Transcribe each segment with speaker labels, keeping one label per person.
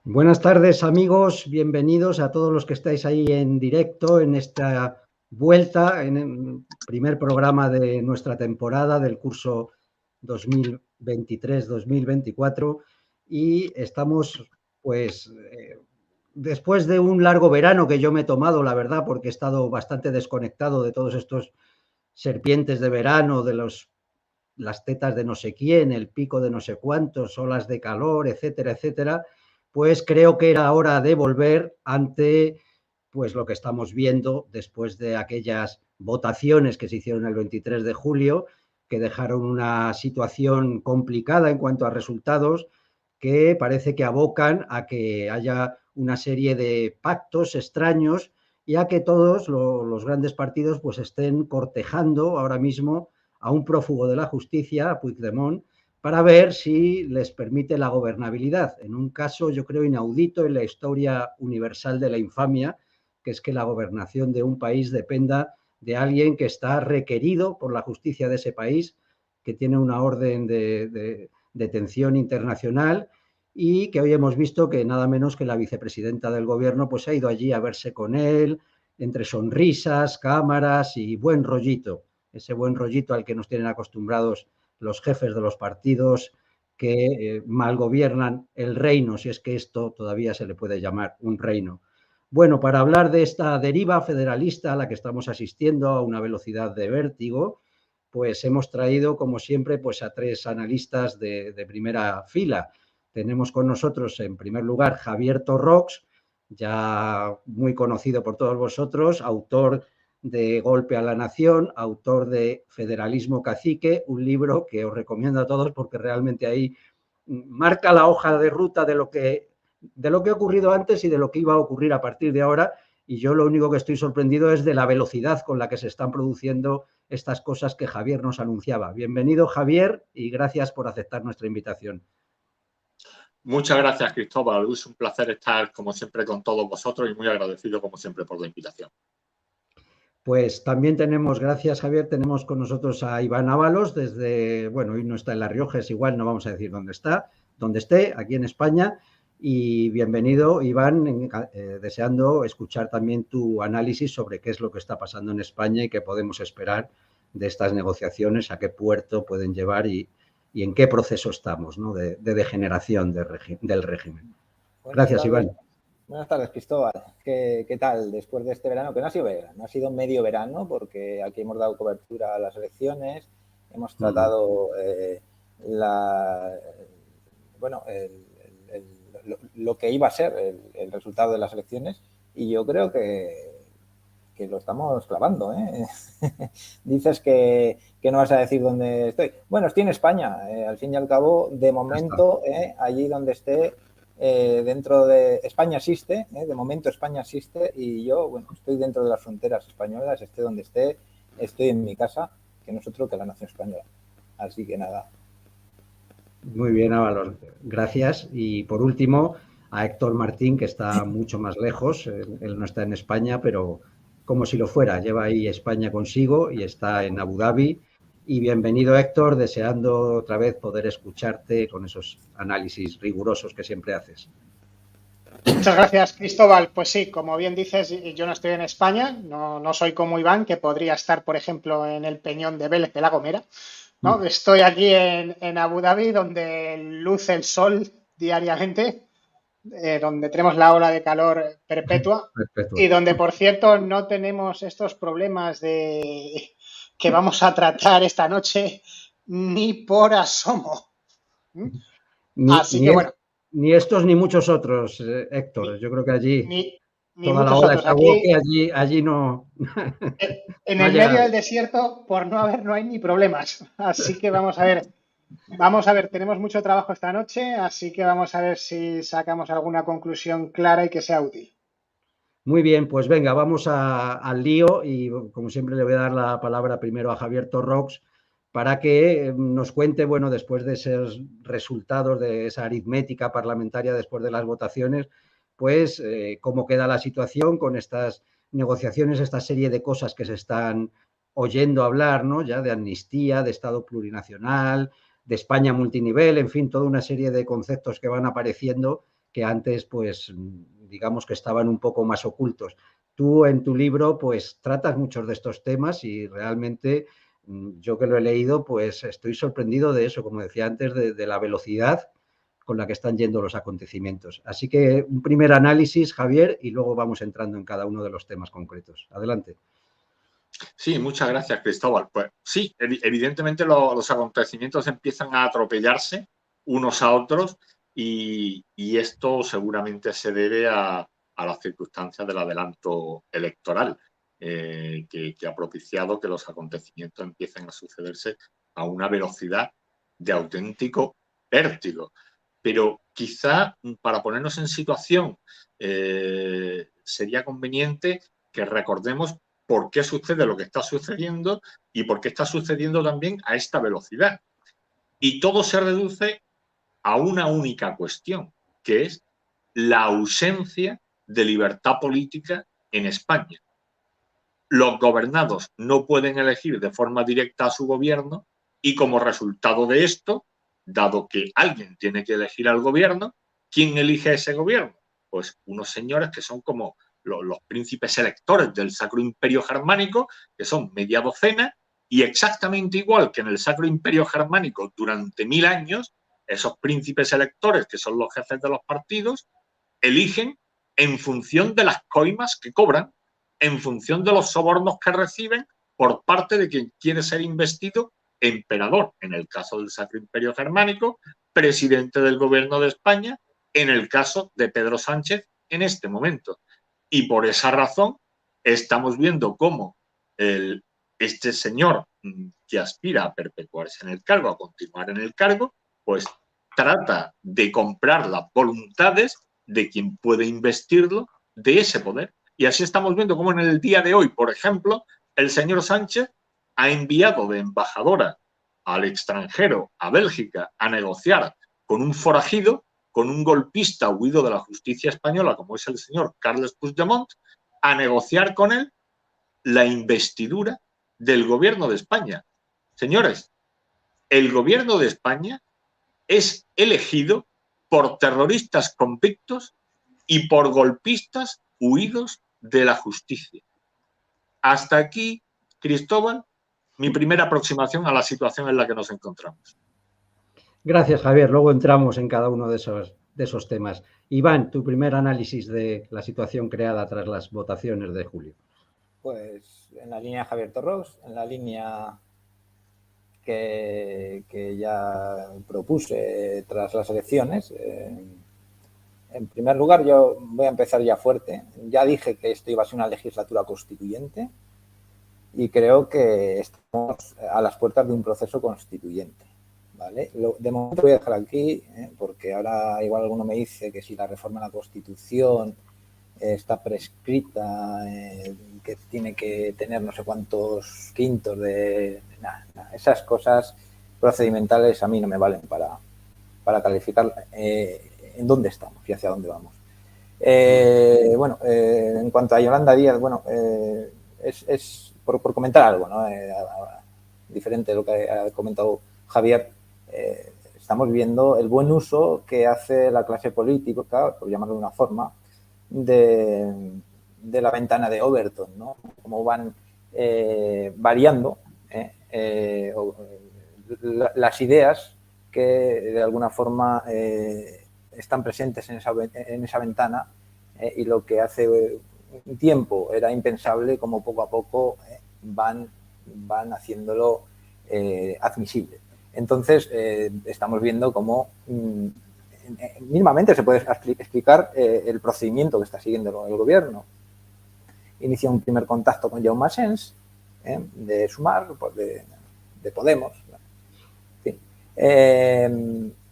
Speaker 1: Buenas tardes, amigos. Bienvenidos a todos los que estáis ahí en directo en esta vuelta, en el primer programa de nuestra temporada del curso 2023-2024. Y estamos, pues, después de un largo verano que yo me he tomado, la verdad, porque he estado bastante desconectado de todos estos serpientes de verano, de las tetas de no sé quién, el pico de no sé cuántos, olas de calor, etcétera, etcétera, pues creo que era hora de volver ante pues lo que estamos viendo después de aquellas votaciones que se hicieron el 23 de julio, que dejaron una situación complicada en cuanto a resultados, que parece que abocan a que haya una serie de pactos extraños y a que todos los grandes partidos pues estén cortejando ahora mismo a un prófugo de la justicia, a Puigdemont, para ver si les permite la gobernabilidad. En un caso, yo creo, inaudito en la historia universal de la infamia, que es que la gobernación de un país dependa de alguien que está requerido por la justicia de ese país, que tiene una orden de detención internacional y que hoy hemos visto que nada menos que la vicepresidenta del gobierno pues ha ido allí a verse con él, entre sonrisas, cámaras y buen rollito, ese buen rollito al que nos tienen acostumbrados los jefes de los partidos que mal gobiernan el reino, si es que esto todavía se le puede llamar un reino. Bueno, para hablar de esta deriva federalista a la que estamos asistiendo a una velocidad de vértigo, pues hemos traído, como siempre, pues a tres analistas de primera fila. Tenemos con nosotros, en primer lugar, Javier Torrox, ya muy conocido por todos vosotros, autor de Golpe a la Nación, autor de Federalismo Cacique, un libro que os recomiendo a todos porque realmente ahí marca la hoja de ruta de lo que ha ocurrido antes y de lo que iba a ocurrir a partir de ahora. Y yo lo único que estoy sorprendido es de la velocidad con la que se están produciendo estas cosas que Javier nos anunciaba. Bienvenido, Javier, y gracias por aceptar nuestra invitación.
Speaker 2: Muchas gracias, Cristóbal. Es un placer estar, como siempre, con todos vosotros y muy agradecido, como siempre, por la invitación.
Speaker 1: Pues también tenemos, gracias, Javier, tenemos con nosotros a Iván Ábalos desde, bueno, hoy no está en La Rioja, es igual, no vamos a decir dónde está, donde esté, aquí en España. Y bienvenido, Iván, deseando escuchar también tu análisis sobre qué es lo que está pasando en España y qué podemos esperar de estas negociaciones, a qué puerto pueden llevar y en qué proceso estamos, ¿no?, de degeneración del régimen. Gracias, Iván.
Speaker 3: Buenas tardes, Cristóbal. ¿Qué tal después de este verano? Que no ha sido verano, no ha sido medio verano, porque aquí hemos dado cobertura a las elecciones, hemos tratado lo que iba a ser el resultado de las elecciones, y yo creo que lo estamos clavando, ¿eh? Dices que no vas a decir dónde estoy. Bueno, estoy en España, al fin y al cabo, de momento, allí donde esté. Dentro de España existe, de momento España existe, y yo, bueno, estoy dentro de las fronteras españolas, esté donde esté, estoy en mi casa, que no es otro que la nación española. Así que nada.
Speaker 1: Muy bien, Ábalos, gracias. Y por último, a Héctor Martín, que está mucho más lejos, él no está en España, pero como si lo fuera, lleva ahí España consigo y está en Abu Dhabi. Y bienvenido, Héctor, deseando otra vez poder escucharte con esos análisis rigurosos que siempre haces.
Speaker 4: Muchas gracias, Cristóbal. Pues sí, como bien dices, yo no estoy en España, no soy como Iván, que podría estar, por ejemplo, en el Peñón de Vélez de la Gomera, ¿no? Estoy aquí en Abu Dhabi, donde luce el sol diariamente, donde tenemos la ola de calor perpetua. Y donde, por cierto, no tenemos estos problemas que vamos a tratar esta noche ni por asomo. Así
Speaker 1: Ni,
Speaker 4: que bueno.
Speaker 1: Ni estos ni muchos otros, Héctor. Yo creo que allí
Speaker 4: ni
Speaker 1: toda la
Speaker 4: muchos
Speaker 1: ola
Speaker 4: otros.
Speaker 1: está
Speaker 4: Aquí,
Speaker 1: allí no,
Speaker 4: en
Speaker 1: no ha
Speaker 4: el medio
Speaker 1: llegado.
Speaker 4: del desierto, por no haber, no hay ni problemas. Así que vamos a ver. Tenemos mucho trabajo esta noche, así que vamos a ver si sacamos alguna conclusión clara y que sea útil.
Speaker 1: Muy bien, pues venga, vamos al lío y como siempre le voy a dar la palabra primero a Javier Torrox para que nos cuente, bueno, después de esos resultados de esa aritmética parlamentaria después de las votaciones, pues cómo queda la situación con estas negociaciones, esta serie de cosas que se están oyendo hablar, ¿no? Ya de amnistía, de Estado plurinacional, de España multinivel, en fin, toda una serie de conceptos que van apareciendo que antes, pues, digamos que estaban un poco más ocultos. Tú en tu libro, pues, tratas muchos de estos temas y realmente yo que lo he leído, pues estoy sorprendido de eso, como decía antes, de la velocidad con la que están yendo los acontecimientos. Así que un primer análisis, Javier, y luego vamos entrando en cada uno de los temas concretos. Adelante.
Speaker 2: Sí, muchas gracias, Cristóbal. Pues sí, evidentemente los acontecimientos empiezan a atropellarse unos a otros y esto seguramente se debe a las circunstancias del adelanto electoral que ha propiciado que los acontecimientos empiecen a sucederse a una velocidad de auténtico vértigo. Pero quizá para ponernos en situación sería conveniente que recordemos por qué sucede lo que está sucediendo y por qué está sucediendo también a esta velocidad. Y todo se reduce a una única cuestión, que es la ausencia de libertad política en España. Los gobernados no pueden elegir de forma directa a su gobierno y como resultado de esto, dado que alguien tiene que elegir al gobierno, ¿quién elige a ese gobierno? Pues unos señores que son como los príncipes electores del Sacro Imperio Germánico, que son media docena, y exactamente igual que en el Sacro Imperio Germánico durante 1000 años, esos príncipes electores, que son los jefes de los partidos, eligen en función de las coimas que cobran, en función de los sobornos que reciben por parte de quien quiere ser investido emperador, en el caso del Sacro Imperio Germánico, presidente del gobierno de España, en el caso de Pedro Sánchez en este momento. Y por esa razón estamos viendo cómo este señor que aspira a perpetuarse en el cargo, a continuar en el cargo, pues trata de comprar las voluntades de quien puede investirlo de ese poder. Y así estamos viendo cómo en el día de hoy, por ejemplo, el señor Sánchez ha enviado de embajadora al extranjero, a Bélgica, a negociar con un forajido, con un golpista huido de la justicia española, como es el señor Carles Puigdemont, a negociar con él la investidura del gobierno de España. Señores, el gobierno de España es elegido por terroristas convictos y por golpistas huidos de la justicia. Hasta aquí, Cristóbal, mi primera aproximación a la situación en la que nos encontramos.
Speaker 1: Gracias, Javier. Luego entramos en cada uno de esos temas. Iván, tu primer análisis de la situación creada tras las votaciones de julio.
Speaker 3: Pues en la línea Javier Torrox, en la línea que ya propuse tras las elecciones. En primer lugar, yo voy a empezar ya fuerte. Ya dije que esto iba a ser una legislatura constituyente y creo que estamos a las puertas de un proceso constituyente. ¿Vale? De momento voy a dejar aquí, porque ahora igual alguno me dice que si la reforma de la Constitución está prescrita, que tiene que tener no sé cuántos quintos de... esas cosas procedimentales a mí no me valen para calificar en dónde estamos y hacia dónde vamos. En cuanto a Yolanda Díaz, bueno, es por comentar algo, ¿no? Diferente de lo que ha comentado Javier, estamos viendo el buen uso que hace la clase política, por llamarlo de una forma, de la ventana de Overton, ¿no? Cómo van variando las ideas que de alguna forma están presentes en esa ventana y lo que hace un tiempo era impensable, como poco a poco van haciéndolo admisible. Entonces, estamos viendo cómo mínimamente se puede explicar el procedimiento que está siguiendo el gobierno. Inicia un primer contacto con Jaume Asens, de Sumar, pues de Podemos. Sí.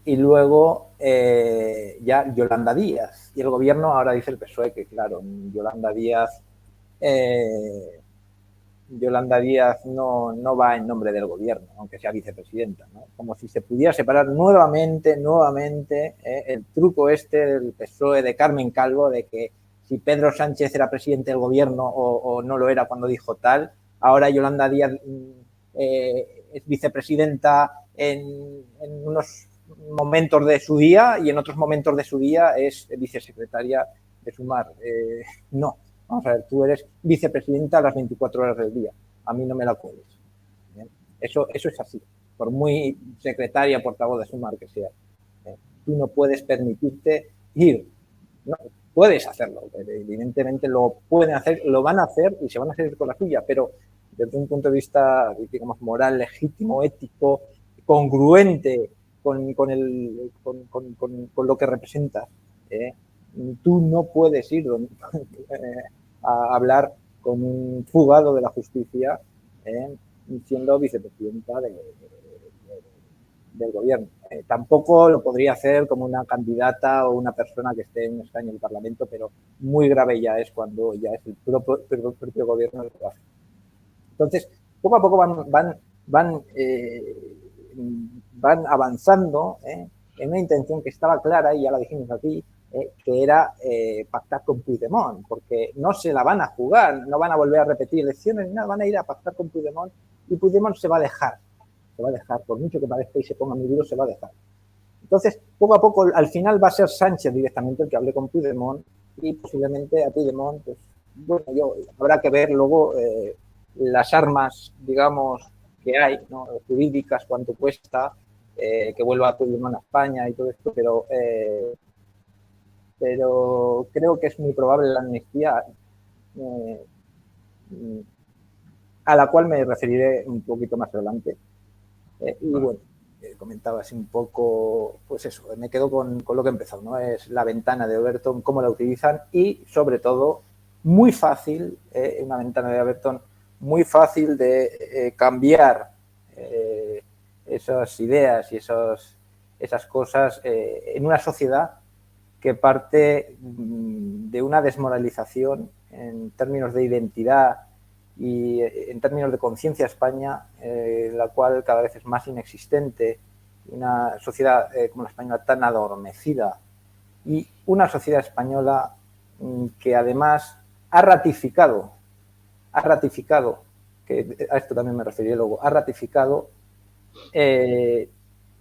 Speaker 3: Y luego ya Yolanda Díaz. Y el gobierno ahora dice el PSOE que, claro, Yolanda Díaz no va en nombre del gobierno, aunque sea vicepresidenta, ¿no? Como si se pudiera separar nuevamente el truco del PSOE de Carmen Calvo, de que si Pedro Sánchez era presidente del gobierno o no lo era cuando dijo tal, ahora Yolanda Díaz es vicepresidenta en unos momentos de su día y en otros momentos de su día es vicesecretaria de Sumar. No. Vamos a ver, tú eres vicepresidenta a las 24 horas del día. A mí no me la cueles. Eso es así. Por muy secretaria, portavoz de Sumar que sea. Tú no puedes permitirte ir. No, puedes hacerlo. Evidentemente lo pueden hacer, lo van a hacer y se van a hacer con la suya, pero desde un punto de vista, digamos, moral, legítimo, ético, congruente con lo que representas, tú no puedes ir a hablar con un fugado de la justicia siendo vicepresidenta del gobierno. Tampoco lo podría hacer como una candidata o una persona que esté en un escaño del Parlamento, pero muy grave ya es cuando ya es el propio gobierno el que lo hace. Entonces, poco a poco van avanzando en una intención que estaba clara, y ya la dijimos aquí, que era pactar con Puigdemont, porque no se la van a jugar, no van a volver a repetir elecciones ni nada, van a ir a pactar con Puigdemont y Puigdemont se va a dejar, por mucho que parezca y se ponga muy duro, se va a dejar. Entonces, poco a poco, al final va a ser Sánchez directamente el que hable con Puigdemont y posiblemente a Puigdemont, pues, bueno, habrá que ver luego las armas, digamos, que hay, ¿no? Jurídicas, cuánto cuesta, que vuelva a Puigdemont a España y todo esto, pero creo que es muy probable la amnistía, a la cual me referiré un poquito más adelante. Y bueno, comentaba así un poco, pues eso, me quedo con lo que he empezado, ¿no? Es la ventana de Overton, cómo la utilizan y, sobre todo, muy fácil, una ventana de Overton muy fácil de cambiar esas ideas y esas cosas en una sociedad que parte de una desmoralización en términos de identidad y en términos de conciencia España, la cual cada vez es más inexistente, una sociedad como la española tan adormecida y una sociedad española que además ha ratificado, que a esto también me referiré luego, ha ratificado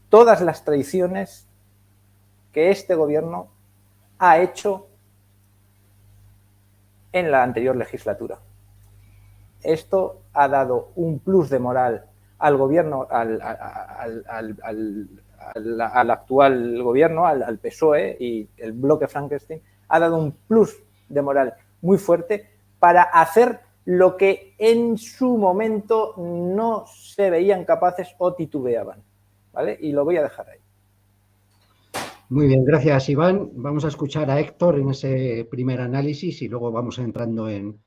Speaker 3: todas las traiciones que este gobierno ha hecho en la anterior legislatura. Esto ha dado un plus de moral al gobierno, al actual gobierno, al PSOE y el bloque Frankenstein, ha dado un plus de moral muy fuerte para hacer lo que en su momento no se veían capaces o titubeaban, ¿vale? Y lo voy a dejar ahí.
Speaker 1: Muy bien, gracias, Iván. Vamos a escuchar a Héctor en ese primer análisis y luego vamos entrando en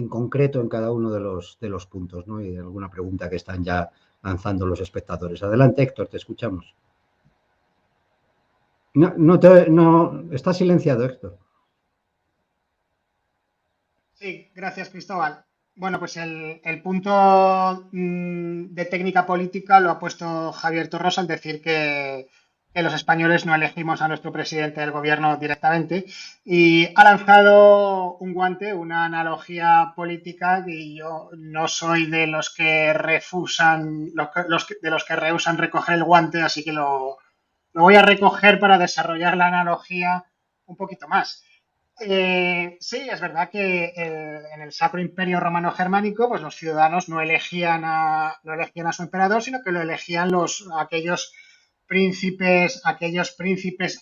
Speaker 1: concreto en cada uno de los puntos, ¿no? Y de alguna pregunta que están ya lanzando los espectadores. Adelante, Héctor, te escuchamos. No, está silenciado, Héctor.
Speaker 4: Sí, gracias, Cristóbal. Bueno, pues el punto de técnica política lo ha puesto Javier Torrosa al decir que los españoles no elegimos a nuestro presidente del gobierno directamente, y ha lanzado un guante, una analogía política, y yo no soy de los que rehusan recoger el guante, así que lo voy a recoger para desarrollar la analogía un poquito más. Sí, es verdad que en el Sacro Imperio Romano Germánico, pues los ciudadanos no elegían a su emperador, sino que lo elegían aquellos príncipes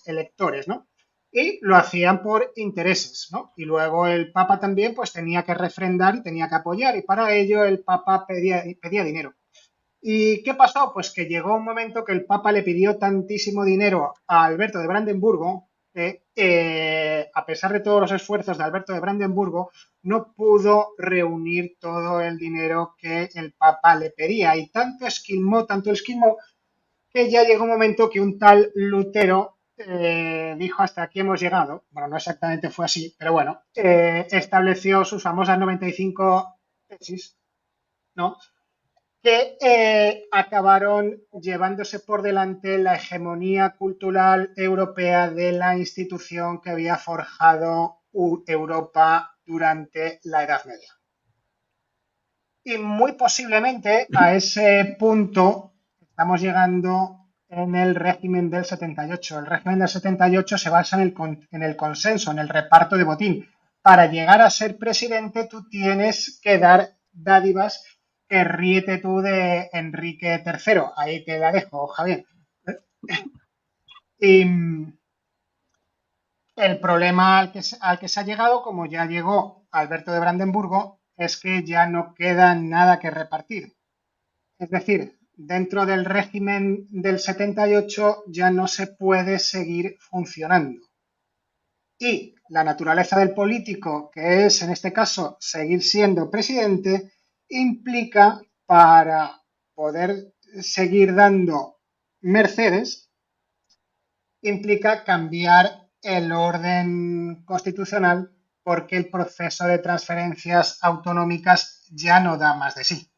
Speaker 4: electores, ¿no? Y lo hacían por intereses, ¿no? Y luego el Papa también, pues tenía que refrendar y tenía que apoyar, y para ello el Papa pedía dinero. ¿Y qué pasó? Pues que llegó un momento que el Papa le pidió tantísimo dinero a Alberto de Brandenburgo que, a pesar de todos los esfuerzos de Alberto de Brandenburgo, no pudo reunir todo el dinero que el Papa le pedía. Y tanto esquilmó, que ya llegó un momento que un tal Lutero dijo hasta aquí hemos llegado. Bueno, no exactamente fue así, pero bueno, estableció sus famosas 95 tesis, ¿no? Que acabaron llevándose por delante la hegemonía cultural europea de la institución que había forjado Europa durante la Edad Media. Y muy posiblemente a ese punto estamos llegando en el régimen del 78. El régimen del 78 se basa en el consenso, en el reparto de botín. Para llegar a ser presidente tú tienes que dar dádivas que ríete tú de Enrique III. Ahí te la dejo, Javier. Y el problema al que se ha llegado, como ya llegó Alberto de Brandenburgo, es que ya no queda nada que repartir. Es decir, dentro del régimen del 78 ya no se puede seguir funcionando. Y la naturaleza del político, que es en este caso seguir siendo presidente, implica para poder seguir dando mercedes, implica cambiar el orden constitucional porque el proceso de transferencias autonómicas ya no da más de sí.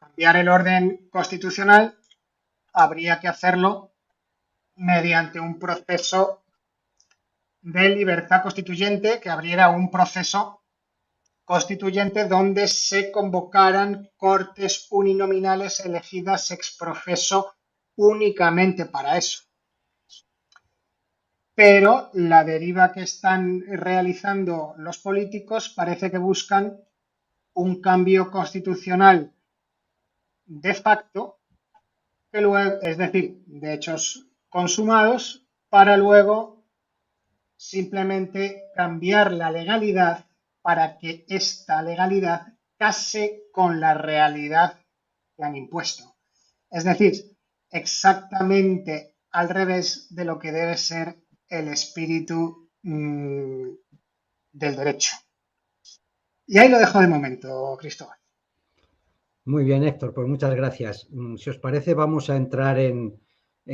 Speaker 4: Cambiar el orden constitucional habría que hacerlo mediante un proceso de libertad constituyente que abriera un proceso constituyente donde se convocaran cortes uninominales elegidas ex professo únicamente para eso. Pero la deriva que están realizando los políticos parece que buscan un cambio constitucional de facto, que luego, es decir, de hechos consumados, para luego simplemente cambiar la legalidad para que esta legalidad case con la realidad que han impuesto. Es decir, exactamente al revés de lo que debe ser el espíritu del derecho. Y ahí lo dejo de momento, Cristóbal.
Speaker 1: Muy bien, Héctor, pues muchas gracias. Si os parece, vamos a entrar en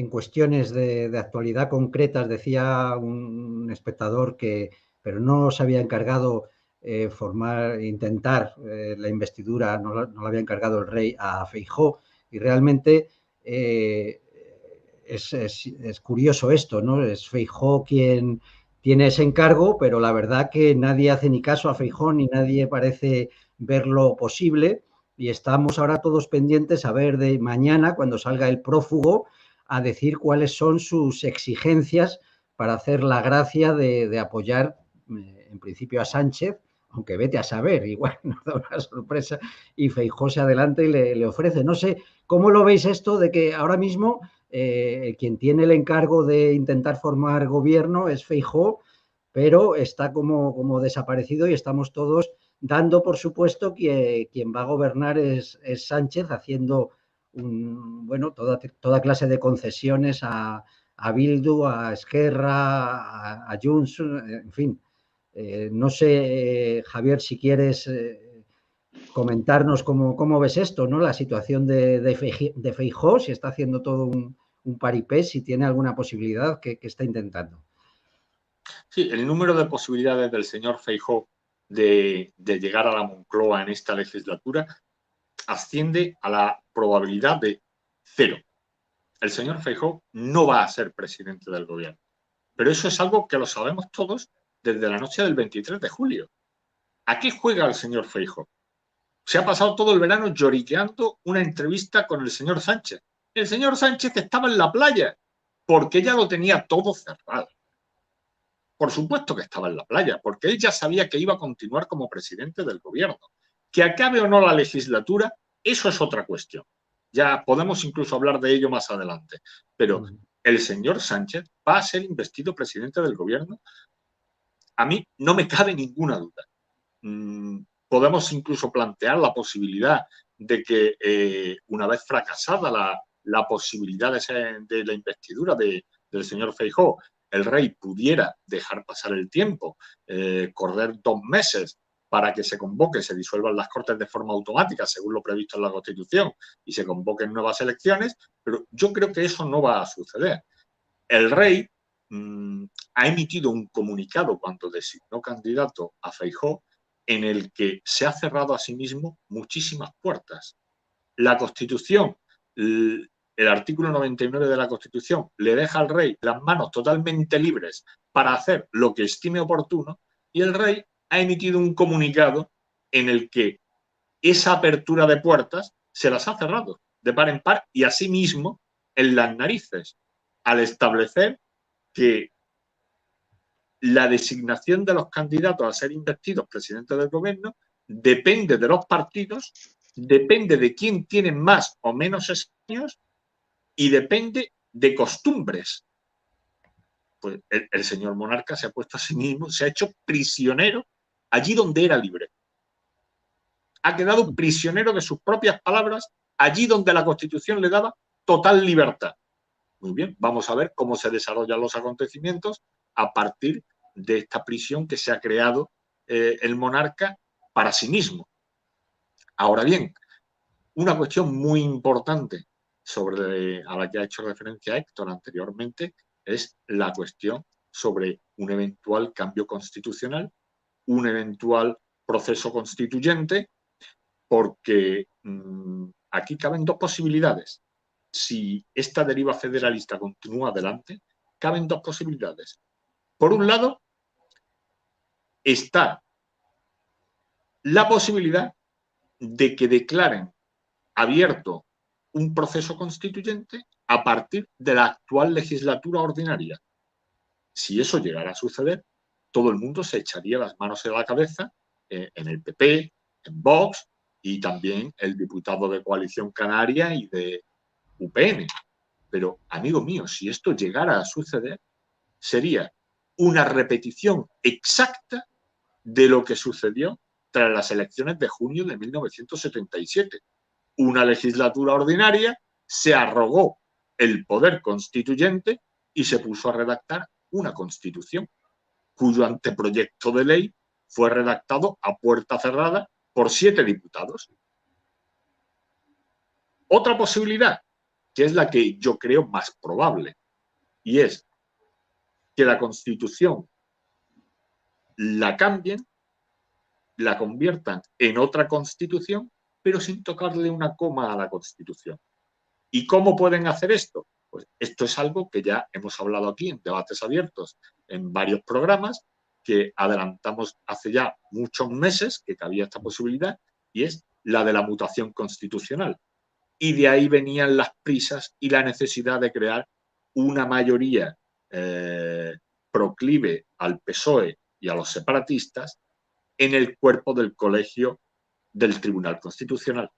Speaker 1: cuestiones de actualidad concretas. Decía un espectador que, pero no se había encargado intentar la investidura, no la había encargado el rey a Feijóo, y realmente es curioso esto, ¿no? Es Feijóo quien tiene ese encargo, pero la verdad que nadie hace ni caso a Feijóo ni nadie parece verlo posible. Y estamos ahora todos pendientes a ver de mañana, cuando salga el prófugo, a decir cuáles son sus exigencias para hacer la gracia de apoyar, en principio, a Sánchez, aunque vete a saber, igual nos da una sorpresa y Feijóo se adelanta y le ofrece. No sé, ¿cómo lo veis esto de que ahora mismo quien tiene el encargo de intentar formar gobierno es Feijóo, pero está como desaparecido y estamos todos dando por supuesto que quien va a gobernar es Sánchez, haciendo toda clase de concesiones a Bildu, a Esquerra, a Junts, en fin. No sé, Javier, si quieres comentarnos cómo ves esto, ¿no? La situación de Feijóo, si está haciendo todo un paripé, si tiene alguna posibilidad que está intentando.
Speaker 2: Sí, el número de posibilidades del señor Feijóo de llegar a la Moncloa en esta legislatura asciende a la probabilidad de 0. El señor Feijóo no va a ser presidente del gobierno. Pero eso es algo que lo sabemos todos desde la noche del 23 de julio. ¿A qué juega el señor Feijóo? Se ha pasado todo el verano lloriqueando una entrevista con el señor Sánchez. El señor Sánchez estaba en la playa porque ya lo tenía todo cerrado. Por supuesto que estaba en la playa, porque él ya sabía que iba a continuar como presidente del gobierno. Que acabe o no la legislatura, eso es otra cuestión. Ya podemos incluso hablar de ello más adelante. Pero el señor Sánchez va a ser investido presidente del gobierno. A mí no me cabe ninguna duda. Podemos incluso plantear la posibilidad de que una vez fracasada la posibilidad de la investidura del señor Feijóo, el rey pudiera dejar pasar el tiempo, correr 2 meses para que se convoque, se disuelvan las Cortes de forma automática, según lo previsto en la Constitución, y se convoquen nuevas elecciones, pero yo creo que eso no va a suceder. El rey ha emitido un comunicado cuando designó candidato a Feijóo en el que se ha cerrado a sí mismo muchísimas puertas. La Constitución, el artículo 99 de la Constitución, le deja al rey las manos totalmente libres para hacer lo que estime oportuno, y el rey ha emitido un comunicado en el que esa apertura de puertas se las ha cerrado de par en par y asimismo en las narices, al establecer que la designación de los candidatos a ser investidos presidentes del gobierno depende de los partidos, depende de quién tiene más o menos escaños y depende de costumbres. Pues el señor monarca se ha puesto a sí mismo, se ha hecho prisionero allí donde era libre. Ha quedado prisionero de sus propias palabras allí donde la Constitución le daba total libertad. Muy bien, vamos a ver cómo se desarrollan los acontecimientos a partir de esta prisión que se ha creado el monarca para sí mismo. Ahora bien, una cuestión muy importante a la que ha hecho referencia Héctor anteriormente es la cuestión sobre un eventual cambio constitucional, un eventual proceso constituyente, porque aquí caben 2 posibilidades. Si esta deriva federalista continúa adelante, caben 2 posibilidades. Por un lado, está la posibilidad de que declaren abierto un proceso constituyente a partir de la actual legislatura ordinaria. Si eso llegara a suceder, todo el mundo se echaría las manos en la cabeza en el PP, en Vox y también el diputado de Coalición Canaria y de UPN. Pero, amigo mío, si esto llegara a suceder, sería una repetición exacta de lo que sucedió tras las elecciones de junio de 1977. Una legislatura ordinaria se arrogó el poder constituyente y se puso a redactar una constitución, cuyo anteproyecto de ley fue redactado a puerta cerrada por 7 diputados. Otra posibilidad, que es la que yo creo más probable, y es que la Constitución la cambien, la conviertan en otra Constitución, pero sin tocarle una coma a la Constitución. ¿Y cómo pueden hacer esto? Pues esto es algo que ya hemos hablado aquí en debates abiertos en varios programas, que adelantamos hace ya muchos meses que cabía esta posibilidad, y es la de la mutación constitucional. Y de ahí venían las prisas y la necesidad de crear una mayoría proclive al PSOE y a los separatistas en el cuerpo del colegio del Tribunal Constitucional,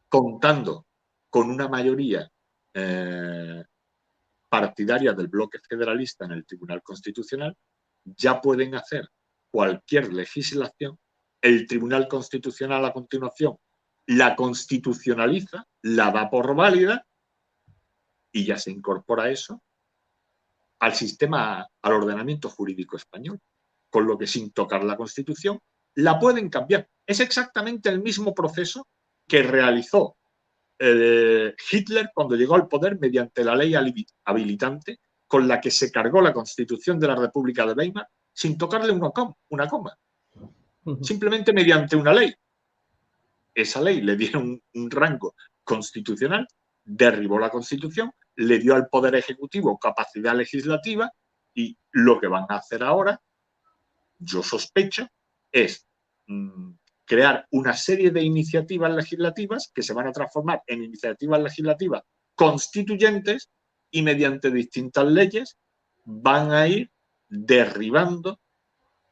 Speaker 2: contando con una mayoría partidaria del bloque federalista en el Tribunal Constitucional. Ya pueden hacer cualquier legislación. El Tribunal Constitucional a continuación la constitucionaliza, la da por válida y ya se incorpora eso al sistema, al ordenamiento jurídico español, con lo que sin tocar la Constitución la pueden cambiar. Es exactamente el mismo proceso que realizó Hitler cuando llegó al poder mediante la ley habilitante con la que se cargó la Constitución de la República de Weimar sin tocarle una coma, simplemente mediante una ley. Esa ley le dieron un rango constitucional, derribó la Constitución, le dio al Poder Ejecutivo capacidad legislativa y lo que van a hacer ahora, yo sospecho, es crear una serie de iniciativas legislativas que se van a transformar en iniciativas legislativas constituyentes y mediante distintas leyes van a ir derribando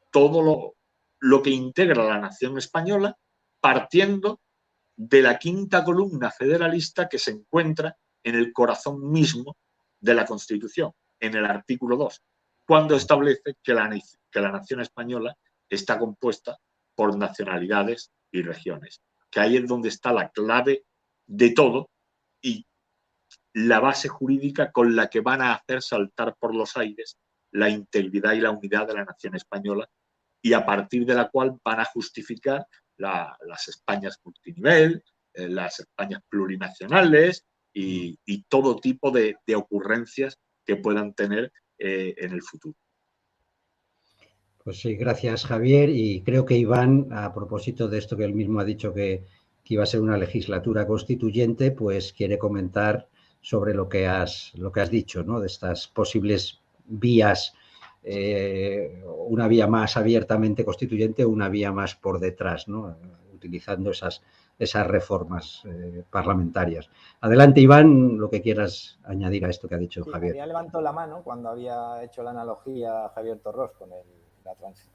Speaker 2: todo lo que integra la nación española, partiendo de la quinta columna federalista que se encuentra en el corazón mismo de la Constitución, en el artículo 2, cuando establece que la nación española está compuesta por nacionalidades y regiones. que ahí es donde está la clave de todo y la base jurídica con la que van a hacer saltar por los aires la integridad y la unidad de la nación española, y a partir de la cual van a justificar las Españas multinivel, las Españas plurinacionales y todo tipo de ocurrencias que puedan tener en el futuro.
Speaker 1: Pues sí, gracias Javier. Y creo que Iván, a propósito de esto que él mismo ha dicho que iba a ser una legislatura constituyente, pues quiere comentar sobre lo que has dicho, ¿no? De estas posibles vías, una vía más abiertamente constituyente o una vía más por detrás, ¿no? Utilizando esas reformas parlamentarias. Adelante, Iván, lo que quieras añadir a esto que ha dicho
Speaker 3: Sí,
Speaker 1: Javier.
Speaker 3: había levantado la mano cuando había hecho la analogía Javier Torros con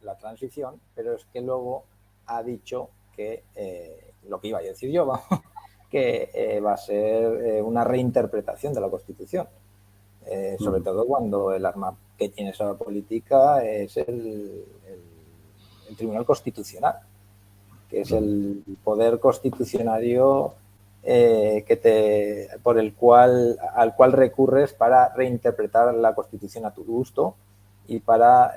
Speaker 3: la transición, pero es que luego ha dicho que lo que iba a decir yo, que va a ser una reinterpretación de la Constitución, sobre todo cuando el arma que tiene esa política es el Tribunal Constitucional, que es el poder constitucionario al cual recurres para reinterpretar la Constitución a tu gusto y para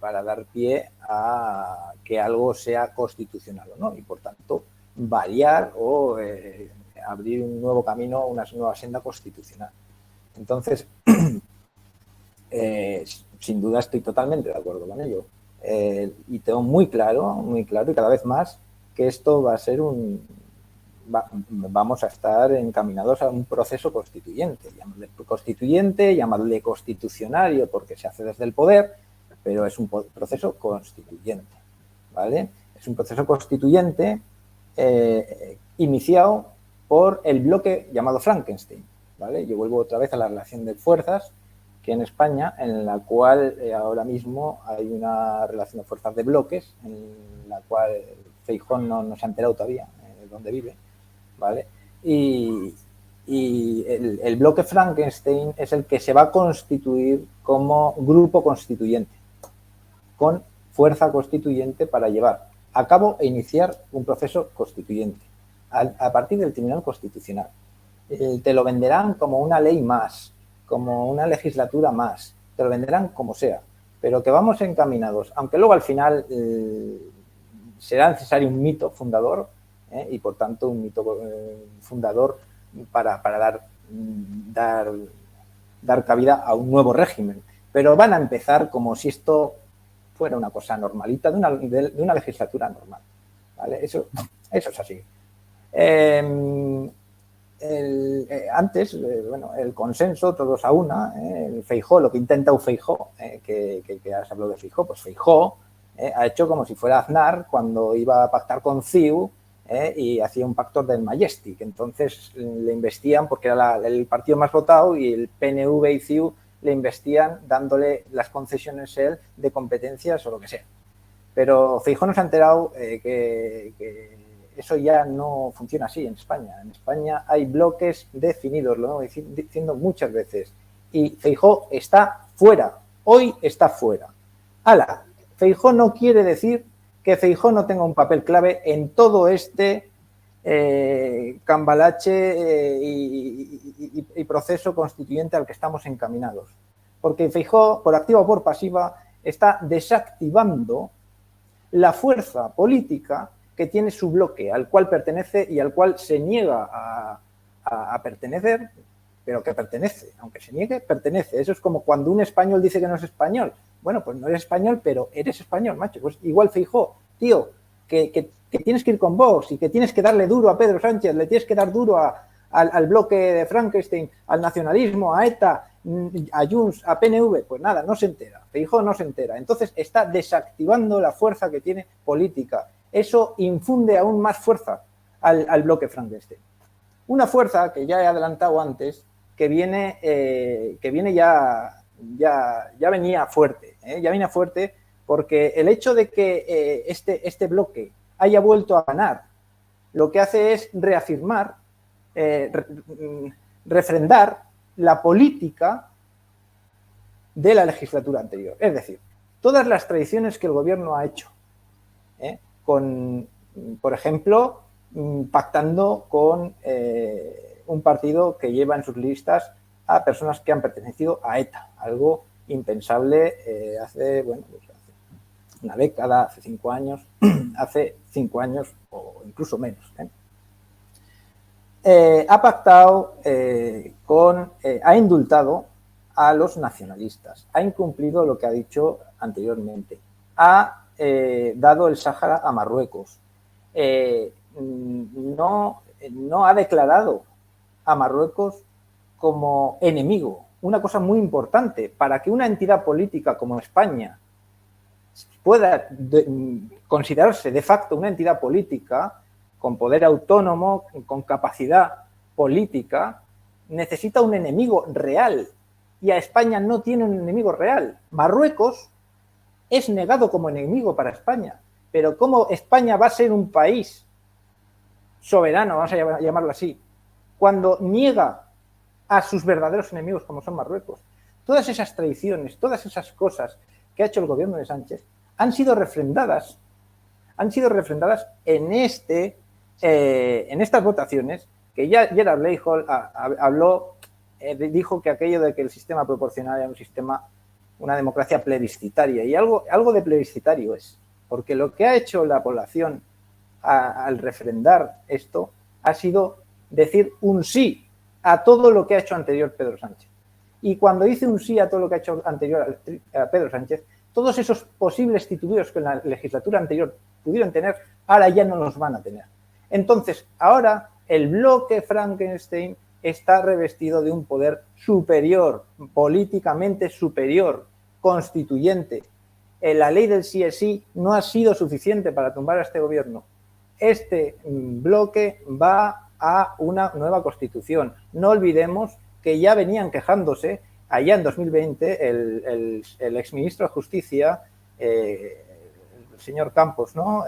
Speaker 3: dar pie a que algo sea constitucional o no, y por tanto variar o abrir un nuevo camino, una nueva senda constitucional. Entonces, sin duda estoy totalmente de acuerdo con ello. Y tengo muy claro y cada vez más que esto va a ser vamos a estar encaminados a un proceso constituyente, llamadle constitucionario porque se hace desde el poder, pero es un proceso constituyente, ¿vale? Es un proceso constituyente iniciado por el bloque llamado Frankenstein, ¿vale? Yo vuelvo otra vez a la relación de fuerzas que en España, en la cual ahora mismo hay una relación de fuerzas de bloques, en la cual Feijóo no se ha enterado todavía de dónde vive, ¿vale? Y el bloque Frankenstein es el que se va a constituir como grupo constituyente, con fuerza constituyente para llevar a cabo e iniciar un proceso constituyente a partir del Tribunal Constitucional. Te lo venderán como una ley más, como una legislatura más, te lo venderán como sea, pero que vamos encaminados, aunque luego al final será necesario un mito fundador, y por tanto un mito fundador para dar cabida a un nuevo régimen, pero van a empezar como si esto fuera una cosa normalita de una legislatura normal, ¿vale? Eso es así. Antes, el consenso, todos a una, el Feijóo, lo que intenta un Feijóo, que has hablado de Feijóo, pues Feijóo ha hecho como si fuera Aznar cuando iba a pactar con CiU y hacía un pacto del Majestic. Entonces le investían porque era el partido más votado y el PNV y CiU le investían dándole las concesiones él de competencias o lo que sea. Pero Feijóo nos ha enterado que eso ya no funciona así en España. En España hay bloques definidos, lo hemos diciendo muchas veces. Y Feijóo está fuera. Hoy está fuera. ¡Hala! Feijóo no quiere decir que Feijóo no tenga un papel clave en todo este cambalache y proceso constituyente al que estamos encaminados. Porque Feijóo, por activa o por pasiva, está desactivando la fuerza política que tiene su bloque, al cual pertenece y al cual se niega a pertenecer, pero que pertenece. Aunque se niegue, pertenece. Eso es como cuando un español dice que no es español. Bueno, pues no eres español, pero eres español, macho. Pues igual Feijóo, tío, que tienes que ir con Vox y que tienes que darle duro a Pedro Sánchez, le tienes que dar duro al bloque de Frankenstein, al nacionalismo, a ETA, a Junts, a PNV, pues nada, no se entera. Feijóo no se entera. Entonces está desactivando la fuerza que tiene política. Eso infunde aún más fuerza al bloque Frankenstein. Una fuerza que ya he adelantado antes, que viene ya venía fuerte, ya venía fuerte porque el hecho de que este bloque haya vuelto a ganar, lo que hace es reafirmar, refrendar la política de la legislatura anterior. Es decir, todas las tradiciones que el gobierno ha hecho con por ejemplo, pactando con un partido que lleva en sus listas a personas que han pertenecido a ETA, algo impensable hace una década, hace 5 años, hace 5 años o incluso menos. Ha pactado ha indultado a los nacionalistas, ha incumplido lo que ha dicho anteriormente, ha dado el Sáhara a Marruecos, no ha declarado a Marruecos como enemigo, una cosa muy importante para que una entidad política como España pueda considerarse de facto una entidad política con poder autónomo, con capacidad política, necesita un enemigo real. Y a España no tiene un enemigo real. Marruecos es negado como enemigo para España. Pero ¿cómo España va a ser un país soberano, vamos a llamarlo así, cuando niega a sus verdaderos enemigos como son Marruecos? Todas esas traiciones, todas esas cosas que ha hecho el gobierno de Sánchez han sido refrendadas en estas votaciones, que ya Gerard Leijold habló, dijo que aquello de que el sistema proporcional era una democracia plebiscitaria, y algo de plebiscitario es, porque lo que ha hecho la población al refrendar esto ha sido decir un sí a todo lo que ha hecho anterior Pedro Sánchez. Y cuando dice un sí a todo lo que ha hecho anterior a Pedro Sánchez, todos esos posibles titubeos que en la legislatura anterior pudieron tener, ahora ya no los van a tener. Entonces, ahora el bloque Frankenstein está revestido de un poder superior, políticamente superior, constituyente. La ley del sí es sí no ha sido suficiente para tumbar a este gobierno. Este bloque va a una nueva constitución. No olvidemos que ya venían quejándose allá en 2020 el exministro de Justicia, el señor Campos, ¿no?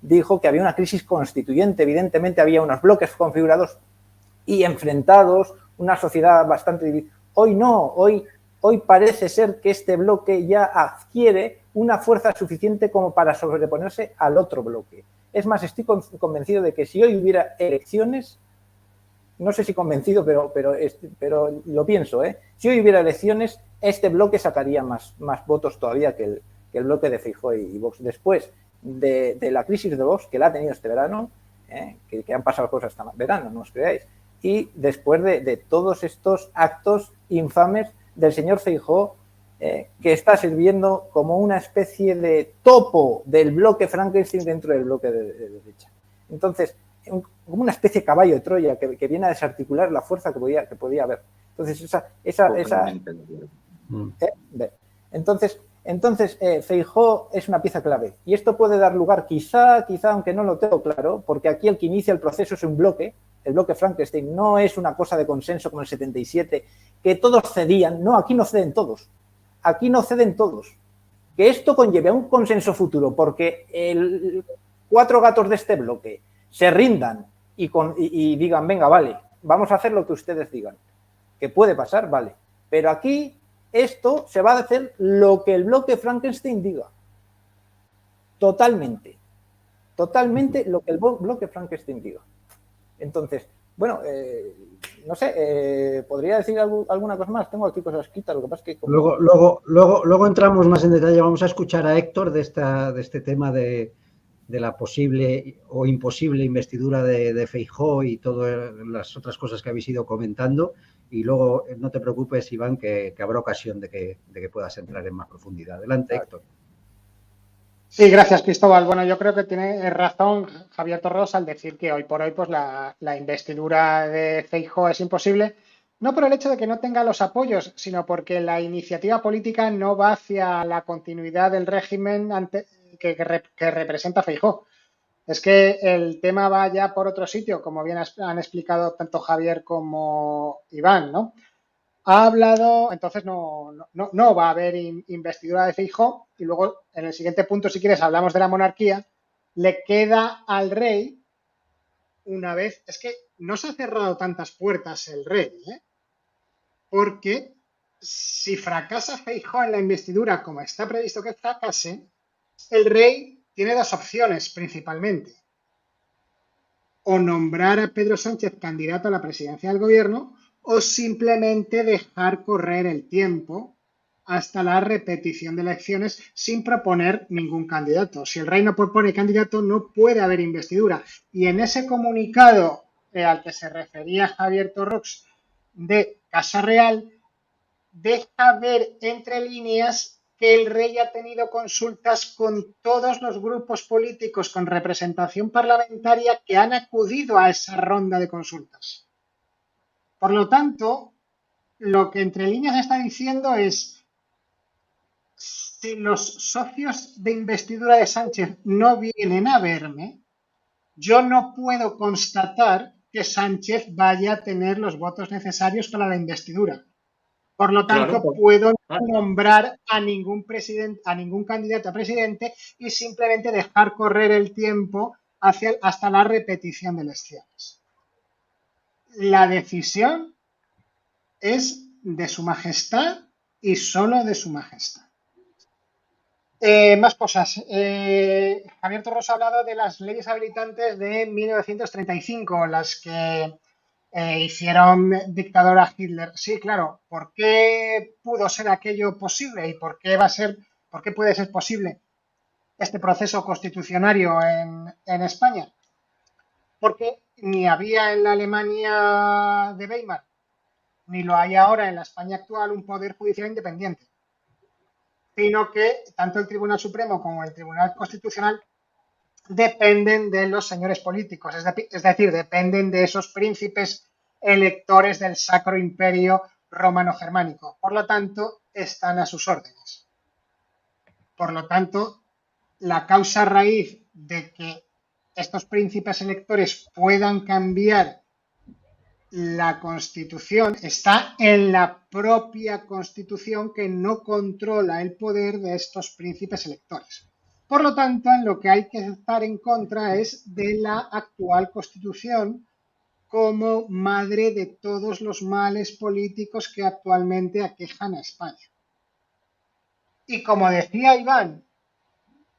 Speaker 3: Dijo que había una crisis constituyente. Evidentemente había unos bloques configurados y enfrentados, una sociedad bastante dividida. Hoy no, hoy parece ser que este bloque ya adquiere una fuerza suficiente como para sobreponerse al otro bloque. Es más, estoy convencido de que si hoy hubiera elecciones, no sé si convencido, pero lo pienso, si hoy hubiera elecciones, este bloque sacaría más votos todavía que el bloque de Feijóo y Vox. Después de la crisis de Vox, que la ha tenido este verano, que han pasado cosas hasta verano, no os creáis, y después de todos estos actos infames del señor Feijóo, que está sirviendo como una especie de topo del bloque Frankenstein dentro del bloque de derecha. Entonces, como una especie de caballo de Troya que viene a desarticular la fuerza que podía haber. Entonces, Entonces, Feijóo es una pieza clave. Y esto puede dar lugar, quizá, aunque no lo tengo claro, porque aquí el que inicia el proceso es un bloque, el bloque Frankenstein, no es una cosa de consenso como el 77, que todos cedían. No, aquí no ceden todos. Aquí no ceden todos. Que esto conlleve a un consenso futuro, porque 4 gatos de este bloque se rindan y digan, venga, vale, vamos a hacer lo que ustedes digan. Que puede pasar, vale. Pero aquí esto se va a hacer lo que el bloque Frankenstein diga. Totalmente lo que el bloque Frankenstein diga. Entonces, bueno, no sé, ¿podría decir alguna cosa más? Tengo aquí cosas escritas, lo que pasa es que...
Speaker 1: Luego entramos más en detalle, vamos a escuchar a Héctor de este tema de la posible o imposible investidura de Feijóo y todas las otras cosas que habéis ido comentando, y luego no te preocupes, Iván, que habrá ocasión de que puedas entrar en más profundidad. Adelante, Héctor.
Speaker 4: Sí, gracias, Cristóbal. Bueno, yo creo que tiene razón Javier Torros al decir que hoy por hoy pues la investidura de Feijóo es imposible, no por el hecho de que no tenga los apoyos, sino porque la iniciativa política no va hacia la continuidad del régimen que representa Feijóo. Es que el tema va ya por otro sitio, como bien han explicado tanto Javier como Iván, ¿no? Ha hablado, entonces no va a haber investidura de Feijóo, y luego en el siguiente punto, si quieres, hablamos de la monarquía. Le queda al rey, una vez, es que no se ha cerrado tantas puertas el rey, porque si fracasa Feijóo en la investidura como está previsto que fracase, el rey tiene dos opciones principalmente. O nombrar a Pedro Sánchez candidato a la presidencia del gobierno o simplemente dejar correr el tiempo hasta la repetición de elecciones sin proponer ningún candidato. Si el rey no propone candidato, no puede haber investidura. Y en ese comunicado al que se refería Javier Torrox de Casa Real, deja ver entre líneas que el rey ha tenido consultas con todos los grupos políticos con representación parlamentaria que han acudido a esa ronda de consultas. Por lo tanto, lo que entre líneas está diciendo es: si los socios de investidura de Sánchez no vienen a verme, yo no puedo constatar que Sánchez vaya a tener los votos necesarios para la investidura. Por lo tanto,
Speaker 2: Claro,
Speaker 4: puedo no nombrar a ningún candidato a presidente y simplemente dejar correr el tiempo hasta la repetición de elecciones. La decisión es de Su Majestad y solo de Su Majestad. Más cosas. Javier Torros ha hablado de las leyes habilitantes de 1935, las que hicieron dictador a Hitler. Sí, claro. ¿Por qué pudo ser aquello posible y por qué puede ser posible este proceso constitucionario en España? Porque ni había en la Alemania de Weimar, ni lo hay ahora en la España actual, un poder judicial independiente, sino que tanto el Tribunal Supremo como el Tribunal Constitucional dependen de los señores políticos, es decir, dependen de esos príncipes electores del Sacro Imperio Romano-Germánico. Por lo tanto, están a sus órdenes. Por lo tanto, la causa raíz de que estos príncipes electores puedan cambiar la Constitución está en la propia Constitución, que no controla el poder de estos príncipes electores. Por lo tanto, en lo que hay que estar en contra es de la actual Constitución como madre de todos los males políticos que actualmente aquejan a España. Y como decía Iván,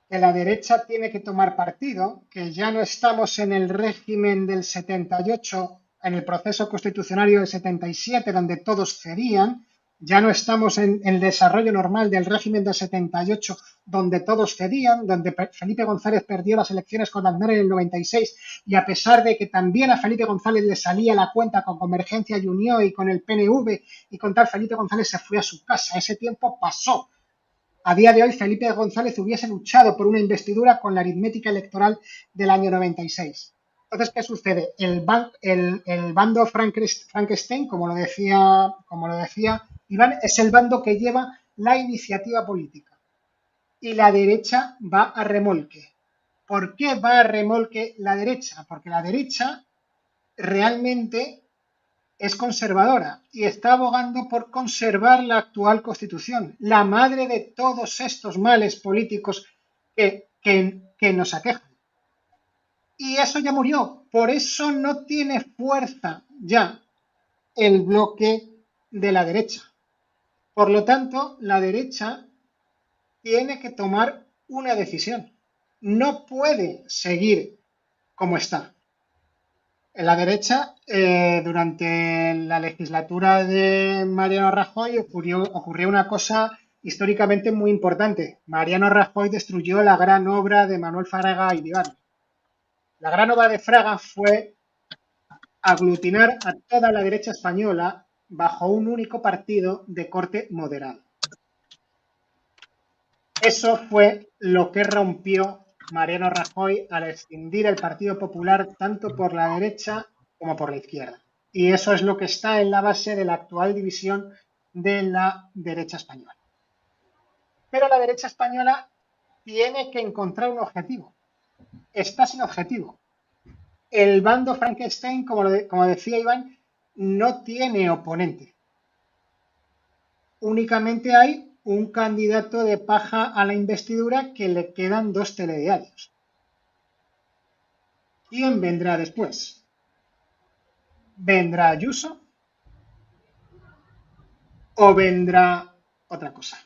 Speaker 4: que la derecha tiene que tomar partido, que ya no estamos en el régimen del 78, en el proceso constitucionario del 77, donde todos cedían, ya no estamos en el desarrollo normal del régimen del 78, donde todos cedían, donde Felipe González perdió las elecciones con Aznar en el 96, y a pesar de que también a Felipe González le salía la cuenta con Convergencia y Unió y con el PNV, y con tal, Felipe González se fue a su casa. Ese tiempo pasó. A día de hoy, Felipe González hubiese luchado por una investidura con la aritmética electoral del año 96. Entonces, ¿qué sucede? El bando Frankenstein, como lo decía Iván, es el bando que lleva la iniciativa política. Y la derecha va a remolque. ¿Por qué va a remolque la derecha? Porque la derecha realmente es conservadora y está abogando por conservar la actual Constitución, la madre de todos estos males políticos que nos aquejan. Y eso ya murió, por eso no tiene fuerza ya el bloque de la derecha. Por lo tanto, la derecha tiene que tomar una decisión. No puede seguir como está. En la derecha, durante la legislatura de Mariano Rajoy ocurrió una cosa históricamente muy importante. Mariano Rajoy destruyó la gran obra de Manuel Fraga y Iribarne. La gran obra de Fraga fue aglutinar a toda la derecha española bajo un único partido de corte moderado. Eso fue lo que rompió Mariano Rajoy al escindir el Partido Popular tanto por la derecha como por la izquierda. Y eso es lo que está en la base de la actual división de la derecha española. Pero la derecha española tiene que encontrar un objetivo. Está sin objetivo. El bando Frankenstein, como decía Iván, no tiene oponente. Únicamente hay un candidato de paja a la investidura que le quedan 2 telediarios. ¿Quién vendrá después? ¿Vendrá Ayuso o vendrá otra cosa?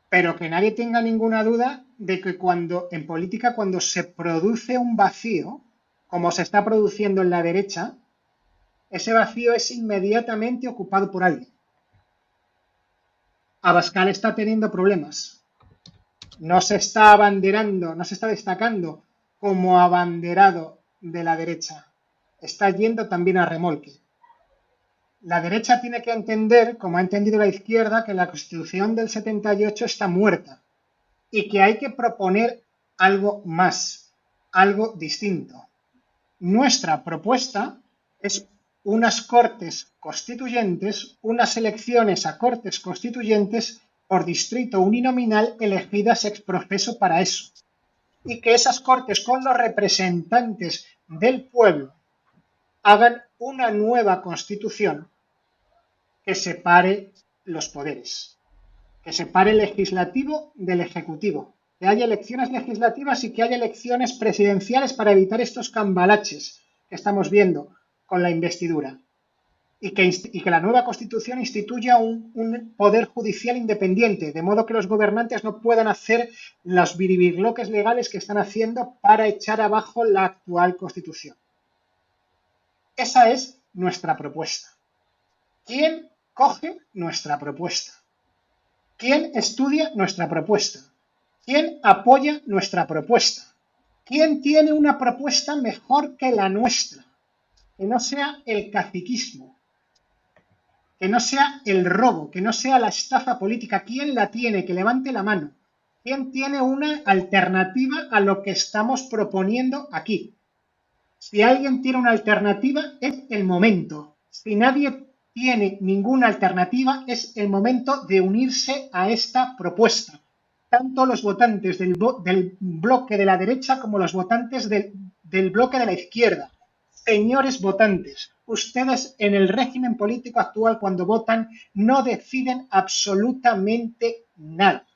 Speaker 4: pero que nadie tenga ninguna duda de que en política, cuando se produce un vacío, como se está produciendo en la derecha, ese vacío es inmediatamente ocupado por alguien. Abascal está teniendo problemas. No se está abanderando, no se está destacando como abanderado de la derecha. Está yendo también a remolque. La derecha tiene que entender, como ha entendido la izquierda, que la Constitución del 78 está muerta y que hay que proponer algo más, algo distinto. Nuestra propuesta es unas Cortes Constituyentes, unas elecciones a Cortes Constituyentes por distrito uninominal elegidas ex professo para eso. Y que esas Cortes con los representantes del pueblo hagan una nueva Constitución que separe los poderes, que separe el legislativo del ejecutivo, que haya elecciones legislativas y que haya elecciones presidenciales para evitar estos cambalaches que estamos viendo con la investidura. Y que la nueva Constitución instituya un poder judicial independiente, de modo que los gobernantes no puedan hacer los biribirloques legales que están haciendo para echar abajo la actual Constitución. Esa es nuestra propuesta. ¿Quién coge nuestra propuesta? ¿Quién estudia nuestra propuesta? ¿Quién apoya nuestra propuesta? ¿Quién tiene una propuesta mejor que la nuestra? Que no sea el caciquismo, que no sea el robo, que no sea la estafa política. ¿Quién la tiene? Que levante la mano. ¿Quién tiene una alternativa a lo que estamos proponiendo aquí? Si alguien tiene una alternativa, es el momento. Si nadie tiene ninguna alternativa, es el momento de unirse a esta propuesta. Tanto los votantes del bloque de la derecha como los votantes del bloque de la izquierda. Señores votantes, ustedes en el régimen político actual, cuando votan, no deciden absolutamente nada.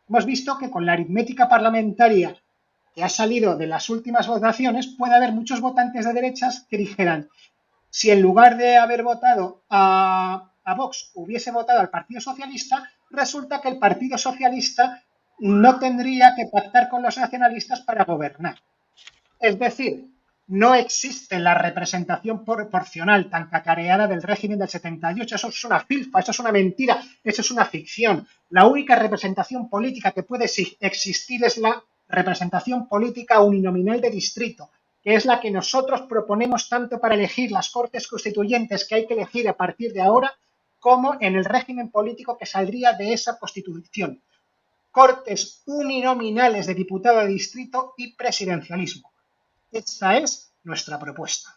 Speaker 4: Hemos visto que con la aritmética parlamentaria que ha salido de las últimas votaciones, puede haber muchos votantes de derechas que dijeran, si en lugar de haber votado a Vox hubiese votado al Partido Socialista, resulta que el Partido Socialista no tendría que pactar con los nacionalistas para gobernar. Es decir, no existe la representación proporcional tan cacareada del régimen del 78. Eso es una filfa, eso es una mentira, eso es una ficción. La única representación política que puede existir es la representación política uninominal de distrito, que es la que nosotros proponemos tanto para elegir las Cortes Constituyentes que hay que elegir a partir de ahora, como en el régimen político que saldría de esa Constitución. Cortes uninominales de diputado de distrito y presidencialismo. Esa es nuestra propuesta.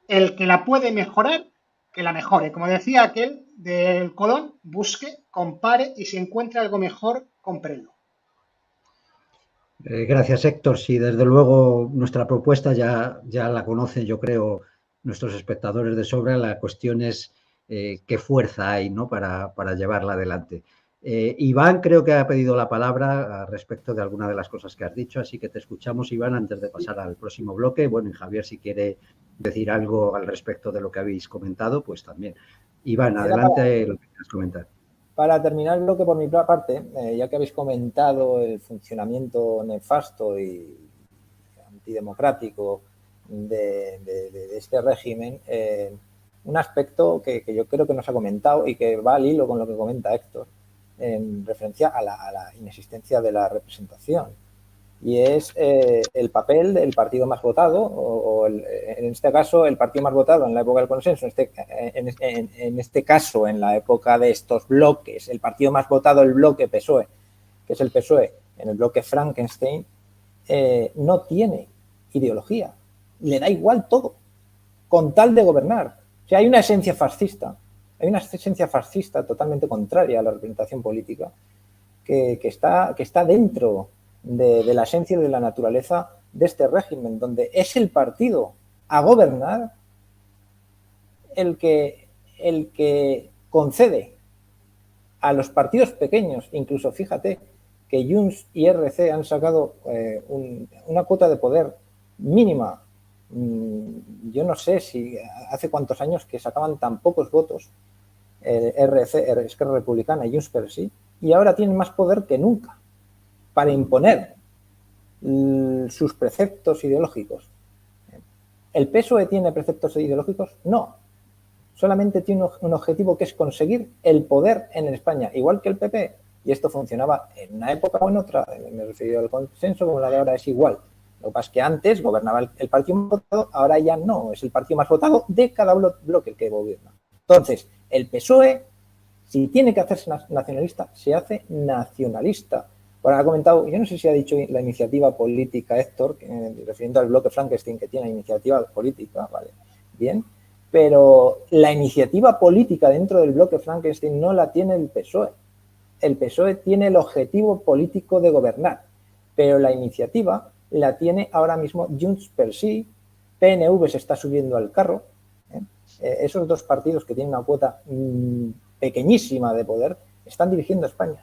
Speaker 4: El que la puede mejorar, que la mejore. Como decía aquel del Colón, busque, compare y si encuentra algo mejor, cómprelo.
Speaker 1: Gracias, Héctor. Sí, desde luego nuestra propuesta ya la conocen, yo creo, nuestros espectadores de sobra. La cuestión es qué fuerza hay, ¿no?, para llevarla adelante. Iván creo que ha pedido la palabra respecto de alguna de las cosas que has dicho, así que te escuchamos, Iván, antes de pasar al próximo bloque. Bueno, y Javier, si quiere decir algo al respecto de lo que habéis comentado, pues también. Iván, adelante lo que quieras comentar.
Speaker 3: Para terminar el bloque por mi parte, ya que habéis comentado el funcionamiento nefasto y antidemocrático de este régimen, un aspecto que yo creo que no se ha comentado y que va al hilo con lo que comenta Héctor, en referencia a la inexistencia de la representación, y es el papel del partido más votado, en este caso el partido más votado en la época del consenso, en este caso en la época de estos bloques, el partido más votado, el bloque PSOE, que es el PSOE, en el bloque Frankenstein, no tiene ideología, le da igual todo, con tal de gobernar. O sea, hay una esencia fascista totalmente contraria a la representación política que está dentro de la esencia y de la naturaleza de este régimen, donde es el partido a gobernar el que concede a los partidos pequeños, incluso fíjate que Junts y RC han sacado una cuota de poder mínima. Yo no sé si hace cuántos años que sacaban tan pocos votos RC, Esquerra Republicana y Junts per sí, y ahora tienen más poder que nunca para imponer sus preceptos ideológicos. ¿El PSOE tiene preceptos ideológicos? No. Solamente tiene un objetivo, que es conseguir el poder en España, igual que el PP. Y esto funcionaba en una época o en otra. Me he referido al consenso, como la de ahora es igual. Lo que pasa es que antes gobernaba el partido más votado, ahora ya no. Es el partido más votado de cada bloque el que gobierna. Entonces, el PSOE, si tiene que hacerse nacionalista, se hace nacionalista. Bueno, ha comentado, yo no sé si ha dicho la iniciativa política, Héctor, refiriendo al bloque Frankenstein, que tiene iniciativa política, vale, bien, pero la iniciativa política dentro del bloque Frankenstein no la tiene el PSOE. El PSOE tiene el objetivo político de gobernar, pero la iniciativa la tiene ahora mismo Junts per Sí, PNV se está subiendo al carro. Esos dos partidos que tienen una cuota pequeñísima de poder están dirigiendo a España.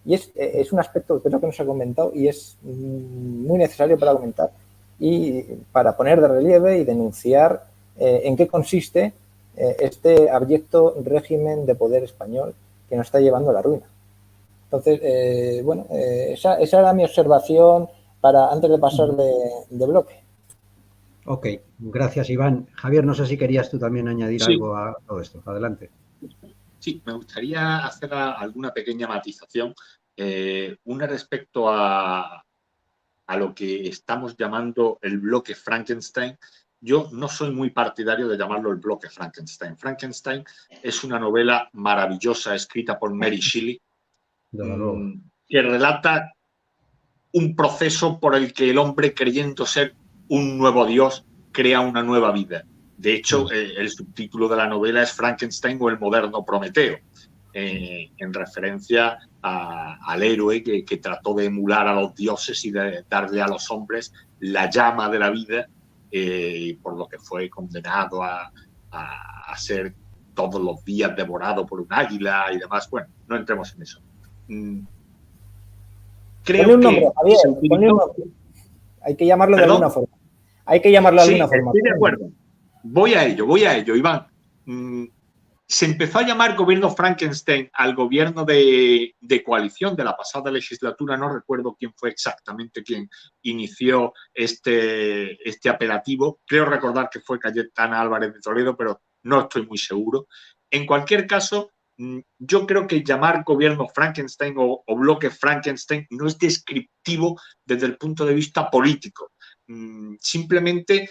Speaker 3: Y es un aspecto que creo que no se ha comentado y es muy necesario para comentar y para poner de relieve y denunciar en qué consiste este abyecto régimen de poder español que nos está llevando a la ruina. Entonces, bueno, esa era mi observación antes de pasar de bloque.
Speaker 1: Ok, gracias, Iván. Javier, no sé si querías tú también añadir algo a todo esto. Adelante.
Speaker 2: Sí, me gustaría hacer alguna pequeña matización, una respecto a lo que estamos llamando el bloque Frankenstein. Yo no soy muy partidario de llamarlo el bloque Frankenstein. Frankenstein es una novela maravillosa escrita por Mary Shelley, que relata un proceso por el que el hombre, creyendo ser un nuevo Dios, crea una nueva vida. De hecho, el subtítulo de la novela es Frankenstein o el moderno Prometeo, en referencia al héroe que trató de emular a los dioses y de darle a los hombres la llama de la vida, por lo que fue condenado a ser todos los días devorado por un águila y demás. Bueno, no entremos en eso.
Speaker 3: Creo ponle un nombre, Javier, ponle un nombre. Hay que llamarlo de alguna forma. Hay que llamarlo de alguna forma.
Speaker 2: Estoy de acuerdo. Voy a ello, Iván. Se empezó a llamar gobierno Frankenstein al gobierno de coalición de la pasada legislatura. No recuerdo quién fue exactamente quien inició este apelativo. Creo recordar que fue Cayetana Álvarez de Toledo, pero no estoy muy seguro. En cualquier caso, yo creo que llamar gobierno Frankenstein o bloque Frankenstein no es descriptivo desde el punto de vista político. Simplemente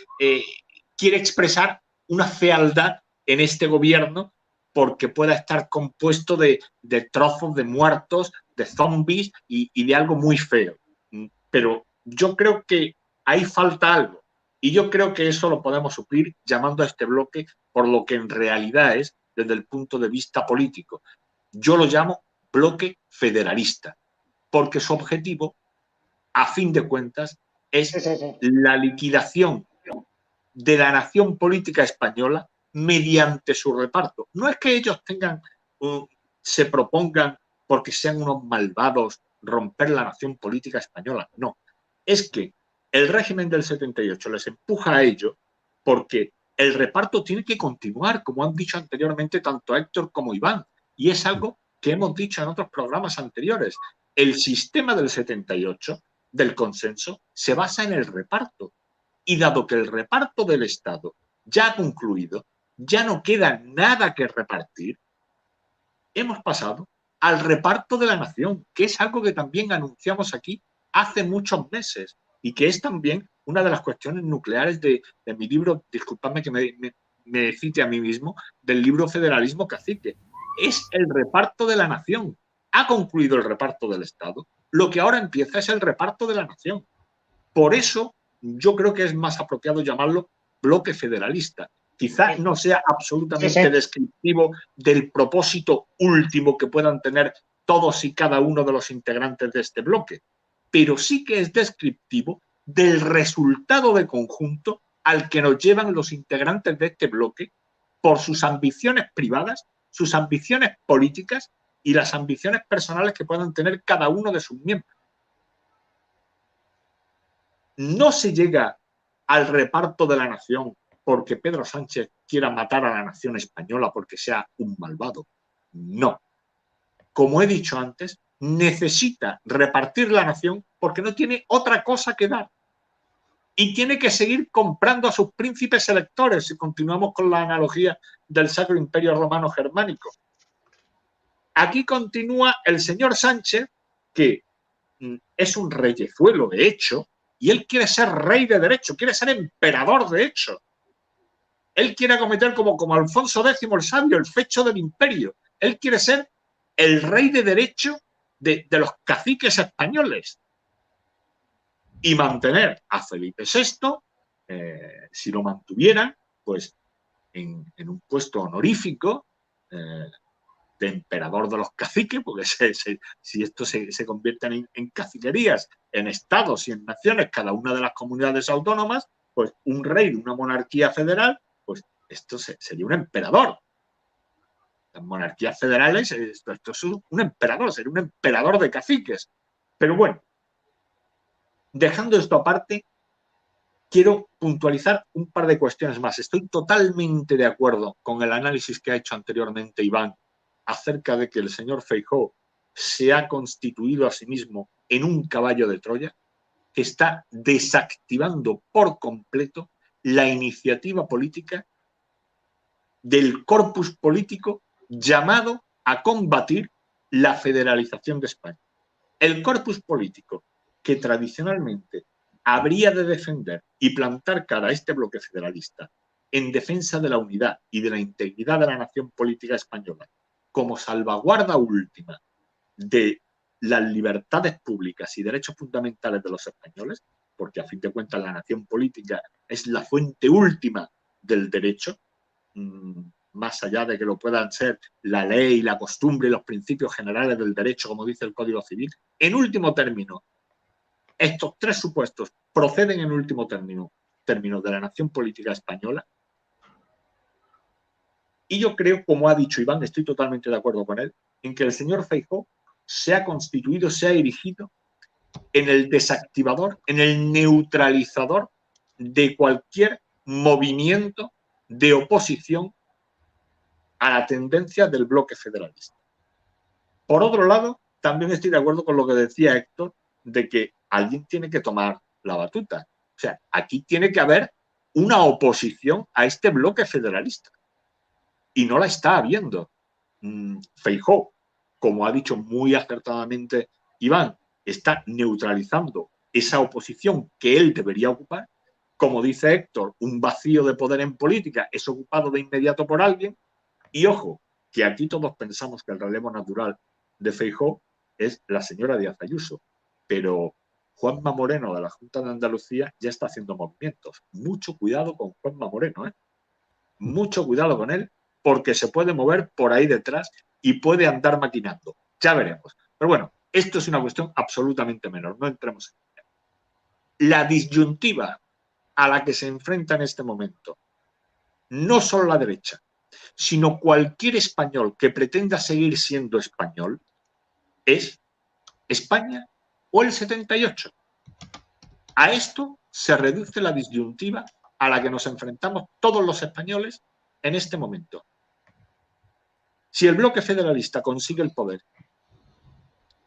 Speaker 2: quiere expresar una fealdad en este gobierno porque pueda estar compuesto de trozos de muertos, de zombies y de algo muy feo. Pero yo creo que ahí falta algo y yo creo que eso lo podemos suplir llamando a este bloque por lo que en realidad es desde el punto de vista político. Yo lo llamo bloque federalista, porque su objetivo, a fin de cuentas, es la liquidación de la nación política española mediante su reparto. No es que ellos se propongan, porque sean unos malvados, romper la nación política española. No, es que el régimen del 78 les empuja a ello porque el reparto tiene que continuar, como han dicho anteriormente tanto Héctor como Iván, y es algo que hemos dicho en otros programas anteriores. El sistema del 78, del consenso, se basa en el reparto. Y dado que el reparto del Estado ya ha concluido, ya no queda nada que repartir, hemos pasado al reparto de la nación, que es algo que también anunciamos aquí hace muchos meses y que es también una de las cuestiones nucleares de mi libro, disculpadme que me cite a mí mismo, del libro Federalismo Cacique. Es el reparto de la nación. Ha concluido el reparto del Estado. Lo que ahora empieza es el reparto de la nación. Por eso yo creo que es más apropiado llamarlo bloque federalista. Quizás no sea absolutamente descriptivo del propósito último que puedan tener todos y cada uno de los integrantes de este bloque, pero sí que es descriptivo del resultado de conjunto al que nos llevan los integrantes de este bloque por sus ambiciones privadas, sus ambiciones políticas y las ambiciones personales que puedan tener cada uno de sus miembros. No se llega al reparto de la nación porque Pedro Sánchez quiera matar a la nación española porque sea un malvado. No. Como he dicho antes, necesita repartir la nación porque no tiene otra cosa que dar. Y tiene que seguir comprando a sus príncipes electores, si continuamos con la analogía del Sacro Imperio Romano Germánico. Aquí continúa el señor Sánchez, que es un reyezuelo de hecho, y él quiere ser rey de derecho, quiere ser emperador de hecho. Él quiere acometer como Alfonso X el Sabio, el fecho del imperio. Él quiere ser el rey de derecho de los caciques españoles y mantener a Felipe VI, si lo mantuvieran, pues en un puesto honorífico de emperador de los caciques, porque si esto se convierte en caciquerías, en estados y en naciones, cada una de las comunidades autónomas, pues un rey de una monarquía federal, pues esto sería un emperador. Las monarquías federales, esto es un emperador, sería un emperador de caciques. Pero bueno, dejando esto aparte, quiero puntualizar un par de cuestiones más. Estoy totalmente de acuerdo con el análisis que ha hecho anteriormente Iván acerca de que el señor Feijóo se ha constituido a sí mismo en un caballo de Troya que está desactivando por completo la iniciativa política del corpus político llamado a combatir la federalización de España. El corpus político que tradicionalmente habría de defender y plantar cara a este bloque federalista en defensa de la unidad y de la integridad de la nación política española como salvaguarda última de las libertades públicas y derechos fundamentales de los españoles, porque a fin de cuentas la nación política es la fuente última del derecho, más allá de que lo puedan ser la ley, la costumbre y los principios generales del derecho, como dice el Código Civil. En último término, estos tres supuestos proceden en último término de la nación política española. Y yo creo, como ha dicho Iván, estoy totalmente de acuerdo con él, en que el señor Feijóo se ha constituido, se ha erigido en el desactivador, en el neutralizador de cualquier movimiento de oposición a la tendencia del bloque federalista. Por otro lado, también estoy de acuerdo con lo que decía Héctor, de que alguien tiene que tomar la batuta. O sea, aquí tiene que haber una oposición a este bloque federalista. Y no la está habiendo. Feijóo, como ha dicho muy acertadamente Iván, está neutralizando esa oposición que él debería ocupar. Como dice Héctor, un vacío de poder en política es ocupado de inmediato por alguien. Y ojo, que aquí todos pensamos que el relevo natural de Feijóo es la señora Díaz Ayuso, pero Juanma Moreno de la Junta de Andalucía ya está haciendo movimientos. Mucho cuidado con Juanma Moreno, ¿eh? Mucho cuidado con él, porque se puede mover por ahí detrás y puede andar maquinando. Ya veremos. Pero bueno, esto es una cuestión absolutamente menor, no entremos en ella. La disyuntiva a la que se enfrenta en este momento, no solo la derecha, sino cualquier español que pretenda seguir siendo español, es España o el 78. A esto se reduce la disyuntiva a la que nos enfrentamos todos los españoles en este momento. Si el bloque federalista consigue el poder,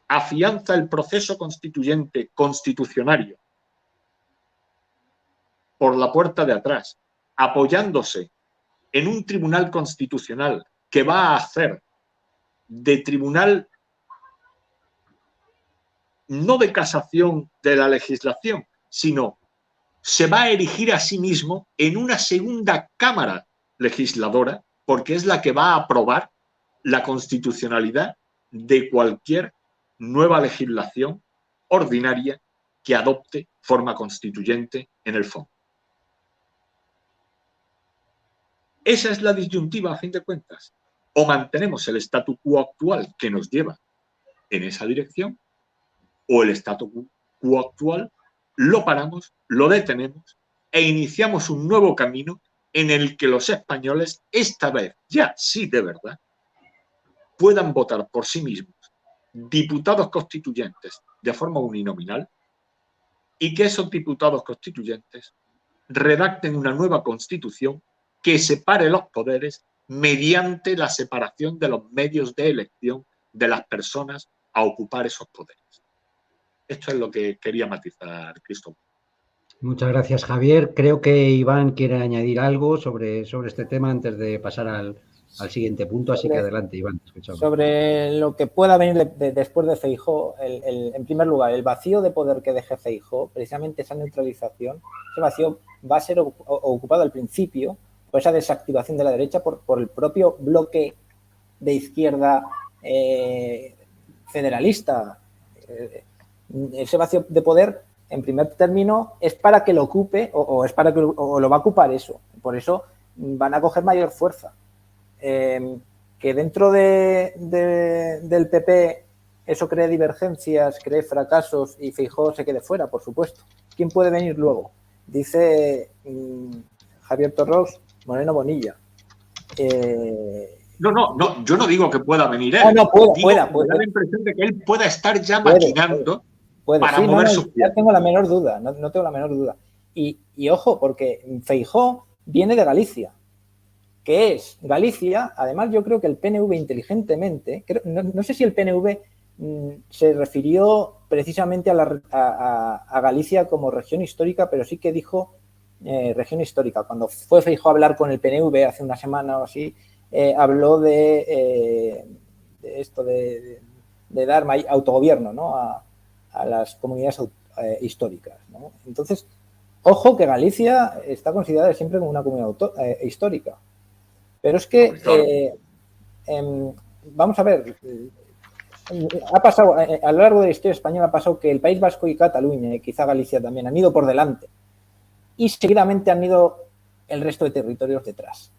Speaker 2: afianza el proceso constituyente constitucionario por la puerta de atrás, apoyándose en un tribunal constitucional que va a hacer de tribunal no de casación de la legislación, sino se va a erigir a sí mismo en una segunda cámara legisladora, porque es la que va a aprobar la constitucionalidad de cualquier nueva legislación ordinaria que adopte forma constituyente en el fondo. Esa es la disyuntiva a fin de cuentas. O mantenemos el statu quo actual que nos lleva en esa dirección, o el statu quo actual lo paramos, lo detenemos e iniciamos un nuevo camino en el que los españoles, esta vez ya sí de verdad, puedan votar por sí mismos diputados constituyentes de forma uninominal y que esos diputados constituyentes redacten una nueva constitución que separe los poderes mediante la separación de los medios de elección de las personas a ocupar esos poderes. Esto es lo que quería matizar Cristóbal.
Speaker 1: Muchas gracias, Javier. Creo que Iván quiere añadir algo sobre este tema antes de pasar al siguiente punto, así que adelante, Iván. Te escuchamos.
Speaker 3: Sobre lo que pueda venir después de Feijóo, en primer lugar, el vacío de poder que deje Feijóo, precisamente esa neutralización, ese vacío va a ser ocupado al principio por esa desactivación de la derecha por el propio bloque de izquierda federalista. Ese vacío de poder, en primer término, es para que lo ocupe o lo va a ocupar eso. Por eso van a coger mayor fuerza. Que dentro del PP eso cree divergencias, cree fracasos y Feijóo se quede fuera, por supuesto. ¿Quién puede venir luego? Dice Javier Torros, Moreno Bonilla.
Speaker 2: No, yo no digo que pueda venir él.
Speaker 3: Pueda.
Speaker 2: Me da la impresión de que él pueda estar ya maquinando para
Speaker 3: sí,
Speaker 2: mover sus pies.
Speaker 3: No tengo la menor duda, no tengo la menor duda. Y ojo, porque Feijóo viene de Galicia, que es Galicia. Además, yo creo que el PNV inteligentemente, no sé si el PNV se refirió precisamente a Galicia como región histórica, pero sí que dijo región histórica. Cuando fue Feijóo a hablar con el PNV hace una semana o así, habló de esto de dar autogobierno, ¿no? a las comunidades históricas, ¿no? Entonces, ojo que Galicia está considerada siempre como una comunidad histórica. Pero es que, vamos a ver, ha pasado, a lo largo de la historia española ha pasado que el País Vasco y Cataluña, y quizá Galicia también, han ido por delante y seguidamente han ido el resto de territorios detrás,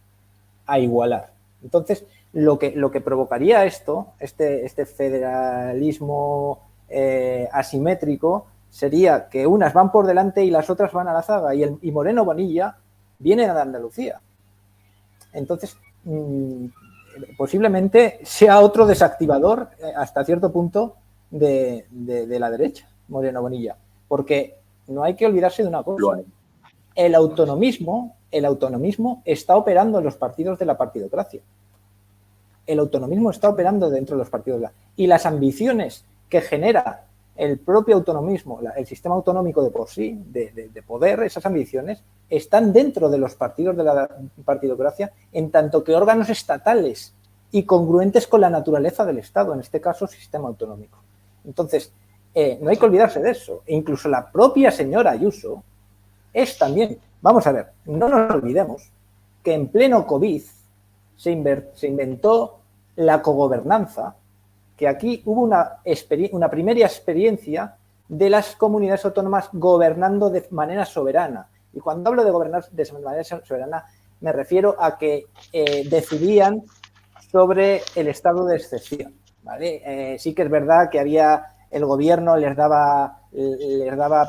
Speaker 3: a igualar. Entonces, lo que provocaría este federalismo asimétrico, sería que unas van por delante y las otras van a la zaga, y Moreno Bonilla viene de Andalucía. Entonces, posiblemente sea otro desactivador hasta cierto punto de la derecha, Moreno Bonilla, porque no hay que olvidarse de una cosa. El autonomismo está operando en los partidos de la partidocracia. El autonomismo está operando dentro de los partidos y las ambiciones que genera el propio autonomismo, el sistema autonómico de por sí, de poder, esas ambiciones, están dentro de los partidos de la partidocracia, en tanto que órganos estatales y congruentes con la naturaleza del Estado, en este caso, sistema autonómico. Entonces, no hay que olvidarse de eso. E incluso la propia señora Ayuso es también, vamos a ver, no nos olvidemos que en pleno COVID se inventó la cogobernanza, que aquí hubo una primera experiencia de las comunidades autónomas gobernando de manera soberana. Y cuando hablo de gobernar de manera soberana, me refiero a que decidían sobre el estado de excepción, ¿vale? Sí que es verdad que el gobierno les daba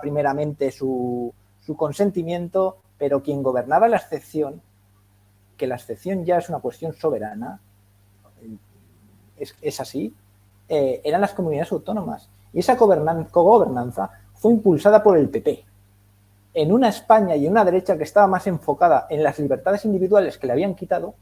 Speaker 3: primeramente su consentimiento, pero quien gobernaba la excepción, que la excepción ya es una cuestión soberana, es así, eran las comunidades autónomas. Y esa cogobernanza fue impulsada por el PP. En una España y en una derecha que estaba más enfocada en las libertades individuales que le habían quitado,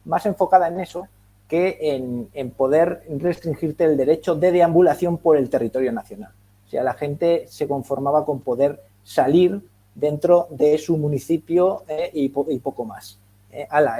Speaker 3: más enfocada en eso que en poder restringirte el derecho de deambulación por el territorio nacional. O sea, la gente se conformaba con poder salir dentro de su municipio y poco más.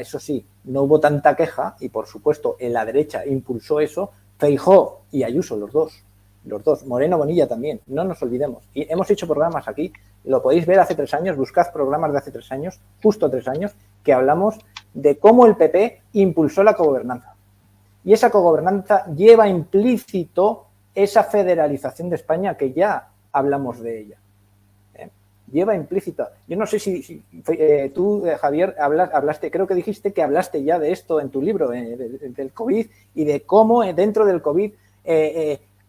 Speaker 3: Eso sí, no hubo tanta queja y, por supuesto, en la derecha impulsó eso. Feijóo y Ayuso, los dos, Moreno Bonilla también, no nos olvidemos. Y hemos hecho programas aquí, lo podéis ver hace 3 años, buscad programas de hace 3 años, justo 3 años, que hablamos de cómo el PP impulsó la cogobernanza. Y esa cogobernanza lleva implícito esa federalización de España, que ya hablamos de ella. Lleva implícita. Yo no sé si tú, Javier, hablaste, creo que dijiste que hablaste ya de esto en tu libro, del COVID, y de cómo dentro del COVID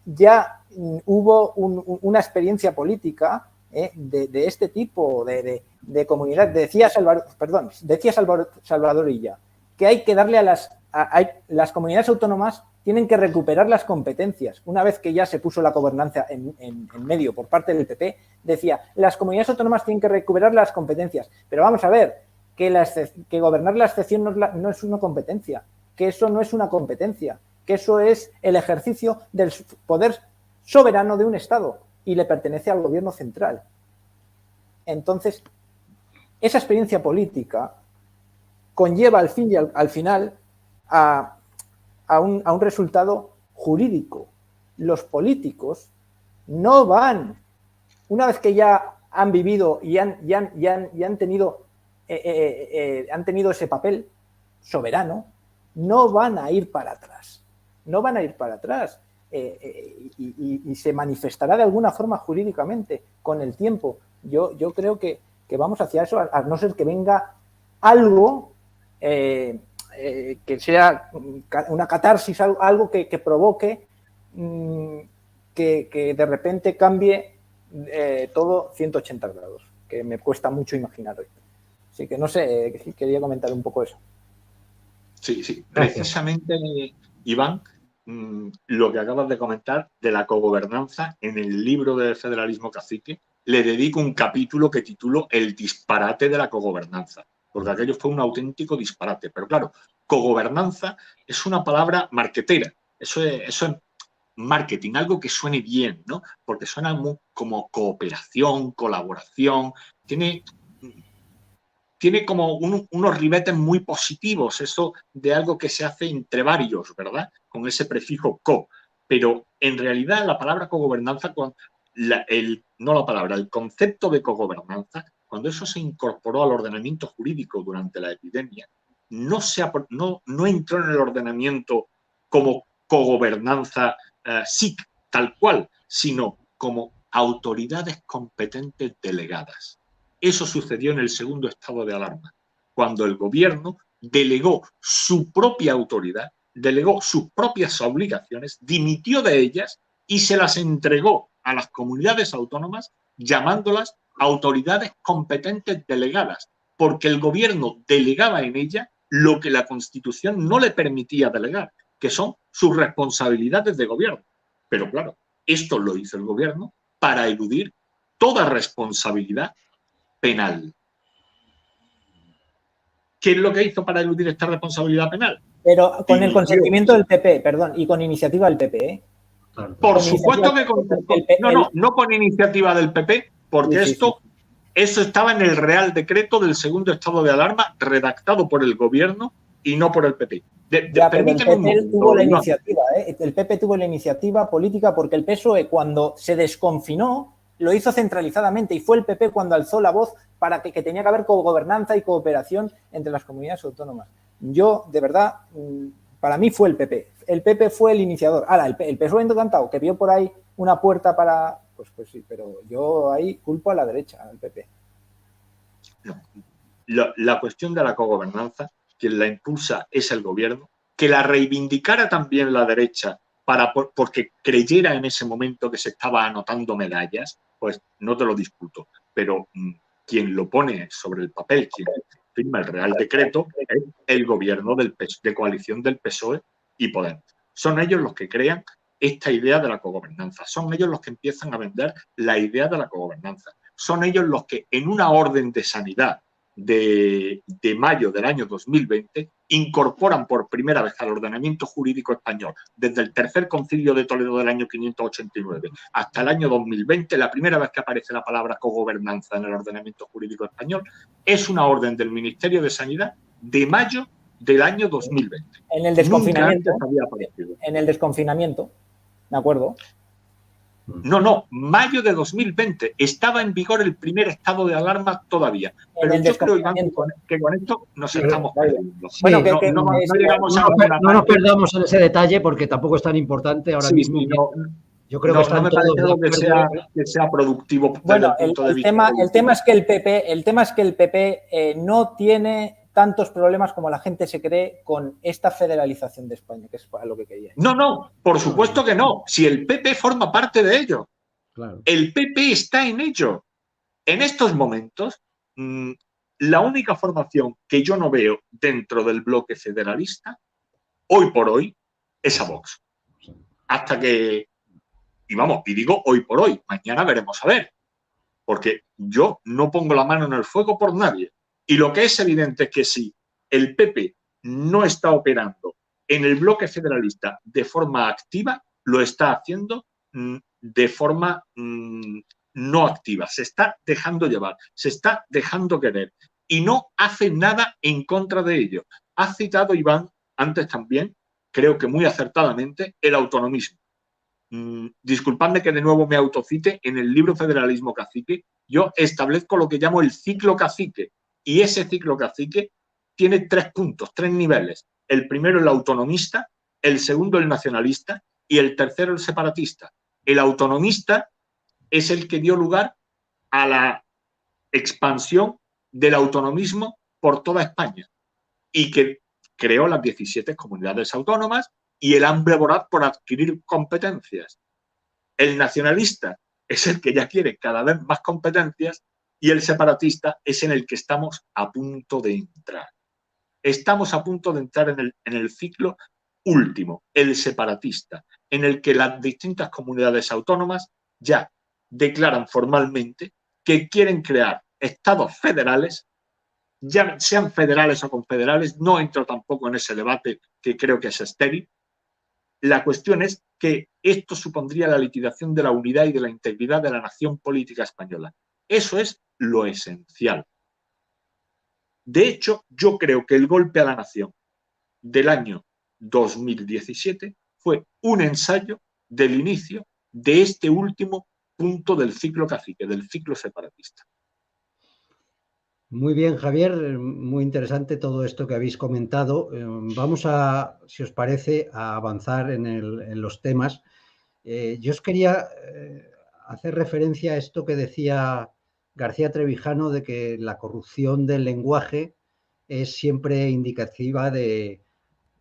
Speaker 3: ya hubo una experiencia política de este tipo de comunidad. Decía Salvador Illa que hay que darle las comunidades autónomas tienen que recuperar las competencias. Una vez que ya se puso la gobernanza en medio por parte del PP, decía, las comunidades autónomas tienen que recuperar las competencias. Pero vamos a ver, que gobernar la excepción no es una competencia, que eso no es una competencia, que eso es el ejercicio del poder soberano de un Estado y le pertenece al gobierno central. Entonces, esa experiencia política conlleva al final a un resultado jurídico. Los políticos no van, una vez que ya han vivido y han tenido ese papel soberano, no van a ir para atrás. No van a ir para atrás. Y se manifestará de alguna forma jurídicamente con el tiempo. Yo creo que vamos hacia eso, a no ser que venga algo que sea una catarsis, algo que provoque que de repente cambie todo 180 grados, que me cuesta mucho imaginar hoy. Así que no sé, quería comentar un poco eso.
Speaker 2: Sí. Precisamente, Iván, lo que acabas de comentar de la cogobernanza, en el libro de Federalismo Cacique, le dedico un capítulo que titulo El disparate de la cogobernanza, porque aquello fue un auténtico disparate. Pero claro, cogobernanza es una palabra marquetera, eso es marketing, algo que suene bien, ¿no? Porque suena como cooperación, colaboración, tiene como unos ribetes muy positivos, eso de algo que se hace entre varios, ¿verdad? Con ese prefijo co. Pero en realidad la palabra cogobernanza, el concepto de cogobernanza, cuando eso se incorporó al ordenamiento jurídico durante la epidemia, no entró en el ordenamiento como cogobernanza SIC, tal cual, sino como autoridades competentes delegadas. Eso sucedió en el segundo estado de alarma, cuando el gobierno delegó su propia autoridad, delegó sus propias obligaciones, dimitió de ellas y se las entregó a las comunidades autónomas, llamándolas autoridades competentes delegadas, porque el gobierno delegaba en ella lo que la Constitución no le permitía delegar, que son sus responsabilidades de gobierno. Pero claro, esto lo hizo el gobierno para eludir toda responsabilidad penal. ¿Qué es lo que hizo para eludir esta responsabilidad penal?
Speaker 3: Pero con el consentimiento del PP, perdón, y con iniciativa del PP, ¿eh?
Speaker 2: Por supuesto que no con iniciativa del PP, porque eso estaba en el Real Decreto del segundo estado de alarma, redactado por el gobierno y no por el PP.
Speaker 3: Permíteme un momento. El PP tuvo la iniciativa política porque el PSOE, cuando se desconfinó, lo hizo centralizadamente y fue el PP cuando alzó la voz para que tenía que haber cogobernanza y cooperación entre las comunidades autónomas. Yo, de verdad, para mí fue el PP. El PP fue el iniciador. Ahora, el PSOE encantado, que vio por ahí una puerta para... Pues sí, pero yo ahí culpo a la derecha, al PP.
Speaker 2: No. La cuestión de la cogobernanza, quien la impulsa es el gobierno, que la reivindicara también la derecha porque creyera en ese momento que se estaba anotando medallas, pues no te lo discuto. Pero quien lo pone sobre el papel, quien firma el Real Decreto, es el gobierno de coalición del PSOE y Podemos. Son ellos los que crean esta idea de la cogobernanza. Son ellos los que empiezan a vender la idea de la cogobernanza. Son ellos los que en una orden de sanidad de mayo del año 2020 incorporan por primera vez al ordenamiento jurídico español, desde el tercer concilio de Toledo del año 589 hasta el año 2020, la primera vez que aparece la palabra cogobernanza en el ordenamiento jurídico español es una orden del Ministerio de Sanidad de mayo del año 2020.
Speaker 3: En el desconfinamiento. En el desconfinamiento, ¿de acuerdo?
Speaker 2: No, mayo de 2020. Estaba en vigor el primer estado de alarma todavía. Pero yo creo, Iván, que con esto nos estamos perdiendo.
Speaker 1: Sí, bueno, no nos perdamos en ese detalle porque tampoco es tan importante ahora mismo. Yo creo que están
Speaker 2: me parece que sea productivo.
Speaker 3: Bueno, el tema es que el PP no tiene tantos problemas como la gente se cree con esta federalización de España, que es para lo que quería.
Speaker 2: No, por supuesto que no. Si el PP forma parte de ello. Claro. El PP está en ello. En estos momentos, la única formación que yo no veo dentro del bloque federalista, hoy por hoy, es a Vox. Hasta que, y digo hoy por hoy, mañana veremos a ver. Porque yo no pongo la mano en el fuego por nadie. Y lo que es evidente es que si el PP no está operando en el bloque federalista de forma activa, lo está haciendo de forma no activa. Se está dejando llevar, se está dejando querer y no hace nada en contra de ello. Ha citado Iván antes también, creo que muy acertadamente, el autonomismo. Disculpadme que de nuevo me autocite, en el libro Federalismo Cacique yo establezco lo que llamo el ciclo cacique, y ese ciclo cacique tiene 3 puntos, 3 niveles. El primero el autonomista, el segundo el nacionalista y el tercero el separatista. El autonomista es el que dio lugar a la expansión del autonomismo por toda España y que creó las 17 comunidades autónomas y el hambre voraz por adquirir competencias. El nacionalista es el que ya quiere cada vez más competencias y el separatista es en el que estamos a punto de entrar. Estamos a punto de entrar en el ciclo último, el separatista, en el que las distintas comunidades autónomas ya declaran formalmente que quieren crear estados federales, ya sean federales o confederales. No entro tampoco en ese debate que creo que es estéril. La cuestión es que esto supondría la liquidación de la unidad y de la integridad de la nación política española. Eso es lo esencial. De hecho, yo creo que el golpe a la nación del año 2017 fue un ensayo del inicio de este último punto del ciclo cacique, del ciclo separatista.
Speaker 1: Muy bien, Javier, muy interesante todo esto que habéis comentado. Vamos a, si os parece, a avanzar en los temas. Yo os quería hacer referencia a esto que decía García Trevijano, de que la corrupción del lenguaje es siempre indicativa de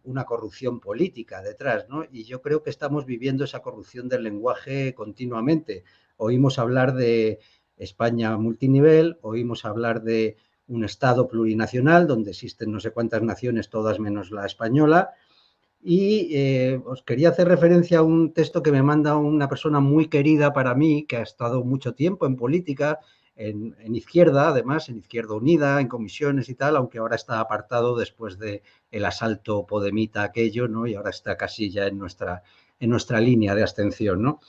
Speaker 1: una corrupción política detrás, ¿no? Y yo creo que estamos viviendo esa corrupción del lenguaje continuamente. Oímos hablar de España multinivel, oímos hablar de un Estado plurinacional donde existen no sé cuántas naciones, todas menos la española. Y os quería hacer referencia a un texto que me manda una persona muy querida para mí, que ha estado mucho tiempo en política, en Izquierda, además, en Izquierda Unida, en comisiones y tal, aunque ahora está apartado después del asalto podemita aquello, ¿no? Y ahora está casi ya en nuestra línea de abstención, ¿no?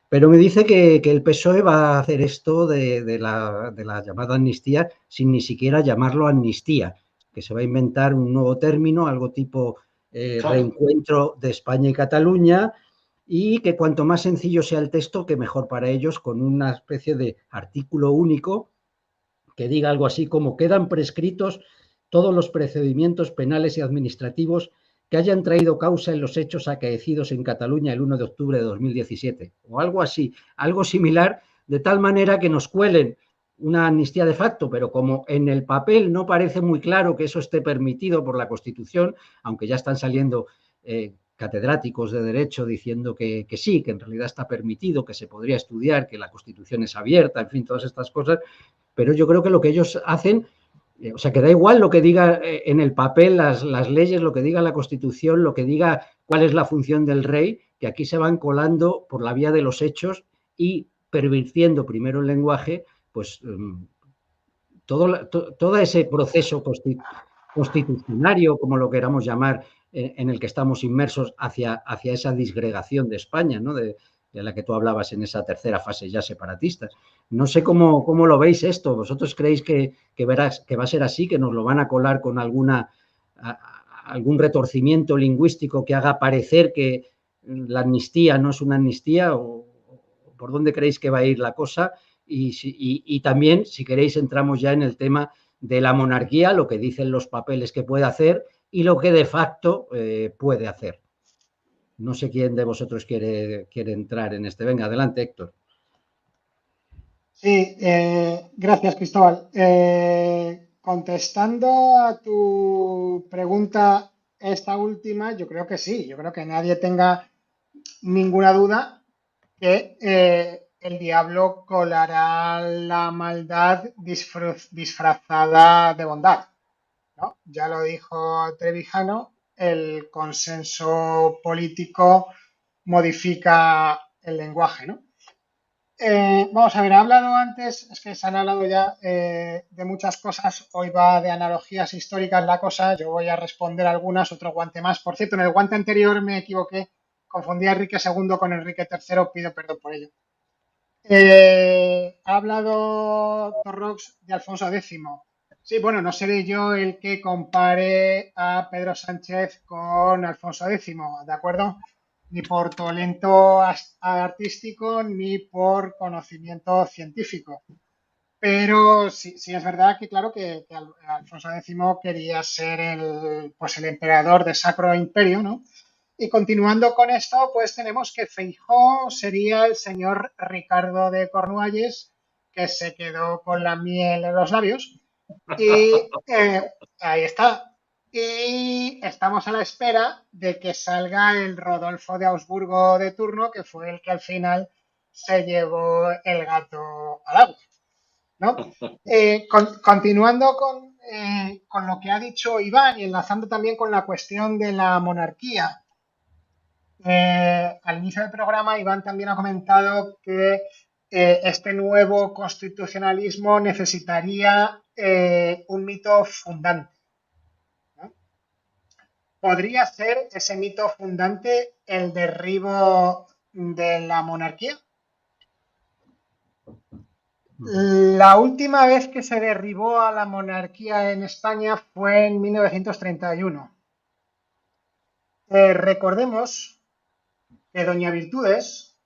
Speaker 1: Pero me dice que el PSOE va a hacer esto de la llamada amnistía sin ni siquiera llamarlo amnistía, que se va a inventar un nuevo término, algo tipo reencuentro de España y Cataluña, y que cuanto más sencillo sea el texto, que mejor para ellos, con una especie de artículo único que diga algo así como: quedan prescritos todos los procedimientos penales y administrativos que hayan traído causa en los hechos acaecidos en Cataluña el 1 de octubre de 2017, o algo así, algo similar, de tal manera que nos cuelen una amnistía de facto, pero como en el papel no parece muy claro que eso esté permitido por la Constitución, aunque ya están saliendo catedráticos de Derecho diciendo que sí, que en realidad está permitido, que se podría estudiar, que la Constitución es abierta, en fin, todas estas cosas, pero yo creo que lo que ellos hacen, o sea, que da igual lo que diga en el papel las leyes, lo que diga la Constitución, lo que diga cuál es la función del rey, que aquí se van colando por la vía de los hechos y pervirtiendo primero el lenguaje, pues todo ese proceso constitucionario, como lo queramos llamar, en el que estamos inmersos hacia esa disgregación de España, ¿no? De la que tú hablabas en esa tercera fase ya separatista. No sé cómo lo veis esto. ¿Vosotros creéis que va a ser así, que nos lo van a colar con algún retorcimiento lingüístico que haga parecer que la amnistía no es una amnistía? ¿O por dónde creéis que va a ir la cosa? Y también, si queréis, entramos ya en el tema de la monarquía, lo que dicen los papeles que puede hacer y lo que de facto puede hacer. No sé quién de vosotros quiere entrar en este. Venga, adelante, Héctor.
Speaker 4: Sí, gracias, Cristóbal. Contestando a tu pregunta, esta última, yo creo que sí. Yo creo que nadie tenga ninguna duda que el diablo colará la maldad disfrazada de bondad, ¿no? Ya lo dijo Trevijano, el consenso político modifica el lenguaje, ¿no? Vamos a ver, he hablado antes, es que se han hablado ya de muchas cosas, hoy va de analogías históricas la cosa, yo voy a responder algunas, otro guante más. Por cierto, en el guante anterior me equivoqué, confundí a Enrique II con Enrique III, pido perdón por ello. Ha hablado Torrox de Alfonso X. Sí, bueno, no seré yo el que compare a Pedro Sánchez con Alfonso X, ¿de acuerdo? Ni por talento artístico ni por conocimiento científico. Pero sí es verdad que, claro, que Alfonso X quería ser pues el emperador de Sacro Imperio, ¿no? Y continuando con esto, pues tenemos que Feijóo sería el señor Ricardo de Cornualles, que se quedó con la miel en los labios. Y ahí está. Y estamos a la espera de que salga el Rodolfo de Augsburgo de turno, que fue el que al final se llevó el gato al agua, ¿no? Continuando con lo que ha dicho Iván y enlazando también con la cuestión de la monarquía. Al inicio del programa, Iván también ha comentado que este nuevo constitucionalismo necesitaría un mito fundante, ¿no? ¿Podría ser ese mito fundante el derribo de la monarquía? La última vez que se derribó a la monarquía en España fue en 1931. Recordemos que Doña Virtudes,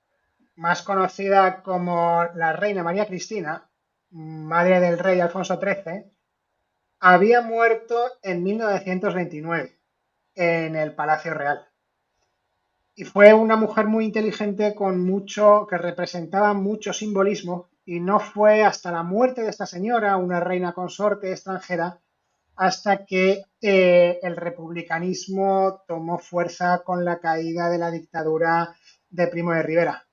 Speaker 4: más conocida como la reina María Cristina, madre del rey Alfonso XIII, había muerto en 1929 en el Palacio Real. Y fue una mujer muy inteligente que representaba mucho simbolismo, y no fue hasta la muerte de esta señora, una reina consorte extranjera, hasta que el republicanismo tomó fuerza con la caída de la dictadura de Primo de Rivera.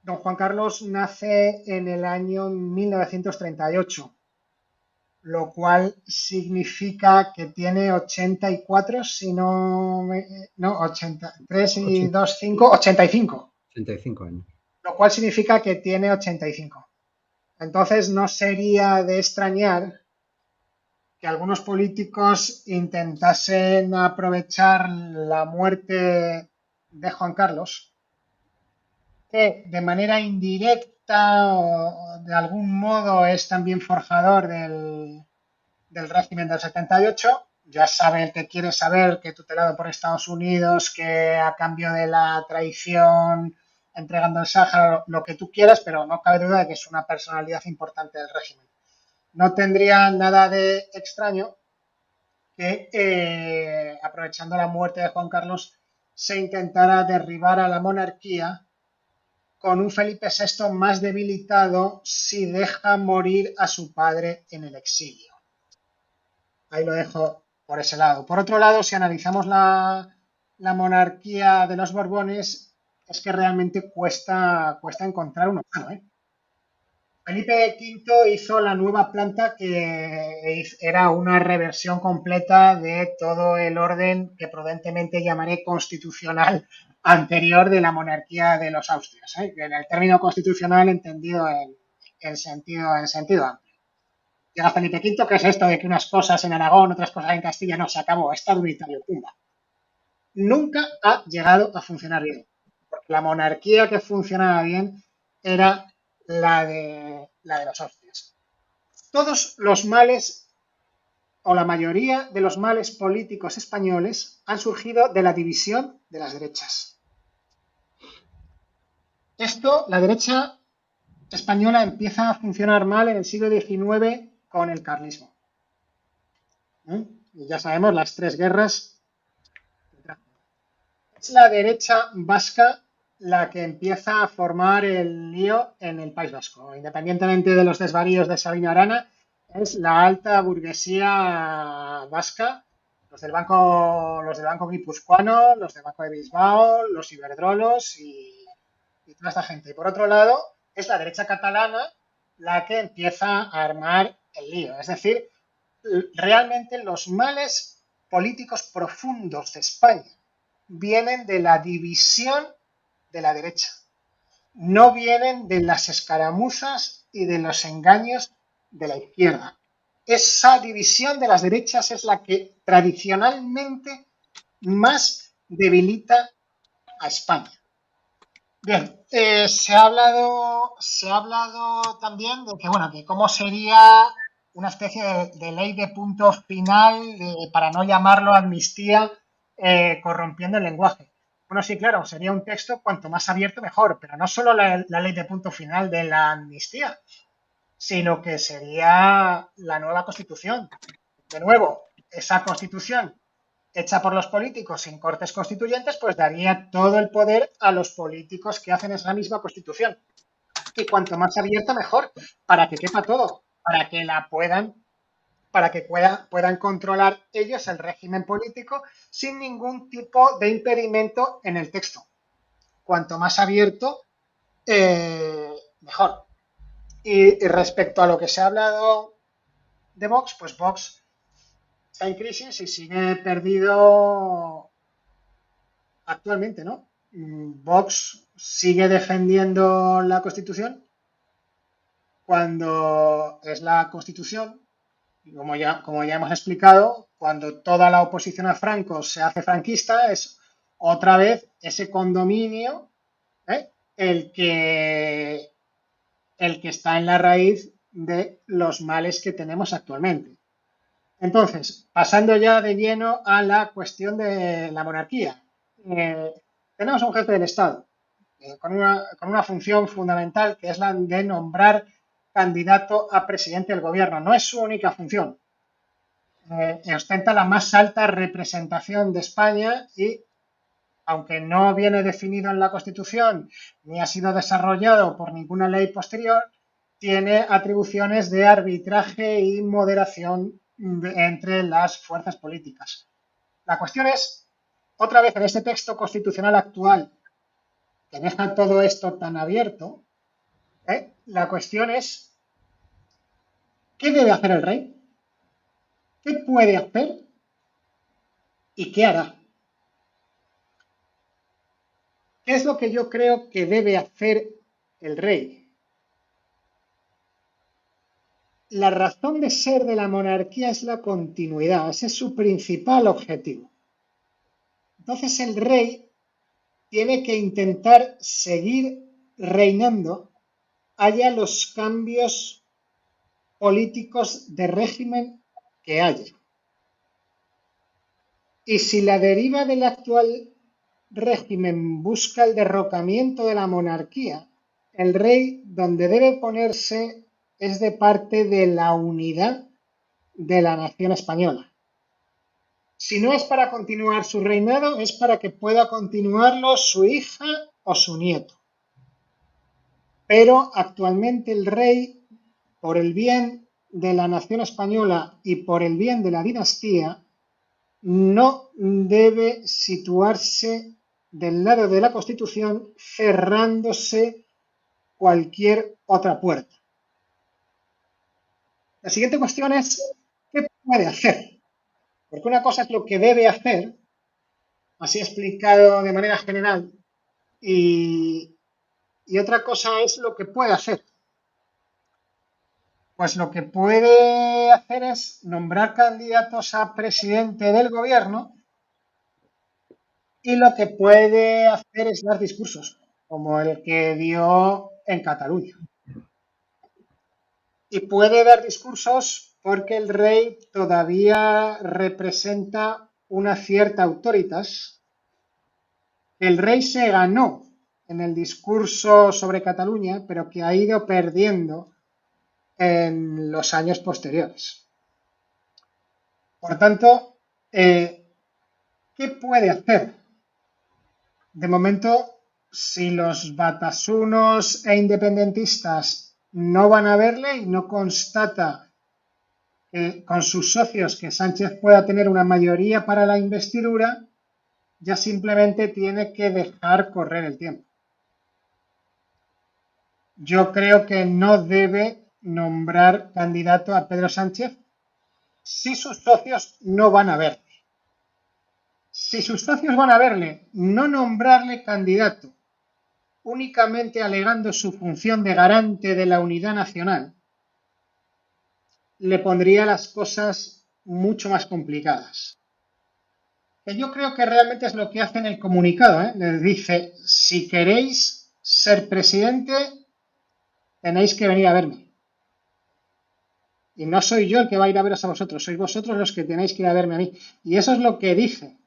Speaker 4: Don Juan Carlos nace en el año 1938, lo cual significa que tiene 84, si no, 83 y 2, 5, 85.
Speaker 1: 85 años.
Speaker 4: Lo cual significa que tiene 85. Entonces no sería de extrañar que algunos políticos intentasen aprovechar la muerte de Juan Carlos, que de manera indirecta o de algún modo es también forjador del régimen del 78. Ya sabe el que quiere saber que tutelado por Estados Unidos, que a cambio de la traición, entregando el Sáhara, lo que tú quieras, pero no cabe duda de que es una personalidad importante del régimen. No tendría nada de extraño que, aprovechando la muerte de Juan Carlos, se intentara derribar a la monarquía con un Felipe VI más debilitado si deja morir a su padre en el exilio. Ahí lo dejo por ese lado. Por otro lado, si analizamos la monarquía de los Borbones, es que realmente cuesta encontrar uno sano, ¿eh? Felipe V hizo la nueva planta, que era una reversión completa de todo el orden que prudentemente llamaré constitucional anterior de la monarquía de los Austrias, ¿eh? En el término constitucional entendido en sentido amplio. Llega Felipe V, que es esto de que unas cosas en Aragón, otras cosas en Castilla, no, se acabó, Estado unitario, pumba. Nunca ha llegado a funcionar bien, porque la monarquía que funcionaba bien era la de los Austrias. Todos los males, o la mayoría de los males políticos españoles, han surgido de la división de las derechas. La derecha española empieza a funcionar mal en el siglo XIX con el carlismo. Y ya sabemos las tres guerras. Es la derecha vasca la que empieza a formar el lío en el País Vasco. Independientemente de los desvaríos de Sabino Arana, es la alta burguesía vasca, los del Banco Guipuzcoano, los del Banco de Bilbao, los Iberdrolos y toda esta gente. Y por otro lado, es la derecha catalana la que empieza a armar el lío. Es decir, realmente los males políticos profundos de España vienen de la división de la derecha. No vienen de las escaramuzas y de los engaños de la izquierda. Esa división de las derechas es la que tradicionalmente más debilita a España. Bien, se ha hablado también de que, bueno, que cómo sería una especie de ley de punto final, para no llamarlo amnistía, corrompiendo el lenguaje. Bueno, sí, claro, sería un texto cuanto más abierto mejor, pero no solo la ley de punto final de la amnistía, sino que sería la nueva Constitución. De nuevo, esa Constitución hecha por los políticos sin cortes constituyentes, pues daría todo el poder a los políticos que hacen esa misma Constitución. Y cuanto más abierta, mejor, para que quepa todo, para que puedan controlar ellos el régimen político sin ningún tipo de impedimento en el texto. Cuanto más abierto, mejor. Y respecto a lo que se ha hablado de Vox, pues Vox está en crisis y sigue perdido actualmente, ¿no? Vox sigue defendiendo la Constitución cuando es la Constitución, como ya hemos explicado, cuando toda la oposición a Franco se hace franquista, es otra vez ese condominio, el que está en la raíz de los males que tenemos actualmente. Entonces, pasando ya de lleno a la cuestión de la monarquía. Tenemos un jefe del Estado con una función fundamental, que es la de nombrar candidato a presidente del gobierno. No es su única función. Ostenta la más alta representación de España y, aunque no viene definido en la Constitución ni ha sido desarrollado por ninguna ley posterior, tiene atribuciones de arbitraje y moderación entre las fuerzas políticas. La cuestión es, otra vez en este texto constitucional actual, que deja todo esto tan abierto, la cuestión es, ¿qué debe hacer el rey? ¿Qué puede hacer? ¿Y qué hará? ¿Qué es lo que yo creo que debe hacer el rey? La razón de ser de la monarquía es la continuidad, ese es su principal objetivo. Entonces el rey tiene que intentar seguir reinando, haya los cambios políticos de régimen que haya. Y si la deriva del actual régimen busca el derrocamiento de la monarquía, el rey, donde debe ponerse, es de parte de la unidad de la nación española. Si no es para continuar su reinado, es para que pueda continuarlo su hija o su nieto. Pero actualmente el rey, por el bien de la nación española y por el bien de la dinastía, no debe situarse del lado de la Constitución cerrándose cualquier otra puerta. La siguiente cuestión es, ¿qué puede hacer? Porque una cosa es lo que debe hacer, así explicado de manera general, y otra cosa es lo que puede hacer. Pues lo que puede hacer es nombrar candidatos a presidente del gobierno, y lo que puede hacer es dar discursos, como el que dio en Cataluña. Y puede dar discursos porque el rey todavía representa una cierta autoritas. El rey se ganó en el discurso sobre Cataluña, pero que ha ido perdiendo en los años posteriores. Por tanto, ¿qué puede hacer? De momento, si los batasunos e independentistas no van a verle y no constata con sus socios que Sánchez pueda tener una mayoría para la investidura, ya simplemente tiene que dejar correr el tiempo. Yo creo que no debe nombrar candidato a Pedro Sánchez si sus socios no van a verle. Si sus socios van a verle, no nombrarle candidato únicamente alegando su función de garante de la unidad nacional, le pondría las cosas mucho más complicadas. Que yo creo que realmente es lo que hace en el comunicado, ¿eh? Les dice, si queréis ser presidente, tenéis que venir a verme. Y no soy yo el que va a ir a veros a vosotros, sois vosotros los que tenéis que ir a verme a mí. Y eso es lo que dice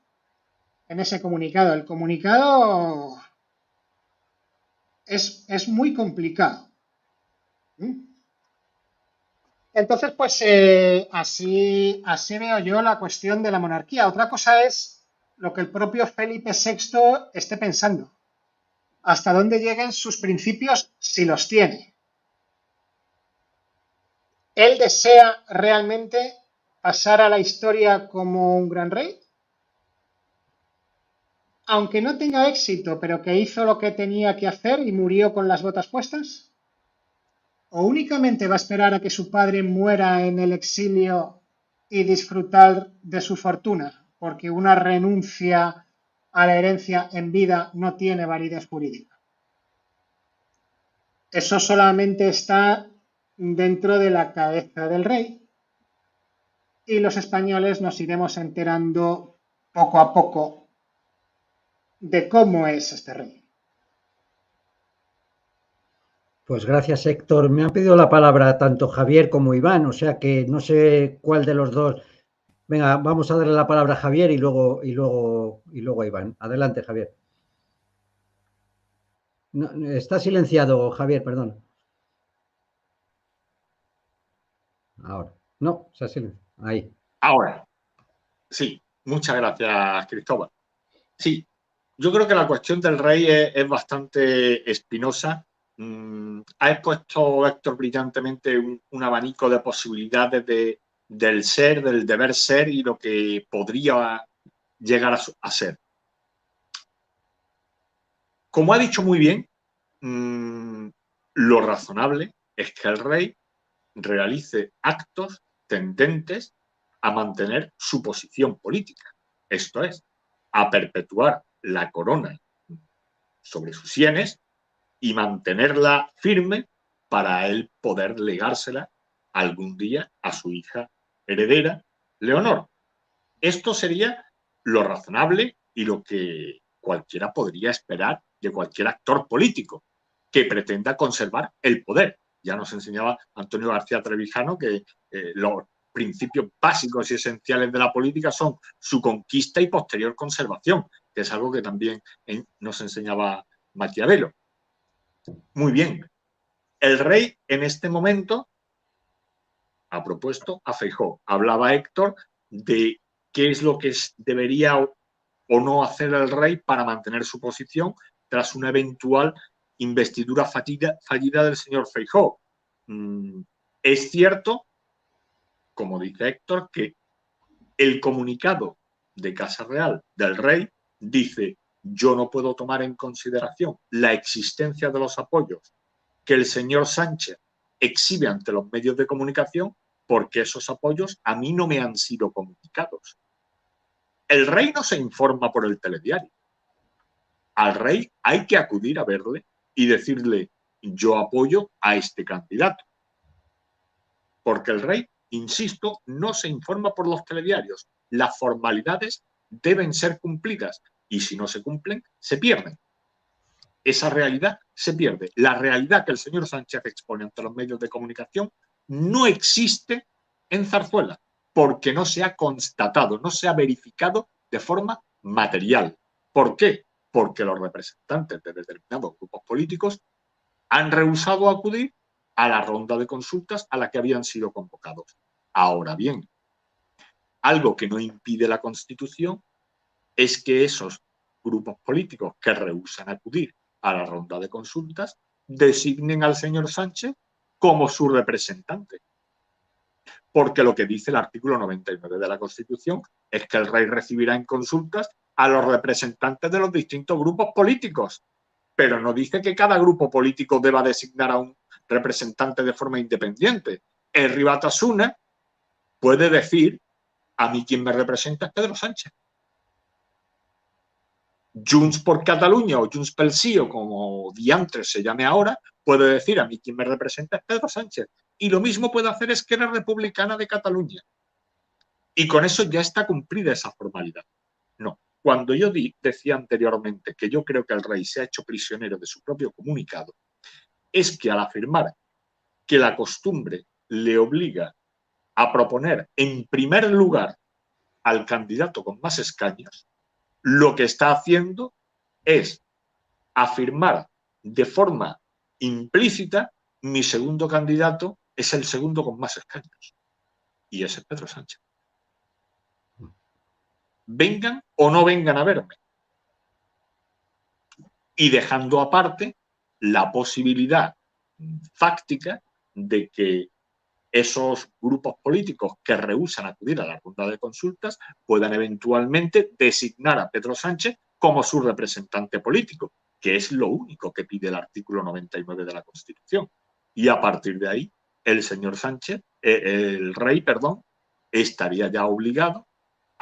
Speaker 4: en ese comunicado. El comunicado es muy complicado. Entonces, pues así veo yo la cuestión de la monarquía. Otra cosa es lo que el propio Felipe VI esté pensando. Hasta dónde lleguen sus principios, si los tiene. ¿Él desea realmente pasar a la historia como un gran rey? Aunque no tenga éxito, pero que hizo lo que tenía que hacer y murió con las botas puestas. ¿O únicamente va a esperar a que su padre muera en el exilio y disfrutar de su fortuna? Porque una renuncia a la herencia en vida no tiene validez jurídica. Eso solamente está dentro de la cabeza del rey y los españoles nos iremos enterando poco a poco de cómo es este rey.
Speaker 1: Pues gracias, Héctor. Me han pedido la palabra tanto Javier como Iván, o sea que no sé cuál de los dos. Venga, vamos a darle la palabra a Javier y luego a Iván. Adelante, Javier. No, está silenciado, Javier, perdón. Ahora. No, se ha silenciado. Ahí.
Speaker 2: Ahora. Sí, muchas gracias, Cristóbal. Sí, yo creo que la cuestión del rey es bastante espinosa. Ha expuesto Héctor brillantemente un abanico de posibilidades del ser, del deber ser y lo que podría llegar a ser. Como ha dicho muy bien, lo razonable es que el rey realice actos tendentes a mantener su posición política. Esto es, a perpetuar la corona sobre sus sienes y mantenerla firme para él poder legársela algún día a su hija heredera, Leonor. Esto sería lo razonable y lo que cualquiera podría esperar de cualquier actor político que pretenda conservar el poder. Ya nos enseñaba Antonio García Trevijano que los principios básicos y esenciales de la política son su conquista y posterior conservación, que es algo que también nos enseñaba Maquiavelo. Muy bien. El rey en este momento ha propuesto a Feijóo. Hablaba Héctor de qué es lo que debería o no hacer el rey para mantener su posición tras una eventual investidura fallida del señor Feijóo. Es cierto, como dice Héctor, que el comunicado de Casa Real del rey dice: yo no puedo tomar en consideración la existencia de los apoyos que el señor Sánchez exhibe ante los medios de comunicación porque esos apoyos a mí no me han sido comunicados. El rey no se informa por el telediario. Al rey hay que acudir a verle y decirle: yo apoyo a este candidato. Porque el rey, insisto, no se informa por los telediarios. Las formalidades deben ser cumplidas y si no se cumplen, se pierden. Esa realidad se pierde. La realidad que el señor Sánchez expone ante los medios de comunicación no existe en Zarzuela porque no se ha constatado, no se ha verificado de forma material. ¿Por qué? Porque los representantes de determinados grupos políticos han rehusado acudir a la ronda de consultas a la que habían sido convocados. Ahora bien, algo que no impide la Constitución es que esos grupos políticos que rehusan acudir a la ronda de consultas designen al señor Sánchez como su representante. Porque lo que dice el artículo 99 de la Constitución es que el rey recibirá en consultas a los representantes de los distintos grupos políticos, pero no dice que cada grupo político deba designar a un representante de forma independiente. El Rey Batasuna puede decir: a mí quien me representa es Pedro Sánchez. Junts por Cataluña o Junts pel Sí, o como diantres se llame ahora, puede decir: a mí quien me representa es Pedro Sánchez. Y lo mismo puede hacer Esquerra Republicana de Cataluña. Y con eso ya está cumplida esa formalidad. No. Cuando yo decía anteriormente que yo creo que el rey se ha hecho prisionero de su propio comunicado, es que al afirmar que la costumbre le obliga a proponer en primer lugar al candidato con más escaños, lo que está haciendo es afirmar de forma implícita: mi segundo candidato es el segundo con más escaños. Y ese es Pedro Sánchez. Vengan o no vengan a verme. Y dejando aparte la posibilidad fáctica de que esos grupos políticos que rehúsan acudir a la ronda de consultas puedan eventualmente designar a Pedro Sánchez como su representante político, que es lo único que pide el artículo 99 de la Constitución. Y a partir de ahí, el señor Sánchez, el rey, estaría ya obligado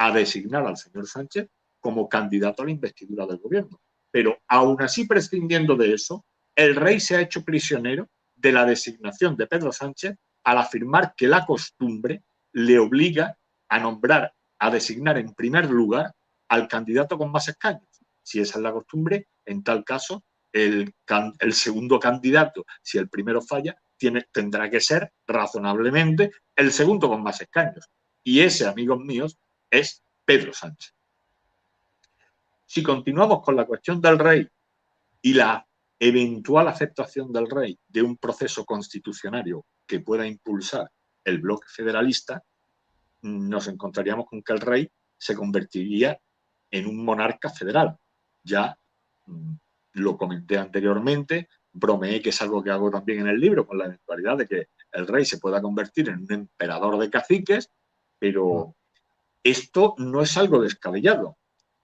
Speaker 2: a designar al señor Sánchez como candidato a la investidura del gobierno. Pero aún así, prescindiendo de eso, el rey se ha hecho prisionero de la designación de Pedro Sánchez al afirmar que la costumbre le obliga a nombrar, a designar en primer lugar al candidato con más escaños. Si esa es la costumbre, en tal caso, el segundo candidato, si el primero falla, tendrá que ser razonablemente el segundo con más escaños. Y ese, amigos míos, es Pedro Sánchez. Si continuamos con la cuestión del rey y la eventual aceptación del rey de un proceso constitucionario que pueda impulsar el bloque federalista, nos encontraríamos con que el rey se convertiría en un monarca federal. Ya lo comenté anteriormente, bromeé, que es algo que hago también en el libro, con la eventualidad de que el rey se pueda convertir en un emperador de caciques, pero esto no es algo descabellado.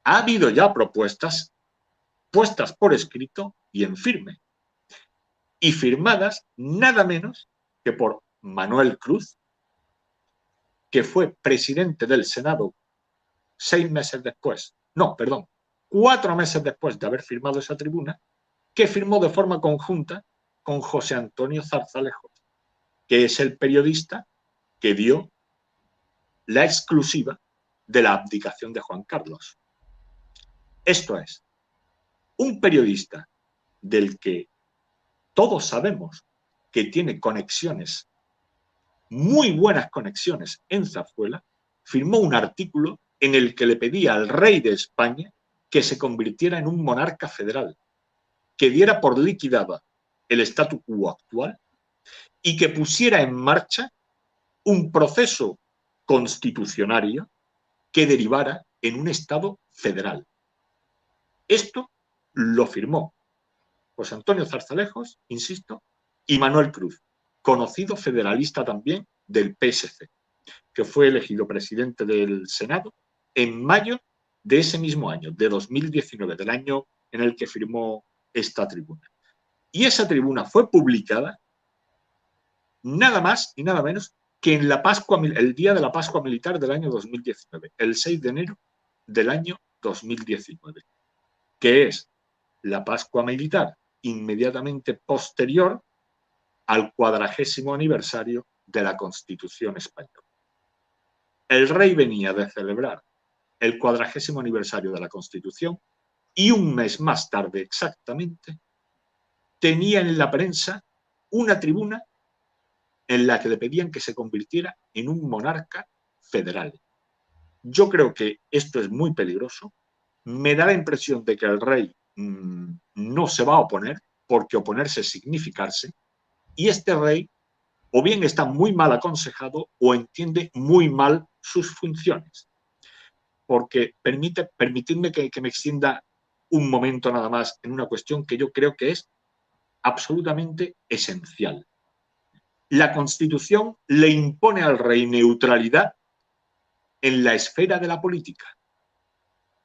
Speaker 2: Ha habido ya propuestas puestas por escrito y en firme, y firmadas nada menos que por Manuel Cruz, que fue presidente del Senado 4 meses después de haber firmado esa tribuna, que firmó de forma conjunta con José Antonio Zarzalejos, que es el periodista que dio la exclusiva de la abdicación de Juan Carlos. Esto es, un periodista del que todos sabemos que tiene conexiones, muy buenas conexiones en Zarzuela, firmó un artículo en el que le pedía al rey de España que se convirtiera en un monarca federal, que diera por liquidada el statu quo actual y que pusiera en marcha un proceso constitucionario que derivara en un Estado federal. Esto lo firmó José Antonio Zarzalejos, insisto, y Manuel Cruz, conocido federalista también del PSC, que fue elegido presidente del Senado en mayo de ese mismo año, de 2019, del año en el que firmó esta tribuna. Y esa tribuna fue publicada nada más y nada menos que en el día de la Pascua Militar del año 2019, el 6 de enero del año 2019, que es la Pascua Militar inmediatamente posterior al 40º aniversario de la Constitución española. El rey venía de celebrar el 40º aniversario de la Constitución y un mes más tarde exactamente tenía en la prensa una tribuna en la que le pedían que se convirtiera en un monarca federal. Yo creo que esto es muy peligroso. Me da la impresión de que el rey no se va a oponer, porque oponerse es significarse, y este rey o bien está muy mal aconsejado o entiende muy mal sus funciones. Porque permitidme que me extienda un momento nada más en una cuestión que yo creo que es absolutamente esencial. La Constitución le impone al rey neutralidad en la esfera de la política.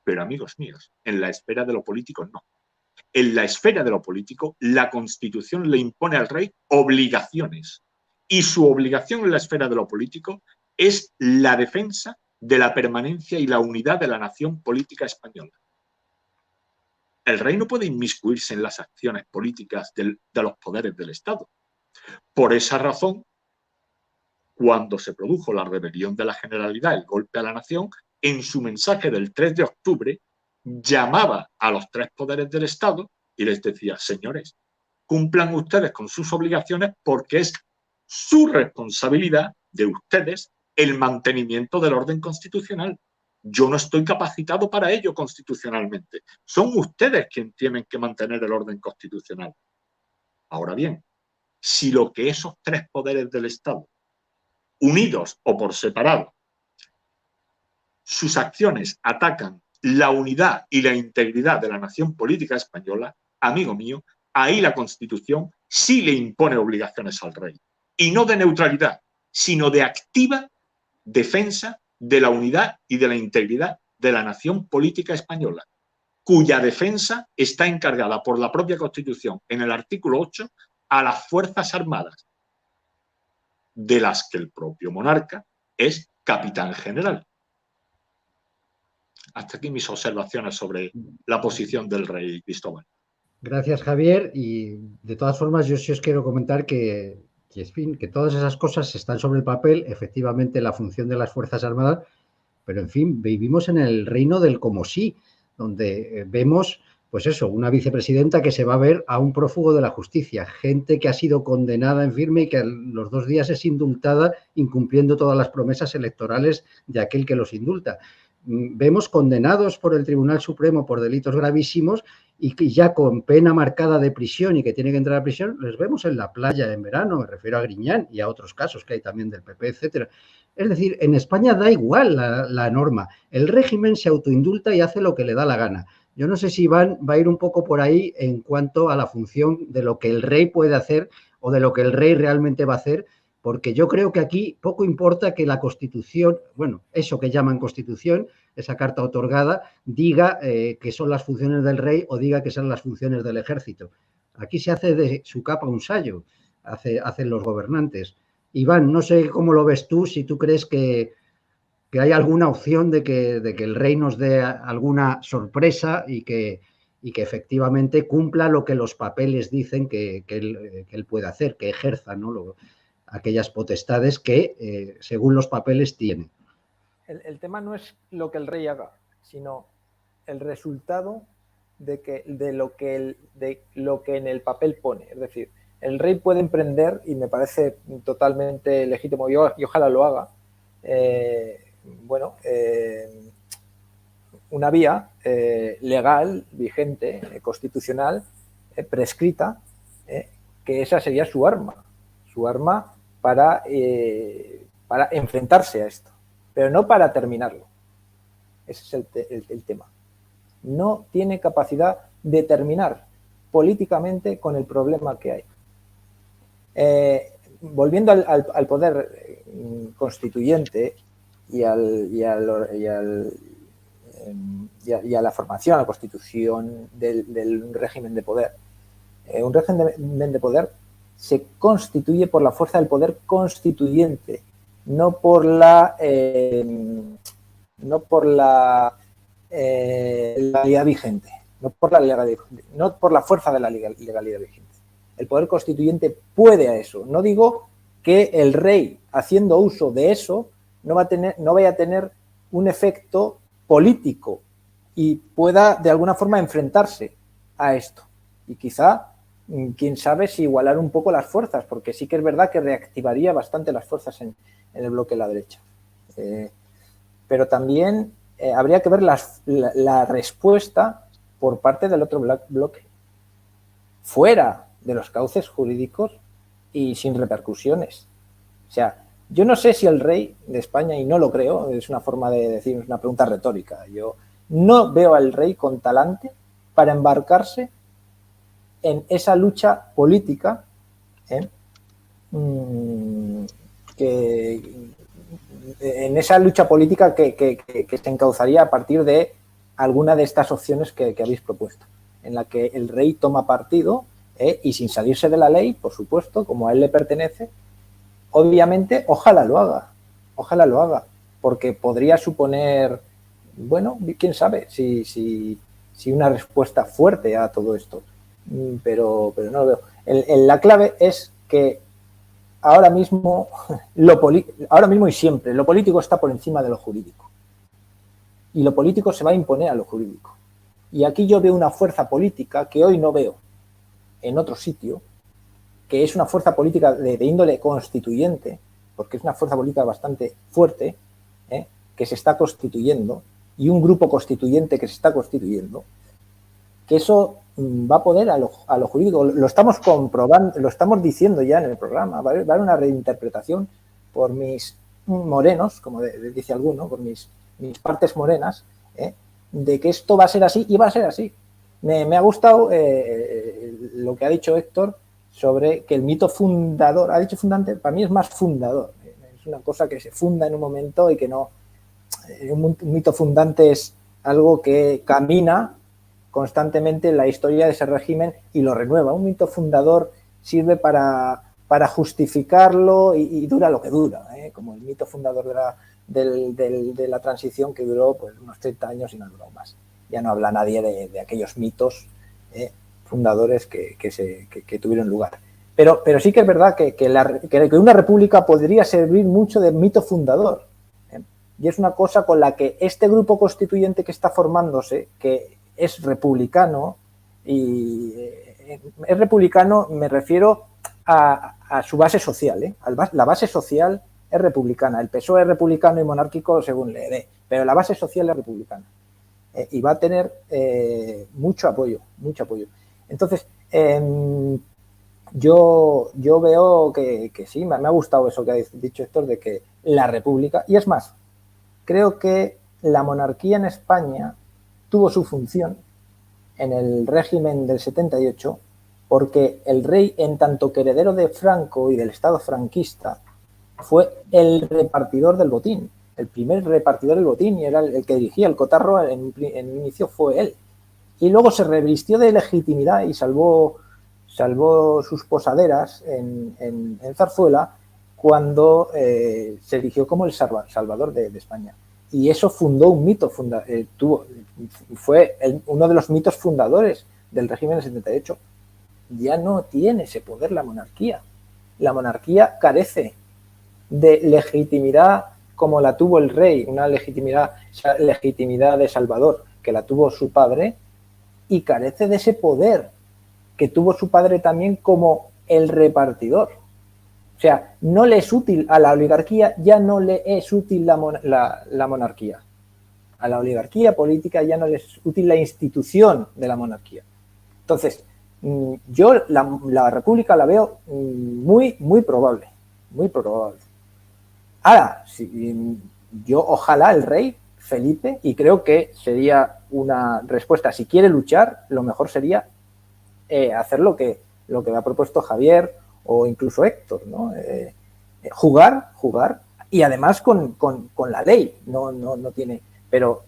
Speaker 2: Pero, amigos míos, en la esfera de lo político no. En la esfera de lo político, la Constitución le impone al rey obligaciones. Y su obligación en la esfera de lo político es la defensa de la permanencia y la unidad de la nación política española. el rey no puede inmiscuirse en las acciones políticas de los poderes del Estado. Por esa razón, cuando se produjo la rebelión de la Generalidad, el golpe a la nación, en su mensaje del 3 de octubre, llamaba a los tres poderes del Estado y les decía: señores, cumplan ustedes con sus obligaciones porque es su responsabilidad de ustedes el mantenimiento del orden constitucional. Yo no estoy capacitado para ello constitucionalmente. Son ustedes quienes tienen que mantener el orden constitucional. Ahora bien, si lo que esos tres poderes del Estado, unidos o por separado, sus acciones atacan la unidad y la integridad de la nación política española, amigo mío, ahí la Constitución sí le impone obligaciones al rey. Y no de neutralidad, sino de activa defensa de la unidad y de la integridad de la nación política española, cuya defensa está encargada por la propia Constitución, en el artículo 8, a las Fuerzas Armadas, de las que el propio monarca es capitán general. Hasta aquí mis observaciones sobre la posición del rey Cristóbal.
Speaker 1: Gracias, Javier. Y de todas formas, yo sí os quiero comentar en fin, que todas esas cosas están sobre el papel, efectivamente la función de las Fuerzas Armadas, pero en fin, vivimos en el reino del como sí, donde vemos, pues eso, una vicepresidenta que se va a ver a un prófugo de la justicia, gente que ha sido condenada en firme y que a los 2 días es indultada incumpliendo todas las promesas electorales de aquel que los indulta. Vemos condenados por el Tribunal Supremo por delitos gravísimos y que ya con pena marcada de prisión y que tienen que entrar a prisión, les vemos en la playa en verano, me refiero a Griñán y a otros casos que hay también del PP, etcétera. Es decir, en España da igual la norma, el régimen se autoindulta y hace lo que le da la gana. Yo no sé si Iván va a ir un poco por ahí en cuanto a la función de lo que el rey puede hacer o de lo que el rey realmente va a hacer, porque yo creo que aquí poco importa que la Constitución, bueno, eso que llaman Constitución, esa carta otorgada, diga que son las funciones del rey o diga que son las funciones del ejército. Aquí se hace de su capa un sayo, hacen los gobernantes. Iván, no sé cómo lo ves tú, si tú crees que hay alguna opción de que el rey nos dé alguna sorpresa y que efectivamente cumpla lo que los papeles dicen que él puede hacer, que ejerza, ¿no? Aquellas potestades que, según los papeles, tiene.
Speaker 3: El tema no es lo que el rey haga, sino el resultado de lo que en el papel pone. Es decir, el rey puede emprender, y me parece totalmente legítimo, y ojalá lo haga, una vía legal, vigente, constitucional, prescrita, que esa sería su arma para enfrentarse a esto, pero no para terminarlo. Ese es el tema. No tiene capacidad de terminar políticamente con el problema que hay. Volviendo al poder constituyente y a la formación, a la constitución del régimen de poder. Un régimen de poder se constituye por la fuerza del poder constituyente, no por la legalidad vigente, no por la fuerza de la legalidad vigente. El poder constituyente puede a eso. No digo que el rey, haciendo uso de eso, no vaya a tener un efecto político y pueda de alguna forma enfrentarse a esto. Y quizá, quién sabe si igualar un poco las fuerzas, porque sí que es verdad que reactivaría bastante las fuerzas en el bloque de la derecha. Pero también habría que ver la respuesta por parte del otro bloque, fuera de los cauces jurídicos y sin repercusiones. O sea, yo no sé si el rey de España, y no lo creo, es una forma de decir, es una pregunta retórica, yo no veo al rey con talante para embarcarse en esa lucha política que se encauzaría a partir de alguna de estas opciones que habéis propuesto, en la que el rey toma partido y sin salirse de la ley, por supuesto, como a él le pertenece. Obviamente, ojalá lo haga, porque podría suponer, bueno, quién sabe, si sí una respuesta fuerte a todo esto, pero no lo veo. La clave es que ahora mismo y siempre, lo político está por encima de lo jurídico. Y lo político se va a imponer a lo jurídico. Y aquí yo veo una fuerza política que hoy no veo en otro sitio, que es una fuerza política de índole constituyente, porque es una fuerza política bastante fuerte, que se está constituyendo, y un grupo constituyente que se está constituyendo, que eso va a poder a lo jurídico. Lo estamos comprobando, lo estamos diciendo ya en el programa. Va a haber una reinterpretación por mis morenos, como dice alguno, por mis partes morenas, de que esto va a ser así y va a ser así. Me ha gustado lo que ha dicho Héctor sobre que el mito fundador, ha dicho fundante, para mí es más fundador. Es una cosa que se funda en un momento y que no. Un mito fundante es algo que camina constantemente en la historia de ese régimen y lo renueva. Un mito fundador sirve para justificarlo y dura lo que dura, como el mito fundador de la transición, que duró pues unos 30 años y no duró más. Ya no habla nadie de aquellos mitos fundadores que tuvieron lugar. Pero sí que es verdad que una república podría servir mucho de mito fundador. Y es una cosa con la que este grupo constituyente que está formándose, que es republicano, y es republicano, me refiero a su base social. La base social es republicana. El PSOE es republicano y monárquico según le dé, pero la base social es republicana. Y va a tener mucho apoyo. Entonces, yo veo que sí, me ha gustado eso que ha dicho Héctor, de que la república, y es más, creo que la monarquía en España tuvo su función en el régimen del 78, porque el rey, en tanto que heredero de Franco y del Estado franquista, fue el repartidor del botín, el primer repartidor del botín, y era el que dirigía el cotarro. En inicio fue él. Y luego se revistió de legitimidad y salvó sus posaderas en Zarzuela cuando se eligió como el salvador de España. Y eso fundó un mito, fue uno de los mitos fundadores del régimen del 78. Ya no tiene ese poder la monarquía. La monarquía carece de legitimidad como la tuvo el rey, una legitimidad de salvador que la tuvo su padre, y carece de ese poder que tuvo su padre también como el repartidor. O sea, no le es útil a la oligarquía, ya no le es útil la monarquía. A la oligarquía política ya no le es útil la institución de la monarquía. Entonces, yo la república la veo muy, muy probable. Muy probable. Ahora, yo ojalá el rey Felipe, y creo que sería una respuesta, si quiere luchar, lo mejor sería hacer lo que ha propuesto Javier o incluso Héctor, ¿no? Jugar, y además con la ley, no tiene, pero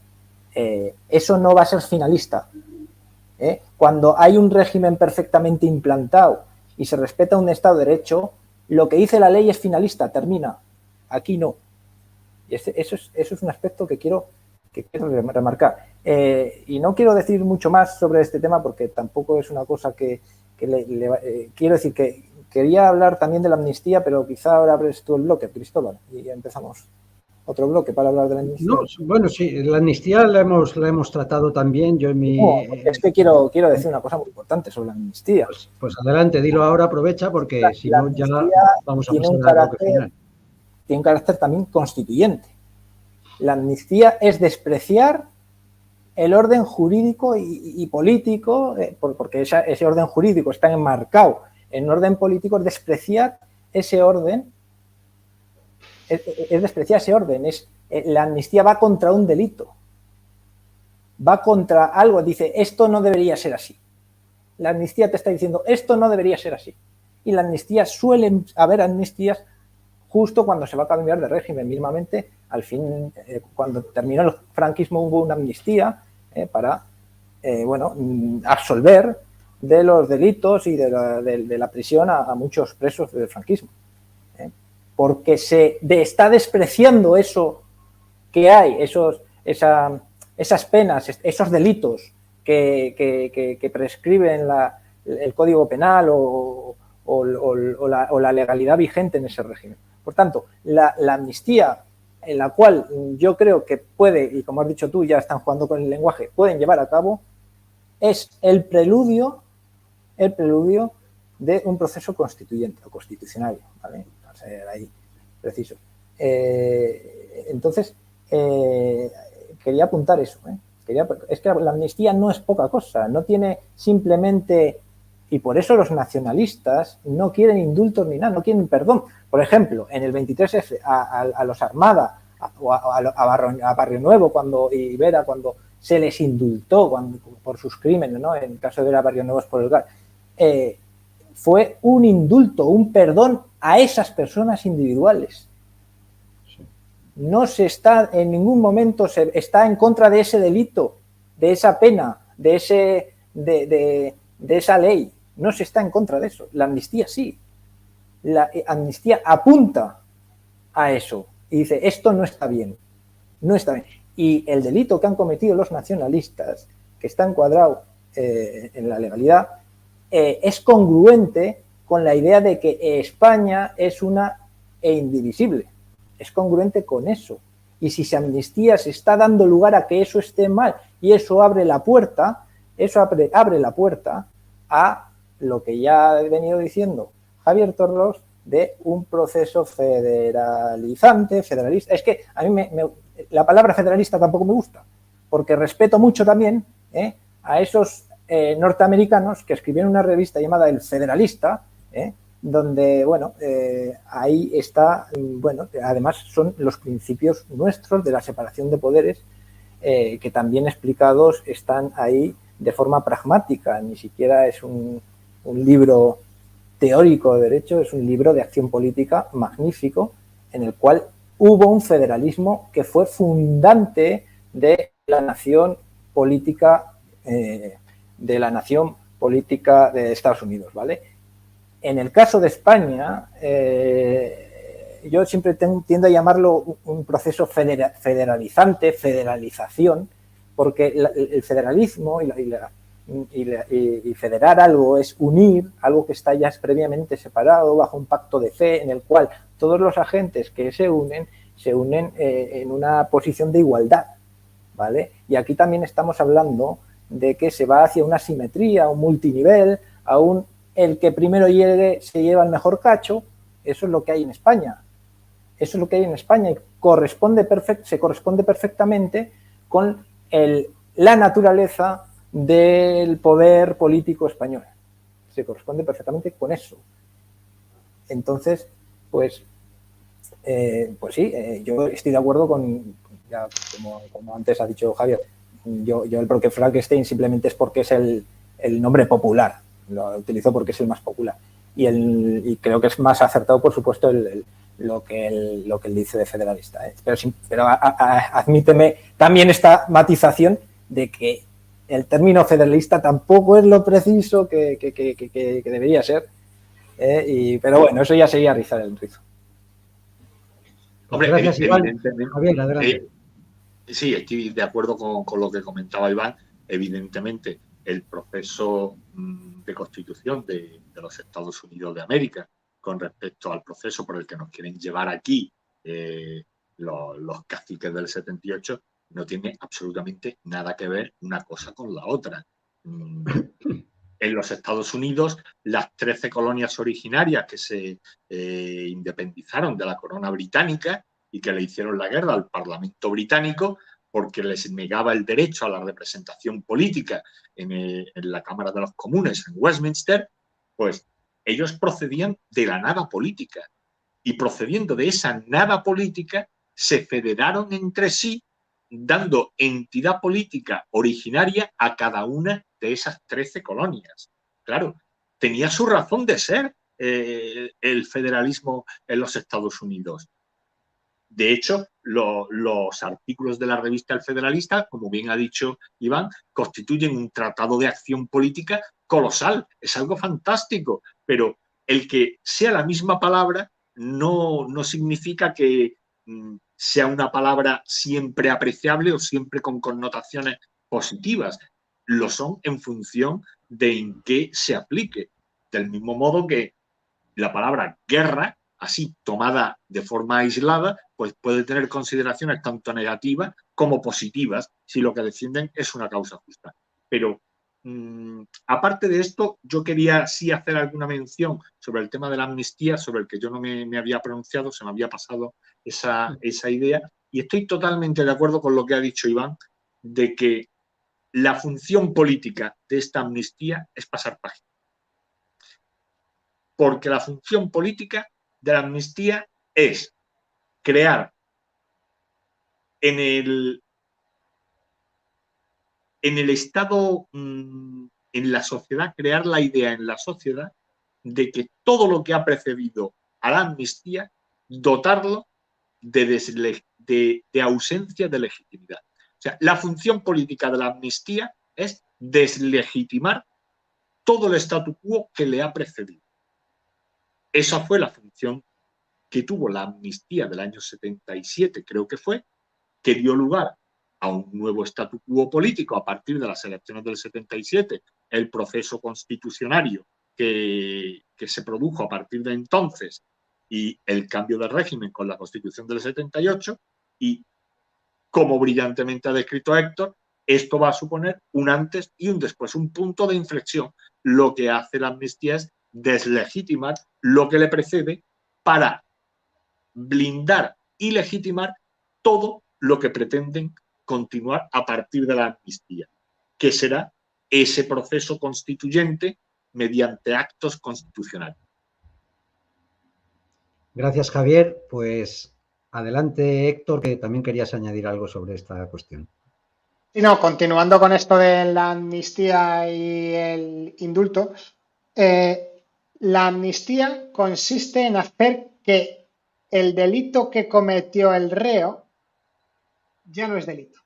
Speaker 3: eso no va a ser finalista. Cuando hay un régimen perfectamente implantado y se respeta un Estado de Derecho, lo que dice la ley es finalista, termina. Aquí no. Y eso es un aspecto que quiero remarcar. Y no quiero decir mucho más sobre este tema porque tampoco es una cosa que quiero decir que quería hablar también de la amnistía, pero quizá ahora abres tú el bloque, Cristóbal, y ya empezamos otro bloque para hablar de la amnistía.
Speaker 1: No, bueno, sí, la amnistía la hemos tratado también. Yo en mi...
Speaker 3: es que quiero decir una cosa muy importante sobre la amnistía.
Speaker 1: Pues adelante, dilo ahora, aprovecha, porque si no ya vamos a pasar al bloque final.
Speaker 3: Tiene un carácter también constituyente. La amnistía es despreciar el orden jurídico y político, porque ese orden jurídico está enmarcado en orden político, es despreciar ese orden. Es despreciar ese orden. La amnistía va contra un delito. Va contra algo. Dice, esto no debería ser así. La amnistía te está diciendo, esto no debería ser así. Y la amnistía, suelen haber amnistías justo cuando se va a cambiar de régimen. Mismamente, al fin, cuando terminó el franquismo, hubo una amnistía para absolver de los delitos y de la prisión a muchos presos del franquismo. Porque se está despreciando eso que hay, esas penas, esos delitos que prescriben el Código Penal o la legalidad vigente en ese régimen. Por tanto, la amnistía, en la cual yo creo que puede, y como has dicho tú, ya están jugando con el lenguaje, pueden llevar a cabo, es el preludio de un proceso constituyente o constitucional, ¿vale? Para ser ahí preciso. Entonces, quería apuntar eso, es que la amnistía no es poca cosa, no tiene simplemente, y por eso los nacionalistas no quieren indultos ni nada, no quieren perdón. Por ejemplo, en el 23F a los Armada o a Barrio Nuevo y Vera, cuando se les indultó por sus crímenes, ¿no? En el caso de Vera, Barrio Nuevo es por el GAR, fue un indulto, un perdón a esas personas individuales. No se está, en ningún momento se está en contra de ese delito, de esa pena, de esa ley. No se está en contra de eso. La amnistía sí. La amnistía apunta a eso y dice, esto no está bien. No está bien. Y el delito que han cometido los nacionalistas, que está encuadrado en la legalidad, es congruente con la idea de que España es una e indivisible. Es congruente con eso. Y si se amnistía, se está dando lugar a que eso esté mal. Y eso abre la puerta, a lo que ya he venido diciendo Javier Torros, de un proceso federalista. Es que a mí la palabra federalista tampoco me gusta, porque respeto mucho también a esos norteamericanos que escribieron una revista llamada El Federalista, donde, bueno, ahí está, bueno, además son los principios nuestros de la separación de poderes, que también explicados están ahí de forma pragmática, ni siquiera es un libro teórico de derecho, es un libro de acción política magnífico, en el cual hubo un federalismo que fue fundante de la nación política de Estados Unidos, ¿vale? En el caso de España, yo siempre tiendo a llamarlo un proceso federalizante, federalización, porque el federalismo y federar algo es unir algo que está ya previamente separado bajo un pacto de fe en el cual todos los agentes que se unen en una posición de igualdad, ¿vale? Y aquí también estamos hablando de que se va hacia una simetría, un multinivel, el que primero llegue se lleva el mejor cacho. Eso es lo que hay en España. Eso es lo que hay en España y se corresponde perfectamente con la naturaleza del poder político español. Se corresponde perfectamente con eso. Entonces, pues sí, yo estoy de acuerdo con, ya como antes ha dicho Javier, yo el Broken Frankenstein simplemente es porque es el nombre popular, lo utilizo porque es el más popular. Y creo que es más acertado, por supuesto, lo que él dice de federalista. Pero admíteme también esta matización de que el término federalista tampoco es lo preciso que debería ser. Pero bueno, eso ya sería rizar el rizo.
Speaker 2: Hombre,
Speaker 1: gracias,
Speaker 2: evidentemente.
Speaker 1: Javier, adelante.
Speaker 2: Sí, estoy de acuerdo con lo que comentaba Iván. Evidentemente, el proceso de constitución de los Estados Unidos de América con respecto al proceso por el que nos quieren llevar aquí los caciques del 78 no tiene absolutamente nada que ver una cosa con la otra. En los Estados Unidos, las 13 colonias originarias que se independizaron de la corona británica y que le hicieron la guerra al Parlamento británico porque les negaba el derecho a la representación política en la Cámara de los Comunes en Westminster, pues ellos procedían de la nada política. Y procediendo de esa nada política, se federaron entre sí, dando entidad política originaria a cada una de esas 13 colonias. Claro, tenía su razón de ser el federalismo en los Estados Unidos. De hecho, los artículos de la revista El Federalista, como bien ha dicho Iván, constituyen un tratado de acción política colosal. Es algo fantástico, pero el que sea la misma palabra no significa que sea una palabra siempre apreciable o siempre con connotaciones positivas. lo son en función de en qué se aplique. Del mismo modo que la palabra guerra, así tomada de forma aislada, pues puede tener consideraciones tanto negativas como positivas si lo que defienden es una causa justa. Pero aparte de esto, yo quería sí hacer alguna mención sobre el tema de la amnistía, sobre el que yo no me había pronunciado, se me había pasado esa idea, y estoy totalmente de acuerdo con lo que ha dicho Iván, de que la función política de esta amnistía es pasar página. Porque la función política de la amnistía es crear en el Estado, en la sociedad, crear la idea en la sociedad de que todo lo que ha precedido a la amnistía, dotarlo de ausencia de legitimidad. O sea, la función política de la amnistía es deslegitimar todo el statu quo que le ha precedido. Esa fue la función que tuvo la amnistía del año 77, creo que fue, que dio lugar a un nuevo statu quo político a partir de las elecciones del 77, el proceso constitucionario que se produjo a partir de entonces y el cambio de régimen con la Constitución del 78, y como brillantemente ha descrito Héctor, esto va a suponer un antes y un después, un punto de inflexión. Lo que hace la amnistía es deslegitimar lo que le precede para blindar y legitimar todo lo que pretenden continuar a partir de la amnistía, que será ese proceso constituyente mediante actos constitucionales.
Speaker 1: Gracias, Javier. Pues adelante, Héctor, que también querías añadir algo sobre esta cuestión.
Speaker 4: Y no, continuando con esto de la amnistía y el indulto, la amnistía consiste en hacer que el delito que cometió el reo ya no es delito.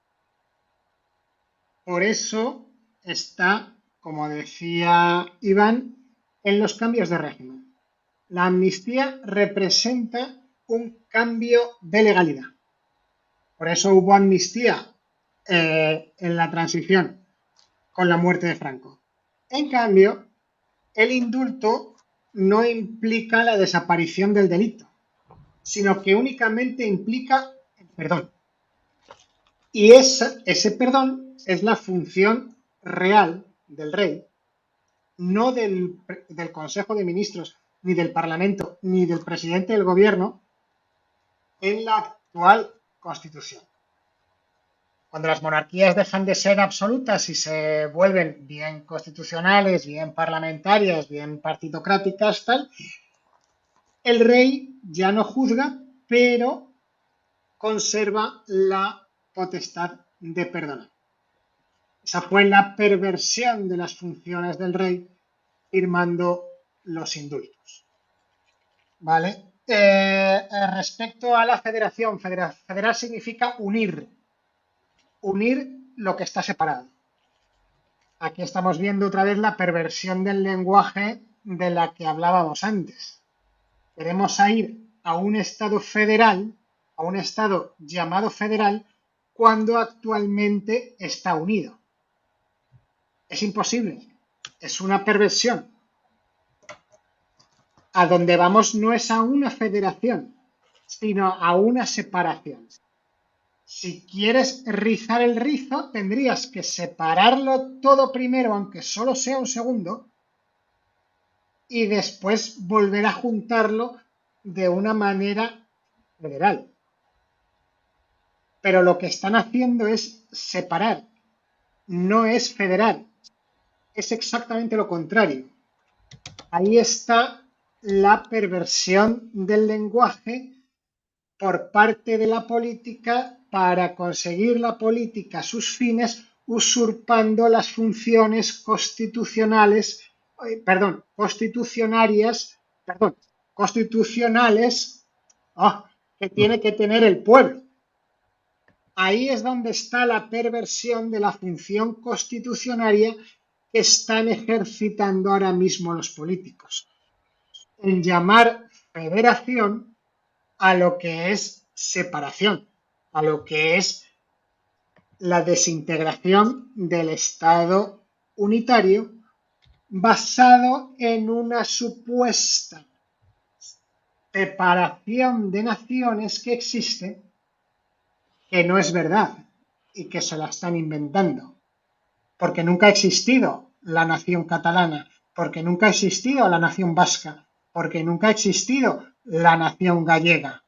Speaker 4: Por eso está, como decía Iván, en los cambios de régimen. La amnistía representa un cambio de legalidad. Por eso hubo amnistía en la transición con la muerte de Franco. En cambio, el indulto no implica la desaparición del delito, sino que únicamente implica el perdón. Y ese perdón es la función real del rey, no del Consejo de Ministros, ni del Parlamento, ni del presidente del gobierno en la actual Constitución. Cuando las monarquías dejan de ser absolutas y se vuelven bien constitucionales, bien parlamentarias, bien partidocráticas, tal, el rey ya no juzga, pero conserva la potestad de perdonar. Esa fue la perversión de las funciones del rey firmando los indultos. ¿Vale? Respecto a la federación, federar significa unir lo que está separado. Aquí estamos viendo otra vez la perversión del lenguaje de la que hablábamos antes. Queremos ir a un estado federal, a un estado llamado federal, cuando actualmente está unido. Es imposible, es una perversión. A donde vamos no es a una federación, sino a una separación. Si quieres rizar el rizo, tendrías que separarlo todo primero, aunque solo sea un segundo, y después volver a juntarlo de una manera federal. Pero lo que están haciendo es separar, no es federar. Es exactamente lo contrario. Ahí está la perversión del lenguaje por parte de la política para conseguir la política sus fines, usurpando las funciones constitucionales que tiene que tener el pueblo. Ahí es donde está la perversión de la función constitucionaria que están ejercitando ahora mismo los políticos, en llamar federación a lo que es separación, a lo que es la desintegración del Estado unitario basado en una supuesta separación de naciones que existe, que no es verdad y que se la están inventando, porque nunca ha existido la nación catalana, porque nunca ha existido la nación vasca, porque nunca ha existido la nación gallega.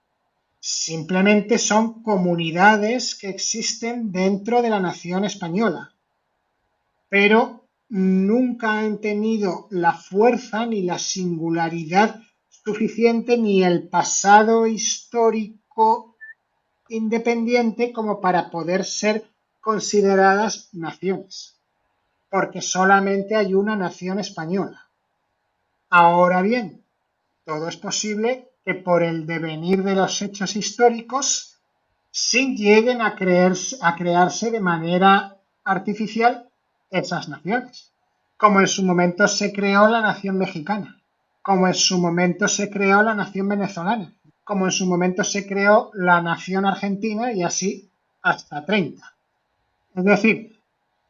Speaker 4: Simplemente son comunidades que existen dentro de la nación española, pero nunca han tenido la fuerza ni la singularidad suficiente ni el pasado histórico independiente como para poder ser consideradas naciones, porque solamente hay una nación española. Ahora bien, todo es posible que por el devenir de los hechos históricos sí lleguen a crearse de manera artificial esas naciones, como en su momento se creó la nación mexicana, como en su momento se creó la nación venezolana, como en su momento se creó la nación argentina y así hasta 30. Es decir,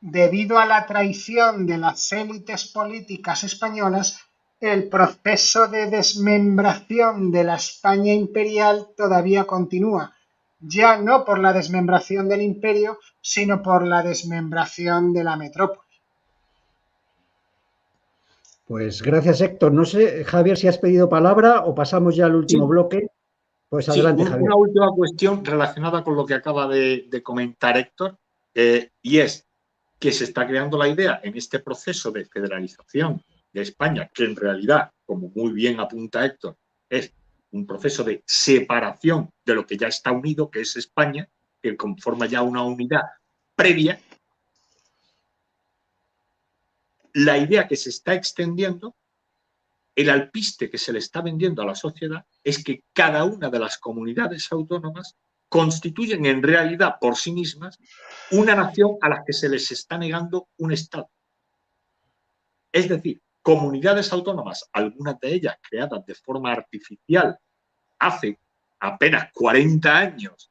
Speaker 4: debido a la traición de las élites políticas españolas, el proceso de desmembración de la España imperial todavía continúa, ya no por la desmembración del imperio, sino por la desmembración de la metrópoli.
Speaker 1: Pues gracias, Héctor. No sé, Javier, si has pedido palabra o pasamos ya al último bloque. Pues
Speaker 2: Sí,
Speaker 1: adelante, Javier.
Speaker 2: una última cuestión relacionada con lo que acaba de comentar Héctor, y es que se está creando la idea en este proceso de federalización de España, que en realidad, como muy bien apunta Héctor, es un proceso de separación de lo que ya está unido, que es España, que conforma ya una unidad previa. La idea que se está extendiendo, el alpiste que se le está vendiendo a la sociedad, es que cada una de las comunidades autónomas constituyen en realidad por sí mismas una nación a la que se les está negando un Estado. Es decir, comunidades autónomas, algunas de ellas creadas de forma artificial hace apenas 40 años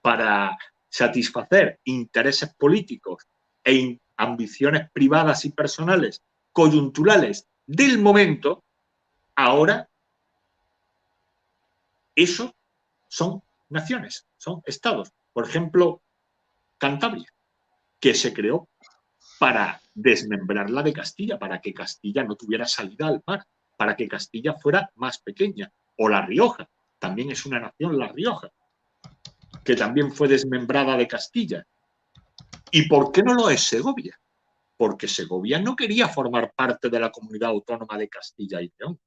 Speaker 2: para satisfacer intereses políticos e ambiciones privadas y personales coyunturales del momento, ahora eso son naciones, son estados. Por ejemplo, Cantabria, que se creó para desmembrarla de Castilla, para que Castilla no tuviera salida al mar, para que Castilla fuera más pequeña. O La Rioja, también es una nación La Rioja, que también fue desmembrada de Castilla. ¿Y por qué no lo es Segovia? Porque Segovia no quería formar parte de la comunidad autónoma de Castilla y León.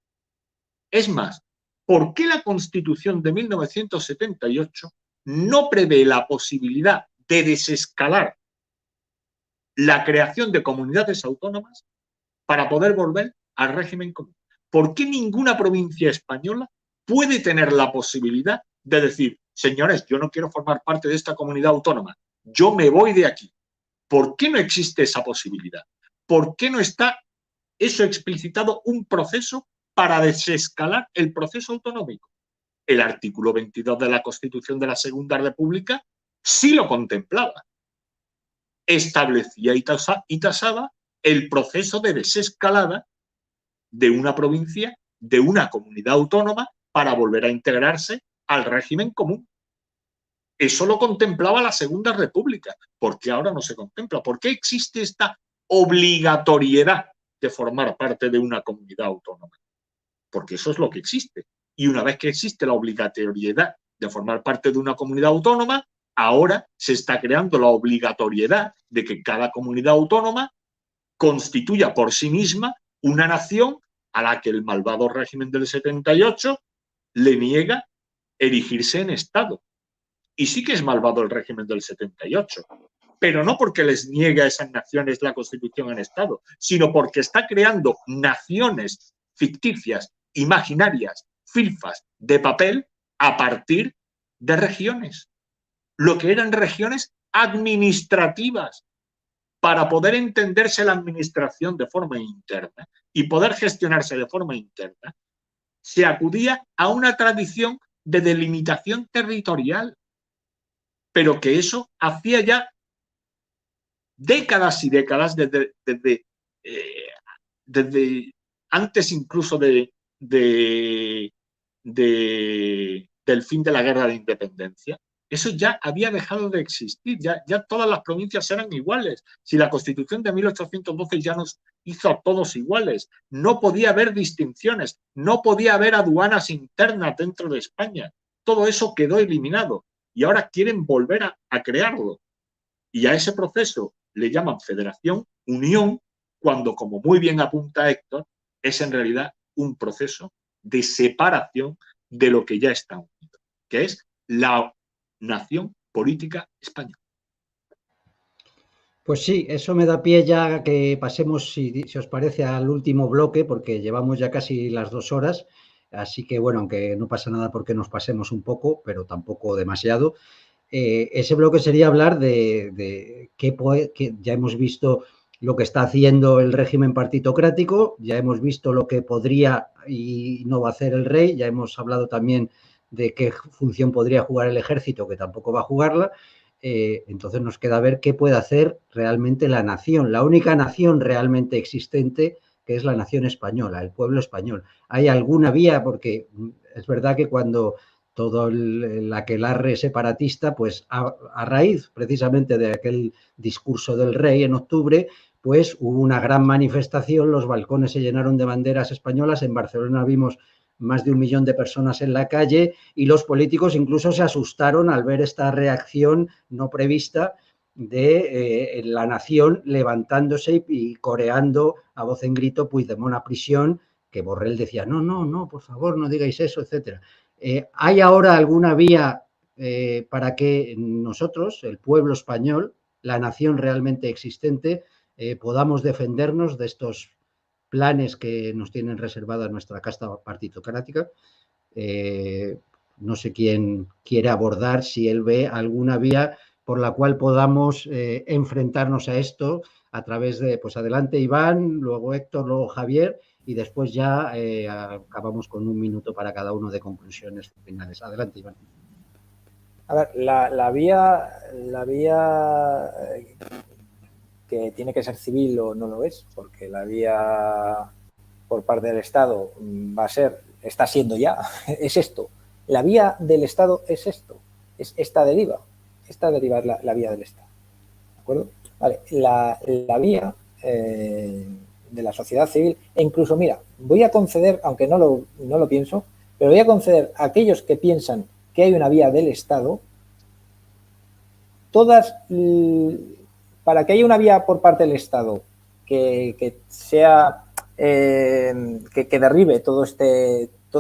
Speaker 2: Es más, ¿por qué la Constitución de 1978 no prevé la posibilidad de desescalar la creación de comunidades autónomas para poder volver al régimen común? ¿Por qué ninguna provincia española puede tener la posibilidad de decir, señores, yo no quiero formar parte de esta comunidad autónoma, yo me voy de aquí? ¿Por qué no existe esa posibilidad? ¿Por qué no está eso explicitado, un proceso para desescalar el proceso autonómico? El artículo 22 de la Constitución de la Segunda República sí lo contemplaba. Establecía y tasaba el proceso de desescalada de una provincia, de una comunidad autónoma, para volver a integrarse al régimen común. Eso lo contemplaba la Segunda República. ¿Por qué ahora no se contempla? ¿Por qué existe esta obligatoriedad de formar parte de una comunidad autónoma? Porque eso es lo que existe. Y una vez que existe la obligatoriedad de formar parte de una comunidad autónoma, ahora se está creando la obligatoriedad de que cada comunidad autónoma constituya por sí misma una nación a la que el malvado régimen del 78 le niega erigirse en Estado. Y sí que es malvado el régimen del 78, pero no porque les niegue a esas naciones la Constitución en Estado, sino porque está creando naciones ficticias, imaginarias, filfas, de papel, a partir de regiones. Lo que eran regiones administrativas, para poder entenderse la administración de forma interna y poder gestionarse de forma interna, se acudía a una tradición de delimitación territorial, pero que eso hacía ya décadas y décadas, desde antes incluso del fin de la guerra de independencia. Eso ya había dejado de existir, ya todas las provincias eran iguales. Si la Constitución de 1812 ya nos hizo a todos iguales, no podía haber distinciones, no podía haber aduanas internas dentro de España. Todo eso quedó eliminado y ahora quieren volver a crearlo. Y a ese proceso le llaman federación, unión, cuando, como muy bien apunta Héctor, es en realidad un proceso de separación de lo que ya está unido, que es la nación política española.
Speaker 1: Pues sí, eso me da pie ya a que pasemos, si os parece, al último bloque, porque llevamos ya casi las 2 horas, así que bueno, aunque no pasa nada porque nos pasemos un poco, pero tampoco demasiado. Ese bloque sería hablar de que ya hemos visto lo que está haciendo el régimen partitocrático, ya hemos visto lo que podría y no va a hacer el rey, ya hemos hablado también de qué función podría jugar el ejército, que tampoco va a jugarla. Entonces nos queda ver qué puede hacer realmente la nación, la única nación realmente existente, que es la nación española, el pueblo español. ¿Hay alguna vía? Porque es verdad que cuando todo el aquelarre separatista, pues a raíz precisamente de aquel discurso del rey en octubre, pues hubo una gran manifestación, los balcones se llenaron de banderas españolas, en Barcelona vimos más de 1 millón de personas en la calle y los políticos incluso se asustaron al ver esta reacción no prevista de la nación levantándose y coreando a voz en grito Puigdemont a prisión, que Borrell decía, no, por favor, no digáis eso, etcétera. ¿Hay ahora alguna vía para que nosotros, el pueblo español, la nación realmente existente, podamos defendernos de estos planes que nos tienen reservada nuestra casta partitocrática? No sé quién quiere abordar, si él ve alguna vía por la cual podamos enfrentarnos a esto a través de, pues adelante Iván, luego Héctor, luego Javier, y después ya acabamos con 1 minuto para cada uno de conclusiones finales. Adelante, Iván.
Speaker 3: A ver, la vía que tiene que ser civil o no lo es, porque la vía por parte del Estado va a ser, está siendo ya, es esto. La vía del Estado es esto, es esta deriva es la vía del Estado. ¿De acuerdo? Vale, la vía de la sociedad civil, e incluso, mira, voy a conceder, aunque no lo pienso, pero voy a conceder a aquellos que piensan que hay una vía del Estado, para que haya una vía por parte del Estado que sea que derribe toda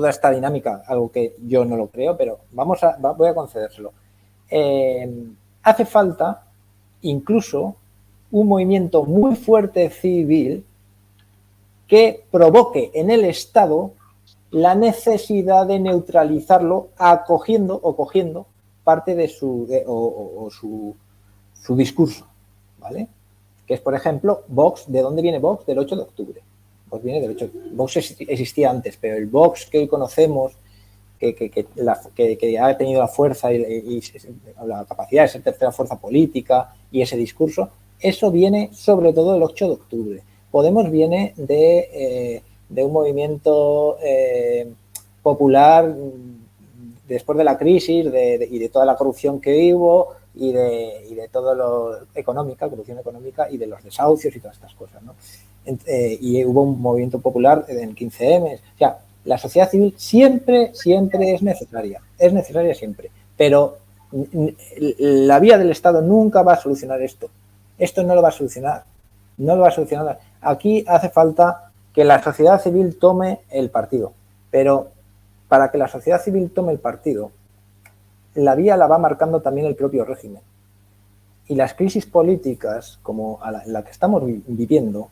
Speaker 3: esta dinámica, algo que yo no lo creo, pero voy a concedérselo. Hace falta incluso un movimiento muy fuerte civil que provoque en el Estado la necesidad de neutralizarlo acogiendo o cogiendo parte de su discurso, ¿vale? Que es, por ejemplo, Vox. ¿De dónde viene Vox? Del 8 de octubre. Vox viene del 8 de octubre. Vox existía antes, pero el Vox que hoy conocemos, que ha tenido la fuerza y la capacidad de ser tercera fuerza política y ese discurso, eso viene sobre todo del 8 de octubre. Podemos viene de un movimiento popular después de la crisis y de toda la corrupción que hubo y de todo lo corrupción económica y de los desahucios y todas estas cosas, ¿no? Y hubo un movimiento popular en 15M. O sea, la sociedad civil siempre es necesaria siempre, pero la vía del Estado nunca va a solucionar esto. Esto no lo va a solucionar. Aquí hace falta que la sociedad civil tome el partido, pero para que la sociedad civil tome el partido, la vía la va marcando también el propio régimen. Y las crisis políticas, como la que estamos viviendo,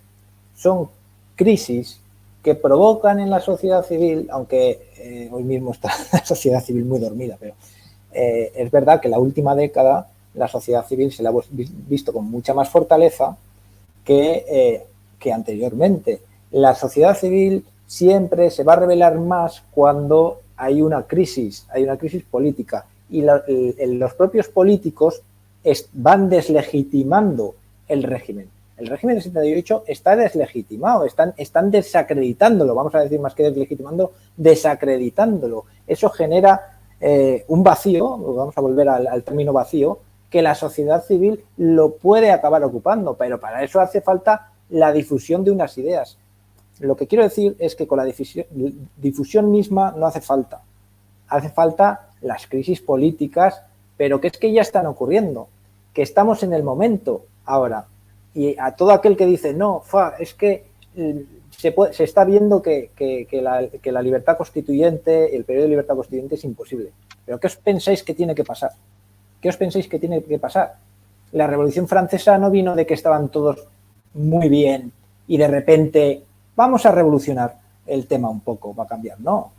Speaker 3: son crisis que provocan en la sociedad civil, aunque hoy mismo está la sociedad civil muy dormida, pero es verdad que la última década la sociedad civil se la ha visto con mucha más fortaleza que anteriormente. La sociedad civil siempre se va a revelar más cuando hay una crisis política, y los propios políticos van deslegitimando el régimen. El régimen del 78 está deslegitimado, están desacreditándolo, vamos a decir más que deslegitimando, desacreditándolo. Eso genera un vacío, vamos a volver al término vacío, que la sociedad civil lo puede acabar ocupando, pero para eso hace falta la difusión de unas ideas. Lo que quiero decir es que con la difusión misma no hace falta. Hace falta las crisis políticas, pero que es que ya están ocurriendo, que estamos en el momento ahora. Y a todo aquel que dice, no, es que se está viendo que la libertad constituyente, el periodo de libertad constituyente es imposible. ¿Pero qué os pensáis que tiene que pasar? ¿Qué os pensáis que tiene que pasar? La Revolución Francesa no vino de que estaban todos muy bien y de repente vamos a revolucionar el tema un poco, va a cambiar. No.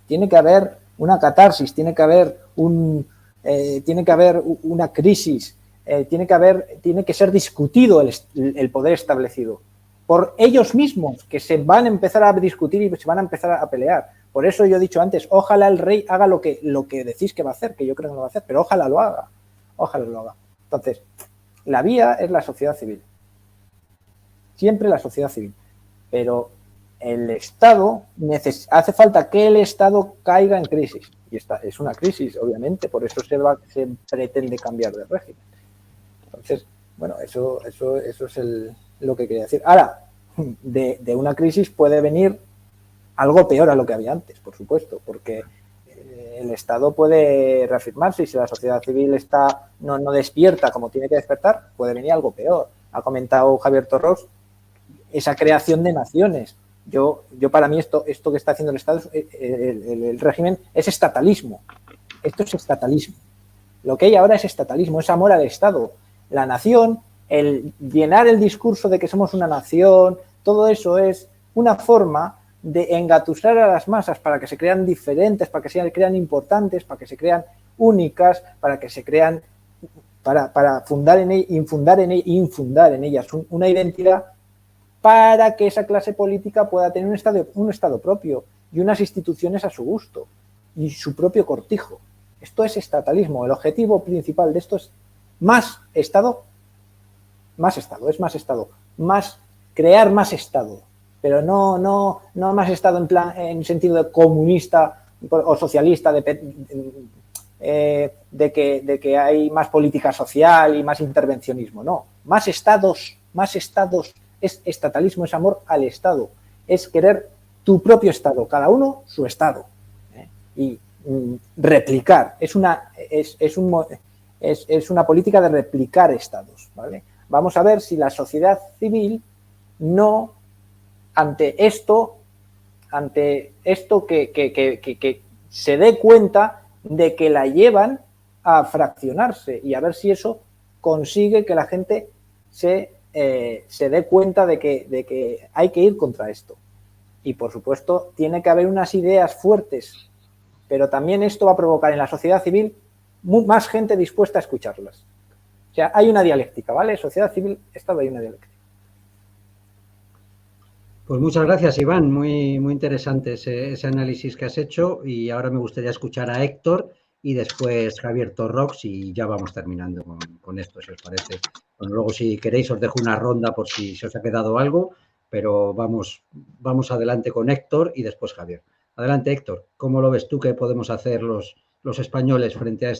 Speaker 3: Tiene que haber una catarsis, tiene que haber una crisis, tiene que ser discutido el poder establecido por ellos mismos, que se van a empezar a discutir y se van a empezar a pelear. Por eso yo he dicho antes, ojalá el rey haga lo que decís que va a hacer, que yo creo que no lo va a hacer, pero ojalá lo haga. Ojalá lo haga. Entonces, la vía es la sociedad civil. Siempre la sociedad civil. Pero el Estado, hace falta que el Estado caiga en crisis. Y esta es una crisis, obviamente, por eso se pretende cambiar de régimen. Entonces, bueno, eso es lo que quería decir. Ahora, de una crisis puede venir algo peor a lo que había antes, por supuesto, porque el Estado puede reafirmarse y si la sociedad civil no despierta como tiene que despertar, puede venir algo peor. Ha comentado Javier Torros esa creación de naciones. Yo para mí esto que está haciendo el Estado, el régimen, es estatalismo. Esto es estatalismo. Lo que hay ahora es estatalismo, es amor al Estado. La nación, el llenar el discurso de que somos una nación, todo eso es una forma de engatusar a las masas para que se crean diferentes, para que se crean importantes, para que se crean únicas, para que se crean, para infundar en ellas una identidad para que esa clase política pueda tener un estado propio y unas instituciones a su gusto y su propio cortijo. Esto es estatalismo. El objetivo principal de esto es crear más Estado, pero no más Estado en sentido de comunista o socialista, de que hay más política social y más intervencionismo. No, más estados. Es estatalismo, es amor al Estado, es querer tu propio Estado, cada uno su Estado, y replicar, es una política de replicar Estados, ¿vale? Vamos a ver si la sociedad civil no, ante esto que se dé cuenta de que la llevan a fraccionarse y a ver si eso consigue que la gente se dé cuenta de que hay que ir contra esto. Y, por supuesto, tiene que haber unas ideas fuertes, pero también esto va a provocar en la sociedad civil más gente dispuesta a escucharlas. O sea, hay una dialéctica, ¿vale? Sociedad civil, Estado, hay una dialéctica.
Speaker 1: Pues muchas gracias, Iván. Muy, muy interesante ese análisis que has hecho y ahora me gustaría escuchar a Héctor y después Javier Torrox y ya vamos terminando con esto, si os parece. Bueno, luego si queréis os dejo una ronda por si se os ha quedado algo, pero vamos adelante con Héctor y después Javier. Adelante, Héctor. ¿Cómo lo ves tú que podemos hacer los españoles frente a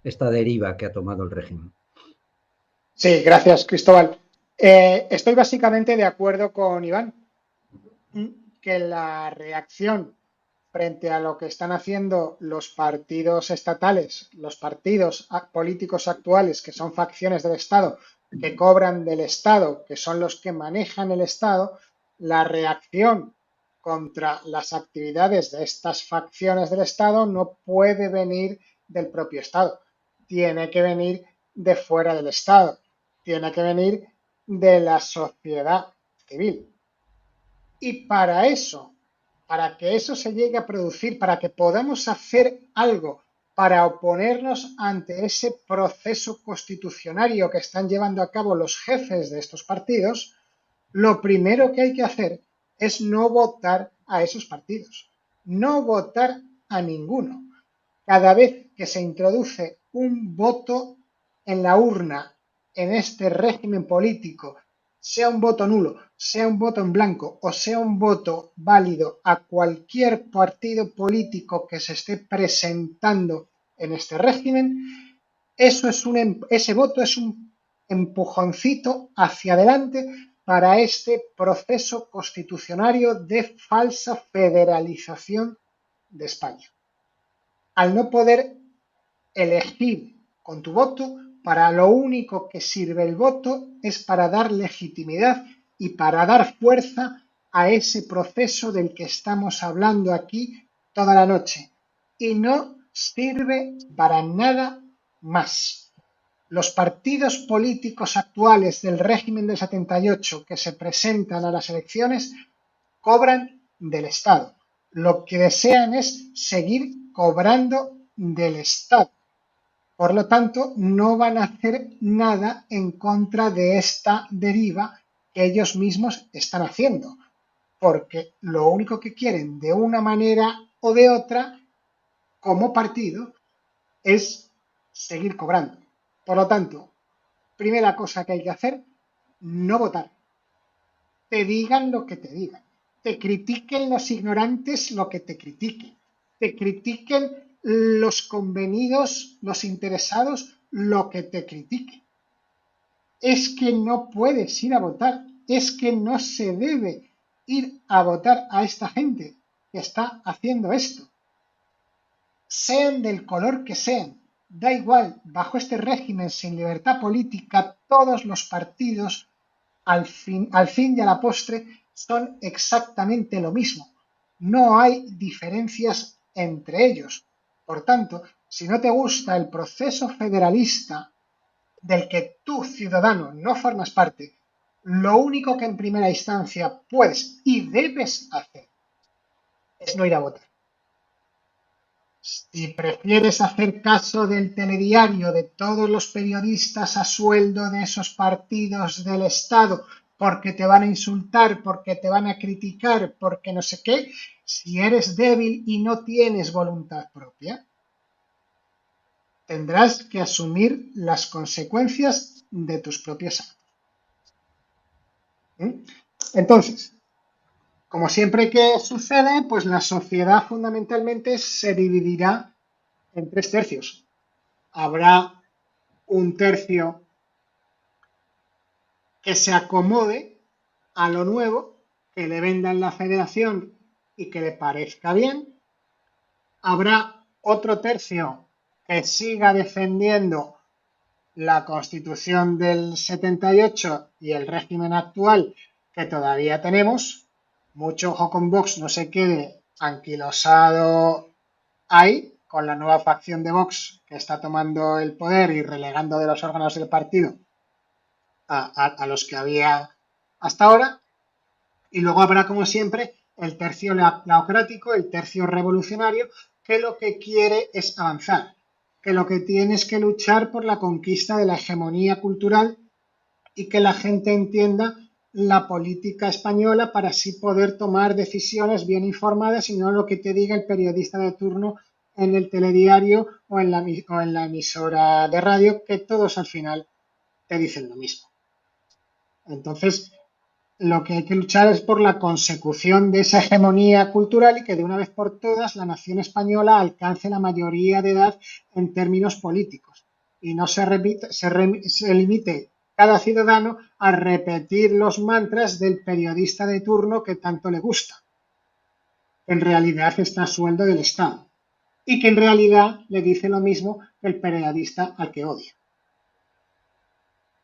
Speaker 1: esta deriva que ha tomado el régimen?
Speaker 4: Sí, gracias, Cristóbal. Estoy básicamente de acuerdo con Iván, que la reacción frente a lo que están haciendo los partidos estatales, los partidos políticos actuales, que son facciones del Estado, que cobran del Estado, que son los que manejan el Estado, la reacción contra las actividades de estas facciones del Estado no puede venir del propio Estado, tiene que venir de fuera del Estado, tiene que venir de la sociedad civil. Y para que eso se llegue a producir, para que podamos hacer algo para oponernos ante ese proceso constitucionario que están llevando a cabo los jefes de estos partidos, lo primero que hay que hacer es no votar a esos partidos, no votar a ninguno. Cada vez que se introduce un voto en la urna en este régimen político, sea un voto nulo, sea un voto en blanco o sea un voto válido a cualquier partido político que se esté presentando en este régimen, ese voto es un empujoncito hacia adelante para este proceso constitucionario de falsa federalización de España. Al no poder elegir con tu voto, para lo único que sirve el voto es para dar legitimidad y para dar fuerza a ese proceso del que estamos hablando aquí toda la noche. Y no sirve para nada más. Los partidos políticos actuales del régimen del 78 que se presentan a las elecciones cobran del Estado. Lo que desean es seguir cobrando del Estado. Por lo tanto, no van a hacer nada en contra de esta deriva que ellos mismos están haciendo, porque lo único que quieren de una manera o de otra, como partido, es seguir cobrando. Por lo tanto, primera cosa que hay que hacer, no votar. Te digan lo que te digan. Te critiquen los ignorantes lo que te critiquen. Te critiquen los convenidos, los interesados, lo que te critiquen. Es que no puedes ir a votar. Es que no se debe ir a votar a esta gente que está haciendo esto. Sean del color que sean. Da igual, bajo este régimen sin libertad política, todos los partidos al fin y a la postre son exactamente lo mismo. No hay diferencias entre ellos. Por tanto, si no te gusta el proceso federalista del que tú, ciudadano, no formas parte, lo único que en primera instancia puedes y debes hacer es no ir a votar. Si prefieres hacer caso del telediario, de todos los periodistas a sueldo de esos partidos del Estado, porque te van a insultar, porque te van a criticar, porque no sé qué, si eres débil y no tienes voluntad propia, tendrás que asumir las consecuencias de tus propios actos. Entonces, como siempre que sucede, pues la sociedad fundamentalmente se dividirá en 3 tercios. Habrá un tercio que se acomode a lo nuevo, que le vendan la federación y que le parezca bien. Habrá otro tercio que siga defendiendo la Constitución del 78 y el régimen actual que todavía tenemos. Mucho ojo con Vox, no se quede anquilosado ahí, con la nueva facción de Vox que está tomando el poder y relegando de los órganos del partido a los que había hasta ahora. Y luego habrá, como siempre, el tercio laocrático, el tercio revolucionario, que lo que quiere es avanzar, que lo que tiene es que luchar por la conquista de la hegemonía cultural y que la gente entienda la política española para así poder tomar decisiones bien informadas y no lo que te diga el periodista de turno en el telediario o en la emisora de radio, que todos al final te dicen lo mismo. Entonces, lo que hay que luchar es por la consecución de esa hegemonía cultural y que de una vez por todas la nación española alcance la mayoría de edad en términos políticos y no se limite cada ciudadano a repetir los mantras del periodista de turno que tanto le gusta. En realidad está a sueldo del Estado y que en realidad le dice lo mismo que el periodista al que odia.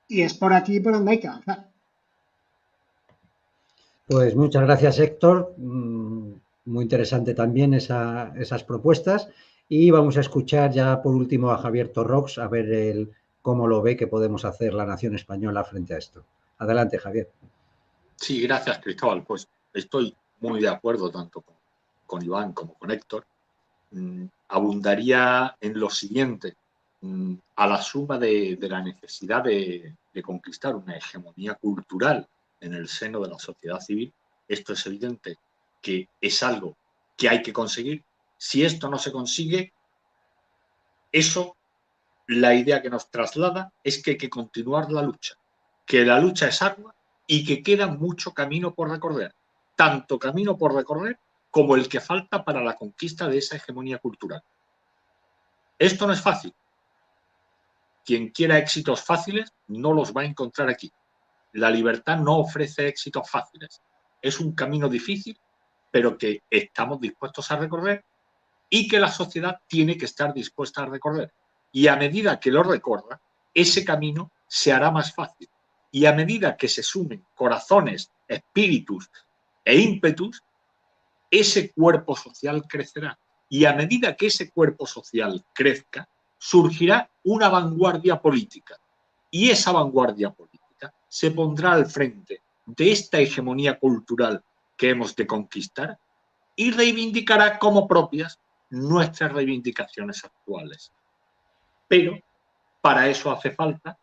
Speaker 4: Y es por aquí por donde hay que avanzar.
Speaker 1: Pues muchas gracias, Héctor. Muy interesante también esas propuestas. Y vamos a escuchar ya por último a Javier Torrox a ver cómo lo ve que podemos hacer la nación española frente a esto. Adelante, Javier.
Speaker 2: Sí, gracias, Cristóbal. Pues estoy muy de acuerdo tanto con Iván como con Héctor. Abundaría en lo siguiente. A la suma de la necesidad de conquistar una hegemonía cultural en el seno de la sociedad civil, esto es evidente que es algo que hay que conseguir. Si esto no se consigue, eso la idea que nos traslada es que hay que continuar la lucha, que la lucha es ardua y que queda mucho camino por recorrer, tanto camino por recorrer como el que falta para la conquista de esa hegemonía cultural. Esto no es fácil. Quien quiera éxitos fáciles no los va a encontrar aquí. La libertad no ofrece éxitos fáciles. Es un camino difícil, pero que estamos dispuestos a recorrer y que la sociedad tiene que estar dispuesta a recorrer. Y a medida que lo recorra, ese camino se hará más fácil. Y a medida que se sumen corazones, espíritus e ímpetus, ese cuerpo social crecerá. Y a medida que ese cuerpo social crezca, surgirá una vanguardia política. Y esa vanguardia política se pondrá al frente de esta hegemonía cultural que hemos de conquistar y reivindicará como propias nuestras reivindicaciones actuales. Pero para eso hace falta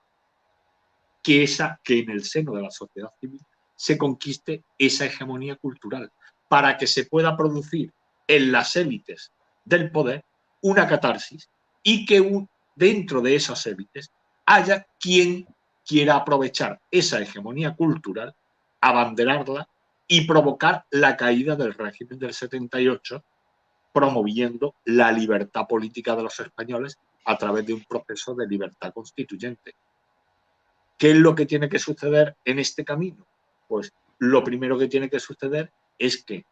Speaker 2: que en el seno de la sociedad civil se conquiste esa hegemonía cultural, para que se pueda producir en las élites del poder una catarsis y que dentro de esas élites haya quien quiera aprovechar esa hegemonía cultural, abanderarla y provocar la caída del régimen del 78, promoviendo la libertad política de los españoles a través de un proceso de libertad constituyente. ¿Qué es lo que tiene que suceder en este camino? Pues lo primero que tiene que suceder es que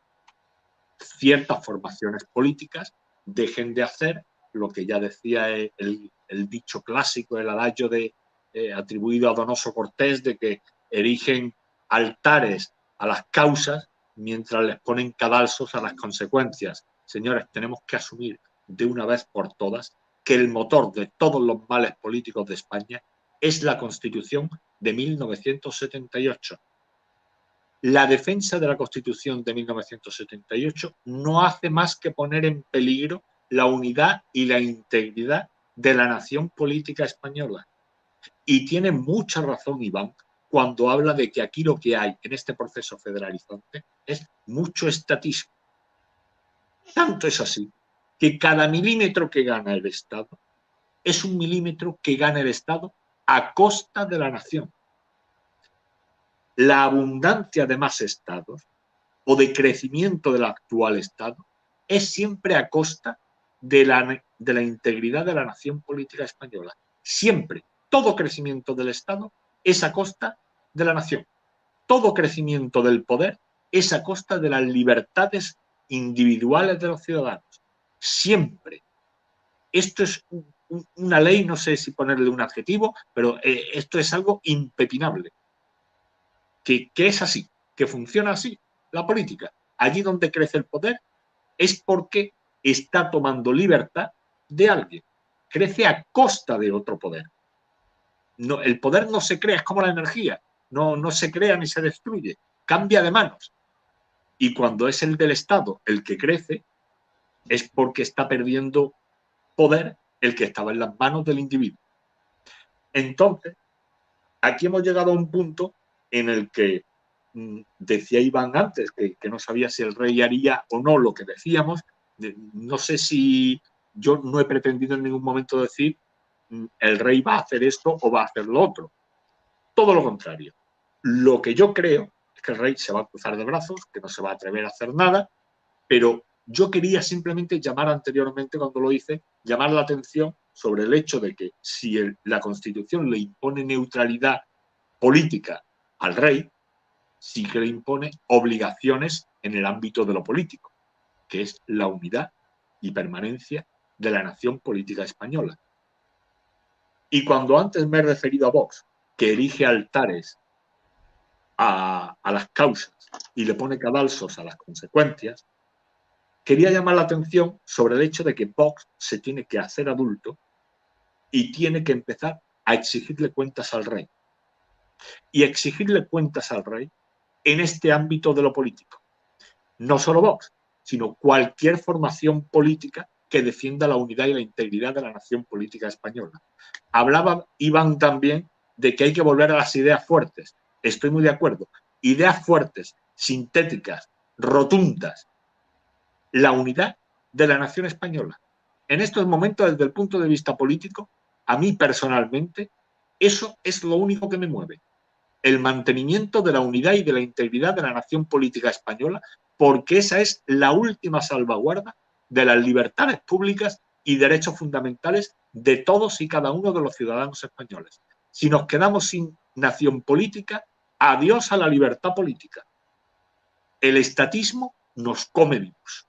Speaker 2: ciertas formaciones políticas dejen de hacer lo que ya decía el dicho clásico, el adagio atribuido a Donoso Cortés, de que erigen altares a las causas mientras les ponen cadalsos a las consecuencias. Señores, tenemos que asumir de una vez por todas que el motor de todos los males políticos de España es la Constitución de 1978. La defensa de la Constitución de 1978 no hace más que poner en peligro la unidad y la integridad de la nación política española. Y tiene mucha razón Iván cuando habla de que aquí lo que hay en este proceso federalizante es mucho estatismo. Tanto es así que cada milímetro que gana el Estado es un milímetro que gana el Estado a costa de la nación. La abundancia de más estados o de crecimiento del actual Estado es siempre a costa de la integridad de la nación política española. Siempre, todo crecimiento del Estado es a costa de la nación. Todo crecimiento del poder es a costa de las libertades individuales de los ciudadanos. Siempre. Esto es una ley, no sé si ponerle un adjetivo, pero esto es algo impepinable. Que es así, que funciona así la política. Allí donde crece el poder es porque está tomando libertad de alguien. Crece a costa de otro poder. No, el poder no se crea, es como la energía. No se crea ni se destruye. Cambia de manos. Y cuando es el del Estado el que crece, es porque está perdiendo poder el que estaba en las manos del individuo. Entonces, aquí hemos llegado a un punto en el que decía Iván antes que no sabía si el rey haría o no lo que decíamos. No sé si yo no he pretendido en ningún momento decir el rey va a hacer esto o va a hacer lo otro. Todo lo contrario. Lo que yo creo es que el rey se va a cruzar de brazos, que no se va a atrever a hacer nada, pero yo quería simplemente llamar anteriormente, cuando lo hice, llamar la atención sobre el hecho de que si la Constitución le impone neutralidad política al rey, sí que le impone obligaciones en el ámbito de lo político, que es la unidad y permanencia de la nación política española. Y cuando antes me he referido a Vox, que erige altares a las causas y le pone cadalsos a las consecuencias, quería llamar la atención sobre el hecho de que Vox se tiene que hacer adulto y tiene que empezar a exigirle cuentas al rey. Y exigirle cuentas al rey en este ámbito de lo político. No solo Vox, sino cualquier formación política que defienda la unidad y la integridad de la nación política española. Hablaba Iván también de que hay que volver a las ideas fuertes. Estoy muy de acuerdo. Ideas fuertes, sintéticas, rotundas. La unidad de la nación española. En estos momentos, desde el punto de vista político, a mí personalmente, eso es lo único que me mueve. El mantenimiento de la unidad y de la integridad de la nación política española, porque esa es la última salvaguarda de las libertades públicas y derechos fundamentales de todos y cada uno de los ciudadanos españoles. Si nos quedamos sin nación política, adiós a la libertad política. El estatismo nos come vivos.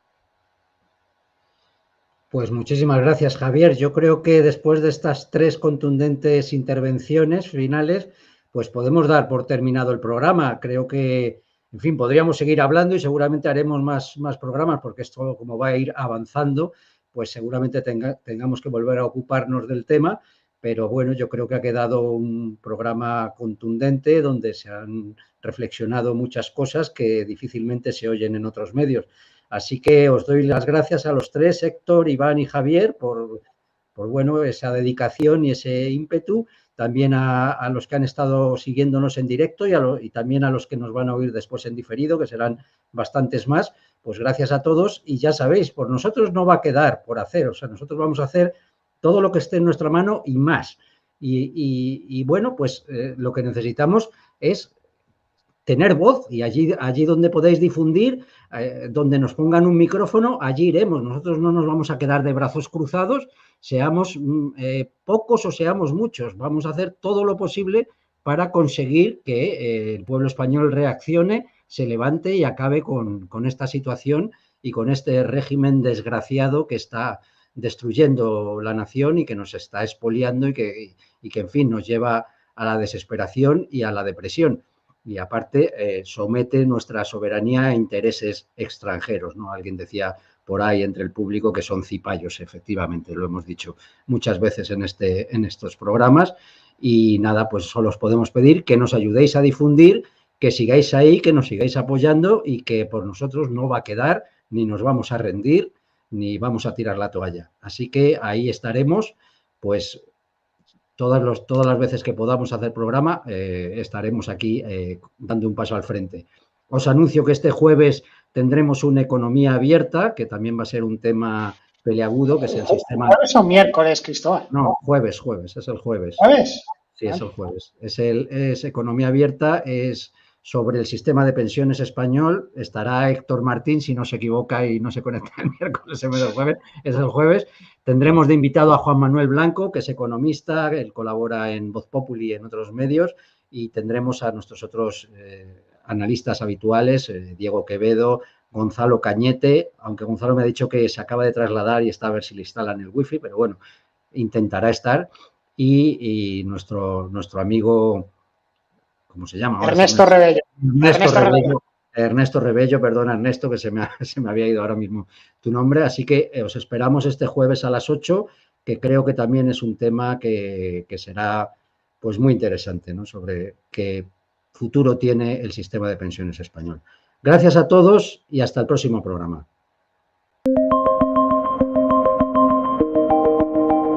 Speaker 1: Pues muchísimas gracias, Javier. Yo creo que después de estas 3 contundentes intervenciones finales, pues podemos dar por terminado el programa. Creo que, en fin, podríamos seguir hablando y seguramente haremos más programas, porque esto, como va a ir avanzando, pues seguramente tengamos que volver a ocuparnos del tema. Pero bueno, yo creo que ha quedado un programa contundente donde se han reflexionado muchas cosas que difícilmente se oyen en otros medios. Así que os doy las gracias a los 3, Héctor, Iván y Javier, por bueno, esa dedicación y ese ímpetu. También a los que han estado siguiéndonos en directo y también a los que nos van a oír después en diferido, que serán bastantes más. Pues gracias a todos y ya sabéis, por nosotros no va a quedar por hacer. O sea, nosotros vamos a hacer todo lo que esté en nuestra mano y más. Y bueno, pues lo que necesitamos es tener voz y allí donde podéis difundir, donde nos pongan un micrófono, allí iremos. Nosotros no nos vamos a quedar de brazos cruzados, seamos pocos o seamos muchos. Vamos a hacer todo lo posible para conseguir que el pueblo español reaccione, se levante y acabe con esta situación y con este régimen desgraciado que está destruyendo la nación y que nos está expoliando y que en fin, nos lleva a la desesperación y a la depresión. Y aparte somete nuestra soberanía a intereses extranjeros, ¿no? Alguien decía por ahí entre el público que son cipayos, efectivamente, lo hemos dicho muchas veces en estos programas. Y nada, pues solo os podemos pedir que nos ayudéis a difundir, que sigáis ahí, que nos sigáis apoyando y que por nosotros no va a quedar, ni nos vamos a rendir, ni vamos a tirar la toalla. Así que ahí estaremos, pues todas las veces que podamos hacer programa, estaremos aquí dando un paso al frente. Os anuncio que este jueves tendremos una economía abierta, que también va a ser un tema peleagudo, que es el sistema...
Speaker 4: ¿Jueves o miércoles, Cristóbal?
Speaker 1: No, jueves, es el jueves.
Speaker 4: ¿Jueves?
Speaker 1: Sí, es el jueves. Es economía abierta, es sobre el sistema de pensiones español. Estará Héctor Martín, si no se equivoca y no se conecta el miércoles en vez del jueves, es el jueves. Tendremos de invitado a Juan Manuel Blanco, que es economista, él colabora en Voz Populi y en otros medios, y tendremos a nuestros otros analistas habituales, Diego Quevedo, Gonzalo Cañete, aunque Gonzalo me ha dicho que se acaba de trasladar y está a ver si le instalan el wifi, pero bueno, intentará estar. Y nuestro amigo, ¿cómo se llama?
Speaker 4: Ernesto Rebello.
Speaker 1: Ernesto Rebello, perdona Ernesto, que se me había ido ahora mismo tu nombre. Así que os esperamos este jueves a las 8, que creo que también es un tema que será pues muy interesante, ¿no? Sobre qué futuro tiene el sistema de pensiones español. Gracias a todos y hasta el próximo programa.